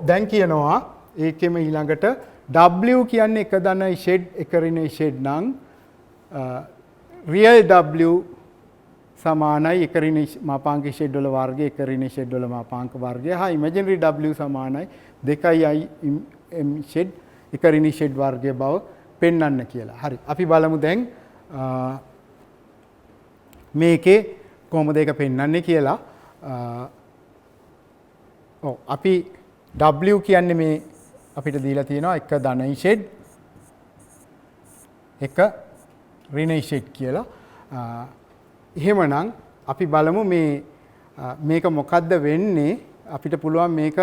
දැන් කියනවා ඒකෙම ඊළඟට w කියන්නේ එක ධන ඉෂෙඩ් එක ඍණ ඉෂෙඩ් නම් රියල් w සමානයි එක ඍණ මාපාංක ඉෂෙඩ් වල වර්ගය එක ඍණ ඉෂෙඩ් වල මාපාංක වර්ගය හා ඉමැජිනරි w සමානයි 2i m ඉෂෙඩ් එක ඍණ ඉෂෙඩ් වර්ගය බව පෙන්වන්න කියලා. හරි. අපි බලමු දැන් මේකේ කොහොමද ඒක පෙන්වන්නේ කියලා. අපි w කියන්නේ මේ අපිට දීලා තියෙනවා එක ධන ඉෂෙඩ් එක ඍණ ඉෂෙඩ් කියලා. එහෙමනම් අපි බලමු මේක මොකද්ද වෙන්නේ? අපිට පුළුවන් මේක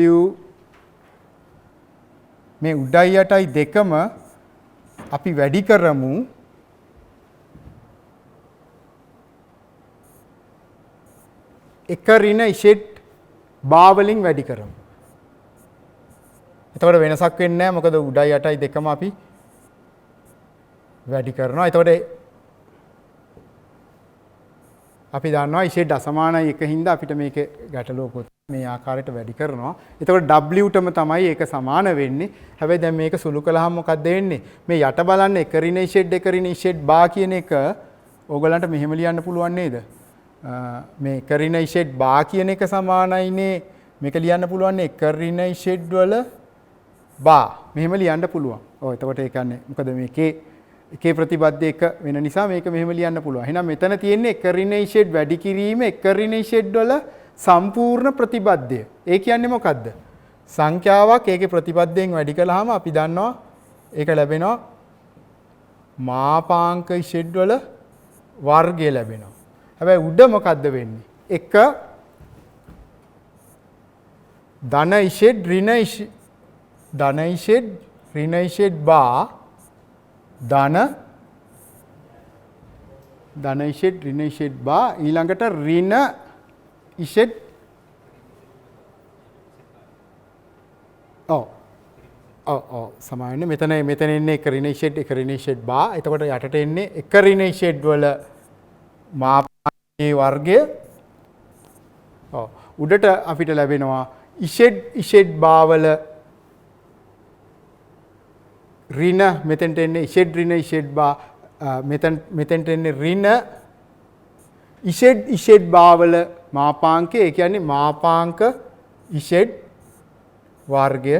w මේ උඩයි යටයි දෙකම අපි වැඩි කරමු. එක ඍණ ඉෂෙඩ් බා වලින් වැඩි කරමු. එතකොට වෙනසක් වෙන්නේ නැහැ. මොකද උඩයි යටයි දෙකම අපි වැඩි කරනවා. එතකොට අපි දන්නවා ඉෂෙඩ් අසමානයි එක හින්දා අපිට මේක ගැටලුවකුත් මේ ආකාරයට වැඩි කරනවා. එතකොට w-ටම තමයි ඒක සමාන වෙන්නේ. හැබැයි දැන් මේක සුළු කළාම මොකක්ද වෙන්නේ? මේ යට බලන්න එක ඍණ ඉෂෙඩ් එක ඍණ ඉෂෙඩ් බා කියන එක ඕගලන්ට මෙහෙම ලියන්න පුළුවන් නේද? මේ එක ඍණ ඉෂෙඩ් බා කියන එක සමානයිනේ මේක ලියන්න පුළුවන් එක ඍණ ඉෂෙඩ් වල බා. මෙහෙම ලියන්න පුළුවන්. එතකොට ඒ කියන්නේ මොකද මේකේ එකේ ප්‍රතිබද්ධ එක වෙන නිසා මේක මෙහෙම ලියන්න පුළුවන්. එහෙනම් මෙතන තියෙන්නේ එක ඍණ ඉෂෙඩ් වැඩි කිරීම එක ඍණ ඉෂෙඩ් වල සම්පූර්ණ ප්‍රතිබද්ධය. ඒ කියන්නේ මොකද්ද? සංඛ්‍යාවක් ඒකේ ප්‍රතිබද්ධයෙන් වැඩි කළාම අපි දන්නවා ඒක ලැබෙනවා මාපාංක ඉෂෙඩ් වල වර්ගය ලැබෙනවා. හැබැයි උඩ මොකද්ද වෙන්නේ? එක ධන ඉෂෙඩ් ඍණ ඉෂෙඩ් ධන ඉෂෙඩ් ඍණ ඉෂෙඩ් බා ධන ඉෂෙඩ් ඍණ ඉෂෙඩ් බා ඊළඟට ඍණ ඉෂෙඩ් සමාන මෙතන එන්නේ එක ඍණ ඉෂෙඩ් එක ඍණ ඉෂෙඩ් බා. එතකොට යටට එන්නේ එක ඍණ ඉෂෙඩ් වල මාපාංකයේ වර්ගය. උඩට අපිට ලැබෙනවා ඉෂෙඩ් බා වල ඍණ මෙතෙන්ට එන්නේ ඉෂෙඩ් ඍණ ඉෂෙඩ් බා මෙතෙන්ට එන්නේ ඍණ ඉෂෙඩ් භාවල මාපාංකය ඒ කියන්නේ මාපාංක ඉෂෙඩ් වර්ගය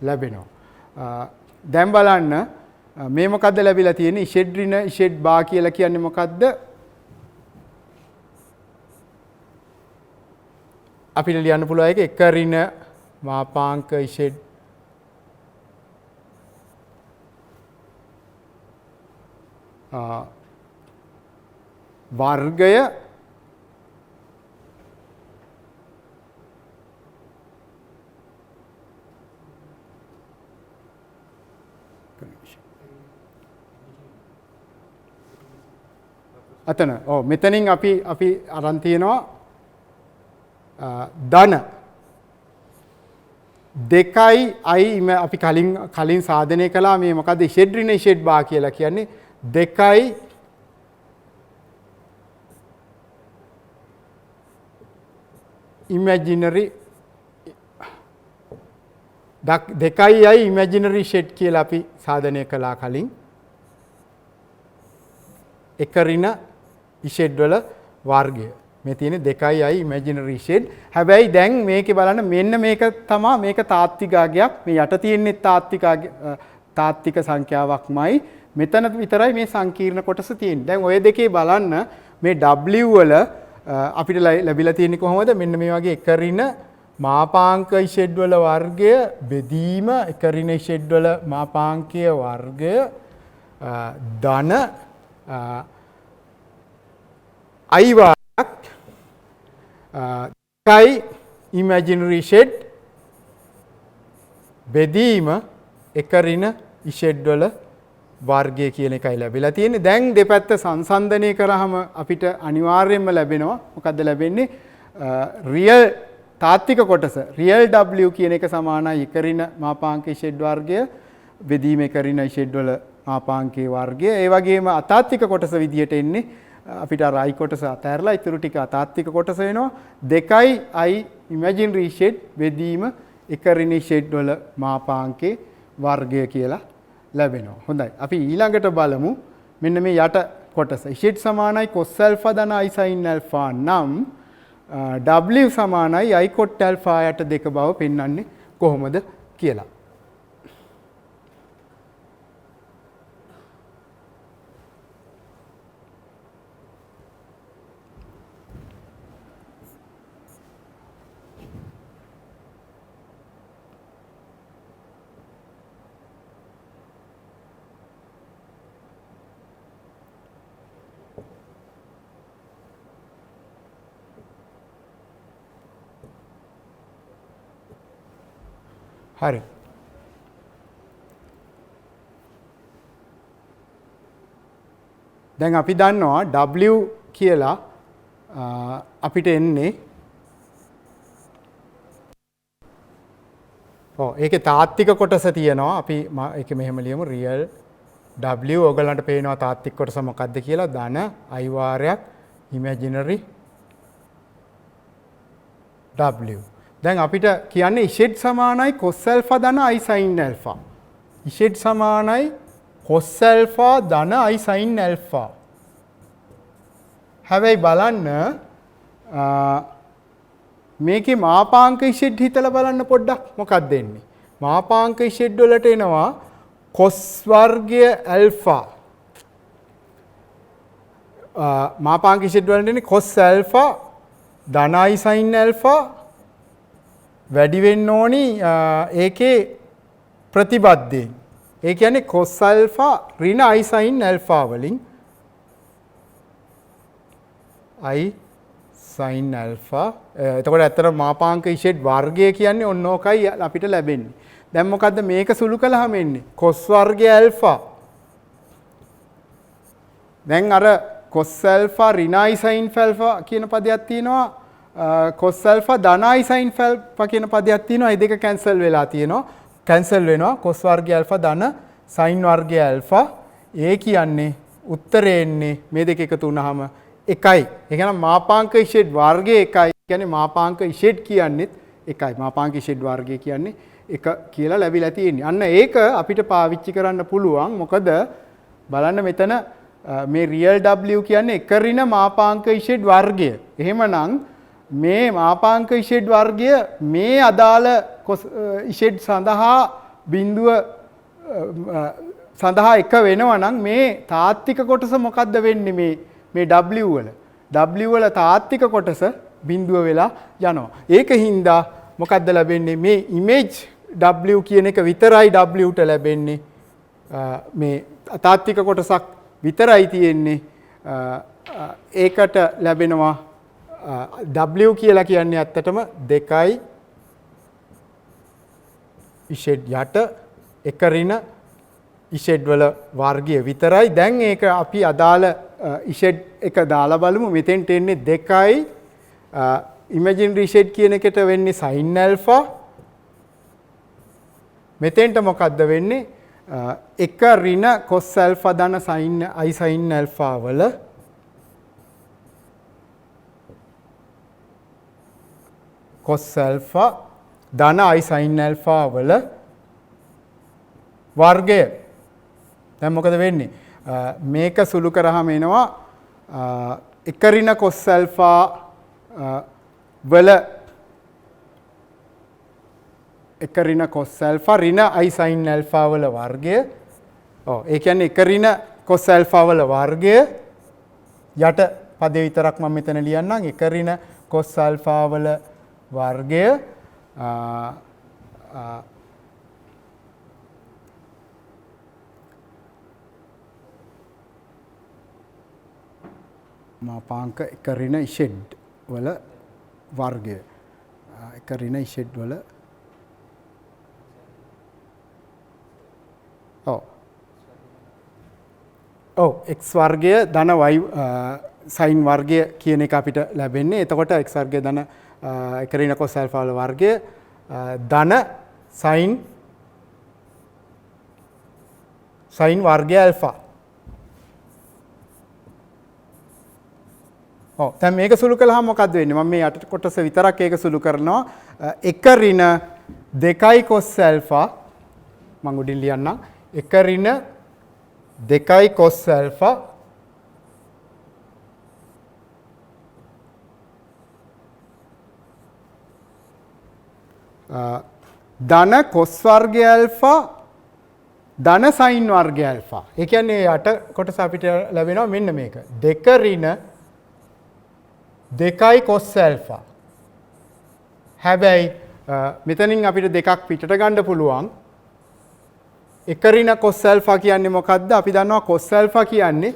ලැබෙනවා. දැන් බලන්න මේ මොකද්ද ලැබිලා තියෙන්නේ ඉෂෙඩ් ඍණ ඉෂෙඩ් බා කියලා කියන්නේ මොකද්ද? අපිට ලියන්න පුළුවන් එක ඍණ මාපාංක ඉෂෙඩ් වර්ගය අතන මෙතනින් අපි අරන් තියෙනවා ධන 2යි අපි කලින් සාධනය කළා මේ මොකද්ද ඉෂෙඩ් ඍණ ඉෂෙඩ් බා කියලා කියන්නේ 2යි ඉමැජිනරි 2යි ඉමැජිනරි ඉෂෙඩ් කියලා අපි සාධනය කළා කලින් එක ඍණ ඉෂෙඩ් වල වර්ගය. මේ තියෙන්නේ 2යි ඉමැජිනරි ඉෂෙඩ්. හැබැයි දැන් මේකේ බලන්න මෙන්න මේක තමයි මේක තාත්වික අගයක්. මේ යට තියෙන්නේ තාත්වික සංඛ්‍යාවක්මයි. මෙතන විතරයි මේ සංකීර්ණ කොටස තියෙන්නේ. දැන් ඔය දෙකේ බලන්න මේ W වල අපිට ලැබිලා තියෙන්නේ කොහොමද? මෙන්න මේ වගේ එක ඍණ මාපාංක ඉෂෙඩ් වල වර්ගය බෙදීම එක ඍණ ඉෂෙඩ් වල මාපාංකීය වර්ගය ධන I වාරයක් කයි ඉමැජිනරි ඉෂෙඩ් බෙදීම එක ඍණ ඉෂෙඩ් වල වර්ගය කියන එකයි ලැබිලා තියෙන්නේ. දැන් දෙපැත්ත සංසන්දනය කරාම අපිට අනිවාර්යයෙන්ම ලැබෙනවා මොකද්ද ලැබෙන්නේ? රියල් තාත්වික කොටස රියල් W කියන එක සමානයි එක ඍණ මාපාංක ඉෂෙඩ් වර්ගය බෙදීම එක ඍණ ඉෂෙඩ් වල මාපාංකයේ වර්ගය. ඒ වගේම අතාත්වික කොටස විදියට එන්නේ අපිට අර I කොටස අතහැරලා ඊටු ටික අතාත්වික කොටස වෙනවා. 2යි I ඉමැජිනරි ඉෂෙඩ් බෙදීම එක ඍණ ඉෂෙඩ් වල මාපාංකයේ වර්ගය කියලා ලැබෙනවා. හොඳයි. අපි ඊළඟට බලමු මෙන්න මේ යට කොටස. ඉෂෙඩ් සමානයි cos alpha ධන I sin alpha නම් W සමානයි I cot alpha යට 2 බව පෙන්වන්නේ කොහොමද කියලා. හරි. දැන් අපි දන්නවා W කියලා අපිට එන්නේ ඒකේ තාත්වික කොටස තියෙනවා. අපි ඒක මෙහෙම ලියමු රියල් W ඔයගලන්ට පේනවා තාත්වික කොටස මොකක්ද කියලා. ධන I වාරයක් ඉමැජිනරි W. දැන් අපිට කියන්නේ ඉෂෙඩ් සමානයි cos alpha ධන I sin alpha. ඉෂෙඩ් සමානයි cos alpha ධන I sin alpha. හැබැයි බලන්න මේකේ මාපාංක ඉෂෙඩ් හිතලා බලන්න පොඩ්ඩක් මොකක්ද එන්නේ? මාපාංක ඉෂෙඩ් වලට එනවා cos වර්ගය alpha. මාපාංක ඉෂෙඩ් වලට එන්නේ cos alpha ධන I sin alpha වැඩි වෙන්න ඕනි ඒකේ ප්‍රතිබද්ධයෙන්. ඒ කියන්නේ cos alpha ඍණ I sin alpha වලින් I sin alpha. එතකොට ඇත්තට මාපාංක ඉෂෙඩ් වර්ගය කියන්නේ ඔන්න ඕකයි අපිට ලැබෙන්නේ. දැන් මොකද්ද මේක සුළු කළාම එන්නේ? cos වර්ගය alpha. දැන් අර cos alpha ඍණ I sin alpha කියන පදයක් තියෙනවා. cos alpha ධන I sin alpha කියන පදයක් තියෙනවා. මේ දෙක කැන්සල් වෙලා තියෙනවා. කැන්සල් වෙනවා. cos වර්ගය alpha ධන sin වර්ගය alpha. ඒ කියන්නේ උත්තරේ එන්නේ මේ දෙක එකතු වුනහම එකයි. ඒ කියන්නේ මාපාංක ඉෂෙඩ් වර්ගය එකයි. කියන්නේ මාපාංක ඉෂෙඩ් කියන්නේත් එකයි. මාපාංක ඉෂෙඩ් වර්ගය කියන්නේ එක කියලා ලැබිලා තියෙන්නේ. අන්න ඒක අපිට පාවිච්චි කරන්න පුළුවන්. මොකද බලන්න මෙතන මේ රියල් W කියන්නේ එක ඍණ මාපාංක ඉෂෙඩ් වර්ගය. එහෙමනම් මේ මාපාංක ඉෂෙඩ් වර්ගය මේ අදාළ ඉෂෙඩ් සඳහා බිඳුව සඳහා එක වෙනවා නම් මේ තාත්තික කොටස මොකද්ද වෙන්නේ මේ W වල? W වල තාත්තික කොටස බිඳුව වෙලා යනවා. ඒක හින්දා මොකද්ද ලැබෙන්නේ? මේ ඉමේජ් W කියන එක විතරයි W ට ලැබෙන්නේ. මේ තාත්තික කොටසක් විතරයි තියෙන්නේ. ඒකට ලැබෙනවා W කියලා කියන්නේ ඇත්තටම 2යි ඉෂෙඩ් යට එක ඍණ ඉෂෙඩ් වල වර්ගය විතරයි. දැන් ඒක අපි අදාළ ඉෂෙඩ් එක දාලා බලමු. මෙතෙන්ට එන්නේ 2යි ඉමේජිනරි ඉෂෙඩ් කියන එකට වෙන්නේ sin alpha. මෙතෙන්ට මොකද්ද වෙන්නේ? එක ඍණ cos alpha ධන sin i sin alpha වල cos alpha ධන i sin alpha වල වර්ගය. දැන් මොකද වෙන්නේ? මේක සුළු කරාම එනවා එක ඍණ cos alpha වල එක ඍණ cos alpha ඍණ i sin alpha වල වර්ගය. ඒ කියන්නේ එක ඍණ cos alpha වල වර්ගය යට පදේ විතරක් මම මෙතන ලියන්නම්. එක ඍණ cos alpha වල වර්ගය මාපාංක එක ඍණ ඉෂෙඩ් වල වර්ගය. එක ඍණ ඉෂෙඩ් වල x වර්ගය ධන y sin වර්ගය කියන එක අපිට ලැබෙන්නේ. එතකොට x වර්ගය ධන එක ඍණ cos alpha වල වර්ගය ධන sin වර්ගය alpha. දැන් මේක සුළු කළාම මොකද්ද වෙන්නේ? මම මේ යට කොටස විතරක් ඒක සුළු කරනවා. එක ඍණ 2යි cos alpha මම උඩින් ලියන්නම්. එක ඍණ 2යි cos alpha ධන cos වර්ගය alpha ධන sin වර්ගය alpha. ඒ කියන්නේ යට කොටස අපිට ලැබෙනවා මෙන්න මේක. 2 ඍණ 2යි cos alpha. හැබැයි මෙතනින් අපිට දෙකක් පිටට ගන්න පුළුවන්. එක ඍණ cos alpha කියන්නේ මොකද්ද? අපි දන්නවා cos alpha කියන්නේ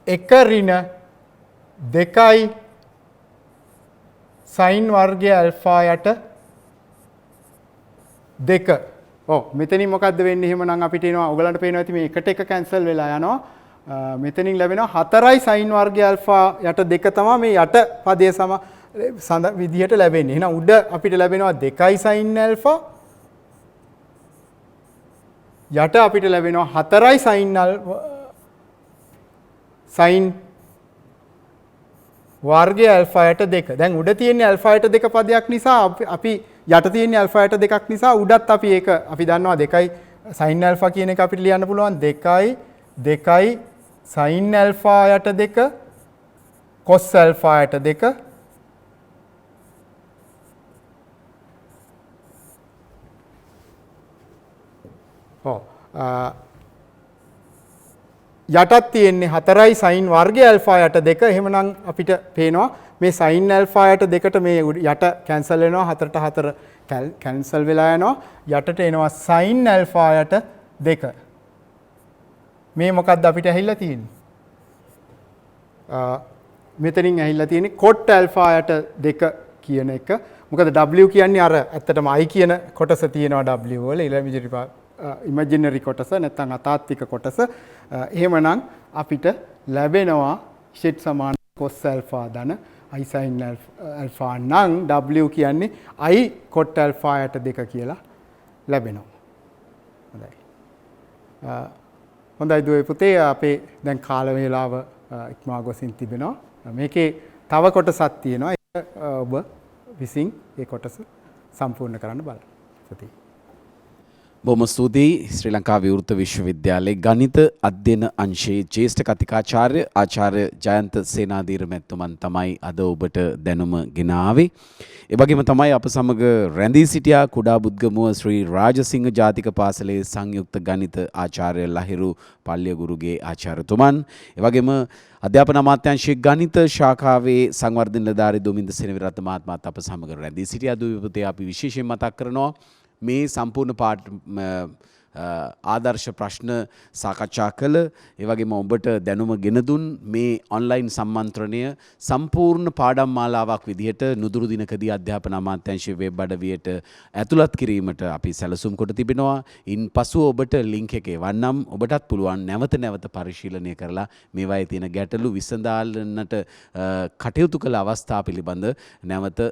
එක ඍණ 2යි sin වර්ගය alpha යට 2. මෙතනින් මොකද්ද වෙන්නේ? එහෙමනම් අපිට එනවා ඔයගලන්ට පේනවා ඇති මේ එකට එක කැන්සල් වෙලා යනවා. මෙතනින් ලැබෙනවා 4යි sin වර්ගය alpha යට 2 තමයි මේ යට පදයේ සඳ විදිහට ලැබෙන්නේ. එහෙනම් උඩ අපිට ලැබෙනවා 2යි sin alpha යට අපිට ලැබෙනවා 4යි sin වර්ගය alpha යට 2. දැන් උඩ තියෙන්නේ alpha යට 2 පදයක් නිසා අපි යට තියෙන්නේ alpha යට 2ක් නිසා උඩත් අපි ඒක අපි දන්නවා 2යි sin alpha කියන එක අපිට ලියන්න පුළුවන් 2යි sin alpha යට 2 cos alpha යට 2 යටත් තියෙන්නේ 4යි sin වර්ගය alpha යට 2. එහෙමනම් අපිට පේනවා මේ sin alpha යට 2ට මේ යට කැන්සල් වෙනවා 4ට 4 කැන්සල් වෙලා යනවා. යටට එනවා sin alpha යට 2. මේ මොකක්ද අපිට ඇහිලා තියෙන්නේ? මෙතනින් ඇහිලා තියෙන්නේ cot alpha යට 2 කියන එක. මොකද W කියන්නේ අර ඇත්තටම I කියන කොටස තියෙනවා W වල ඉමේජිනරි කොටස නැත්නම් අතාත්වික කොටස. එහෙමනම් අපිට ලැබෙනවා ඉෂෙඩ් සමාන cos alpha ධන I sin alpha නම් W කියන්නේ I cot alpha යට 2 කියලා ලැබෙනවා. හොඳයි. හොඳයි දුවේ පුතේ අපේ දැන් කාල වේලාව ඉක්මවා ගොසින් තිබෙනවා. මේකේ තව කොටසක් තියෙනවා. ඒක ඔබ විසින් ඒ කොටස සම්පූර්ණ කරන්න බලන්න. බොහොම ස්තුතියි ශ්‍රී ලංකා විවෘත විශ්වවිද්‍යාලයේ ගණිත අධ්‍යයන අංශයේ ජ්‍යෙෂ්ඨ කතිකාචාර්ය ආචාර්ය ජයන්ත සේනාධීර මැතිතුමන් තමයි අද ඔබට දැනුම ගෙනාවේ. ඒ වගේම තමයි අප සමග රැඳී සිටියා කුඩා බුද්ගමුව ශ්‍රී රාජසිංහ ජාතික පාසලේ සංයුක්ත ගණිත ආචාර්ය ලහිරු පල්ලියගුරුගේ ආචාර්යතුමන්. ඒ වගේම අධ්‍යාපන අමාත්‍යාංශයේ ගණිත ශාඛාවේ සංවර්ධන නිලධාරී දුමින්ද සෙනවිරත්න මහත්මයාත් අප සමග රැඳී සිටියා. දුවිපතේ අපි විශේෂයෙන් මතක් කරනවා මේ සම්පූර්ණ ආදර්ශ ප්‍රශ්න සාකච්ඡා කළ ඒ වගේම ඔබට දැනුම ගෙන දුන් මේ ඔන්ලයින් සම්මන්ත්‍රණය සම්පූර්ණ පාඩම් මාලාවක් විදිහට නුදුරු දිනකදී අධ්‍යාපන අමාත්‍යාංශයේ වෙබ් අඩවියට ඇතුළත් කිරීමට අපි සැලසුම් කොට තිබෙනවා. ඉන්පසු ඔබට ලින්ක් එක එවන්නම්. ඔබටත් පුළුවන් නැවත නැවත පරිශීලනය කරලා මේවායේ තියෙන ගැටලු විසඳාලන්නට කටයුතු කළ අවස්ථා පිළිබඳ නැවත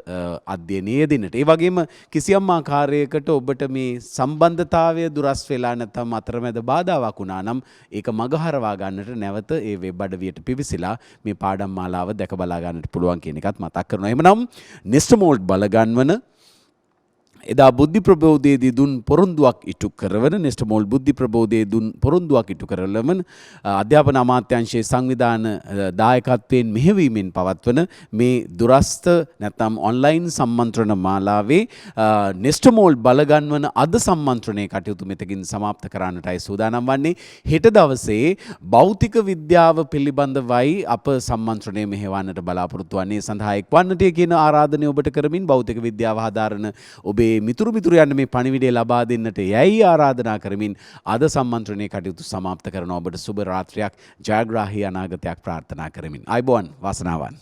අධ්‍යයනයේ දෙන්නට. ඒ වගේම කිසියම් ආකාරයකට ඔබට මේ සම්බන්ධතාවය දුරස් වෙලා නැත්නම් අතරමැද බාධාවක් වුණා නම් ඒක මගහරවා ගන්නට නැවත ඒ වෙබ් අඩවියට පිවිසිලා මේ පාඩම් මාලාව දැක බලා ගන්නට පුළුවන් කියන එකත් මතක් කරනවා. එහෙමනම් නෙස්ටමෝල්ඩ් බලගන්වන එදා බුද්ධි ප්‍රබෝධයේදී දුන් පොරොන්දුවක් ඉටු කරවන නෙස්ටමෝල්ඩ් බුද්ධි ප්‍රබෝධයේ දුන් පොරොන්දුවක් ඉටු කරලම අධ්‍යාපන අමාත්‍යාංශයේ සංවිධාන දායකත්වයෙන් මෙහෙවීමෙන් පවත්වන මේ දුරස්ත නැත්නම් ඔන්ලයින් සම්මන්ත්‍රණ මාලාවේ නෙස්ටමෝල්ඩ් බලගන්වන අද සම්මන්ත්‍රණයේ කටයුතු මෙතකින් સમાપ્ત කරන්නටයි සූදානම් වන්නේ. හෙට දවසේ භෞතික විද්‍යාව පිළිබඳවයි අප සම්මන්ත්‍රණය මෙහෙවන්නට බලාපොරොත්තු වන්නේ. සඳහා එක්වන්නට කියන ආරාධනය ඔබට කරමින් භෞතික විද්‍යාව හදාරන ඔබේ මිතුරු මේ පණිවිඩය ලබා දෙන්නට යැයි ආරාධනා කරමින් අද සම්මන්ත්‍රණයේ කටයුතු સમાપ્ત කරන ඔබට සුබ රාත්‍රියක් ජයග්‍රාහී අනාගතයක් ප්‍රාර්ථනා කරමින් අයබෝවන් වාසනාවන්.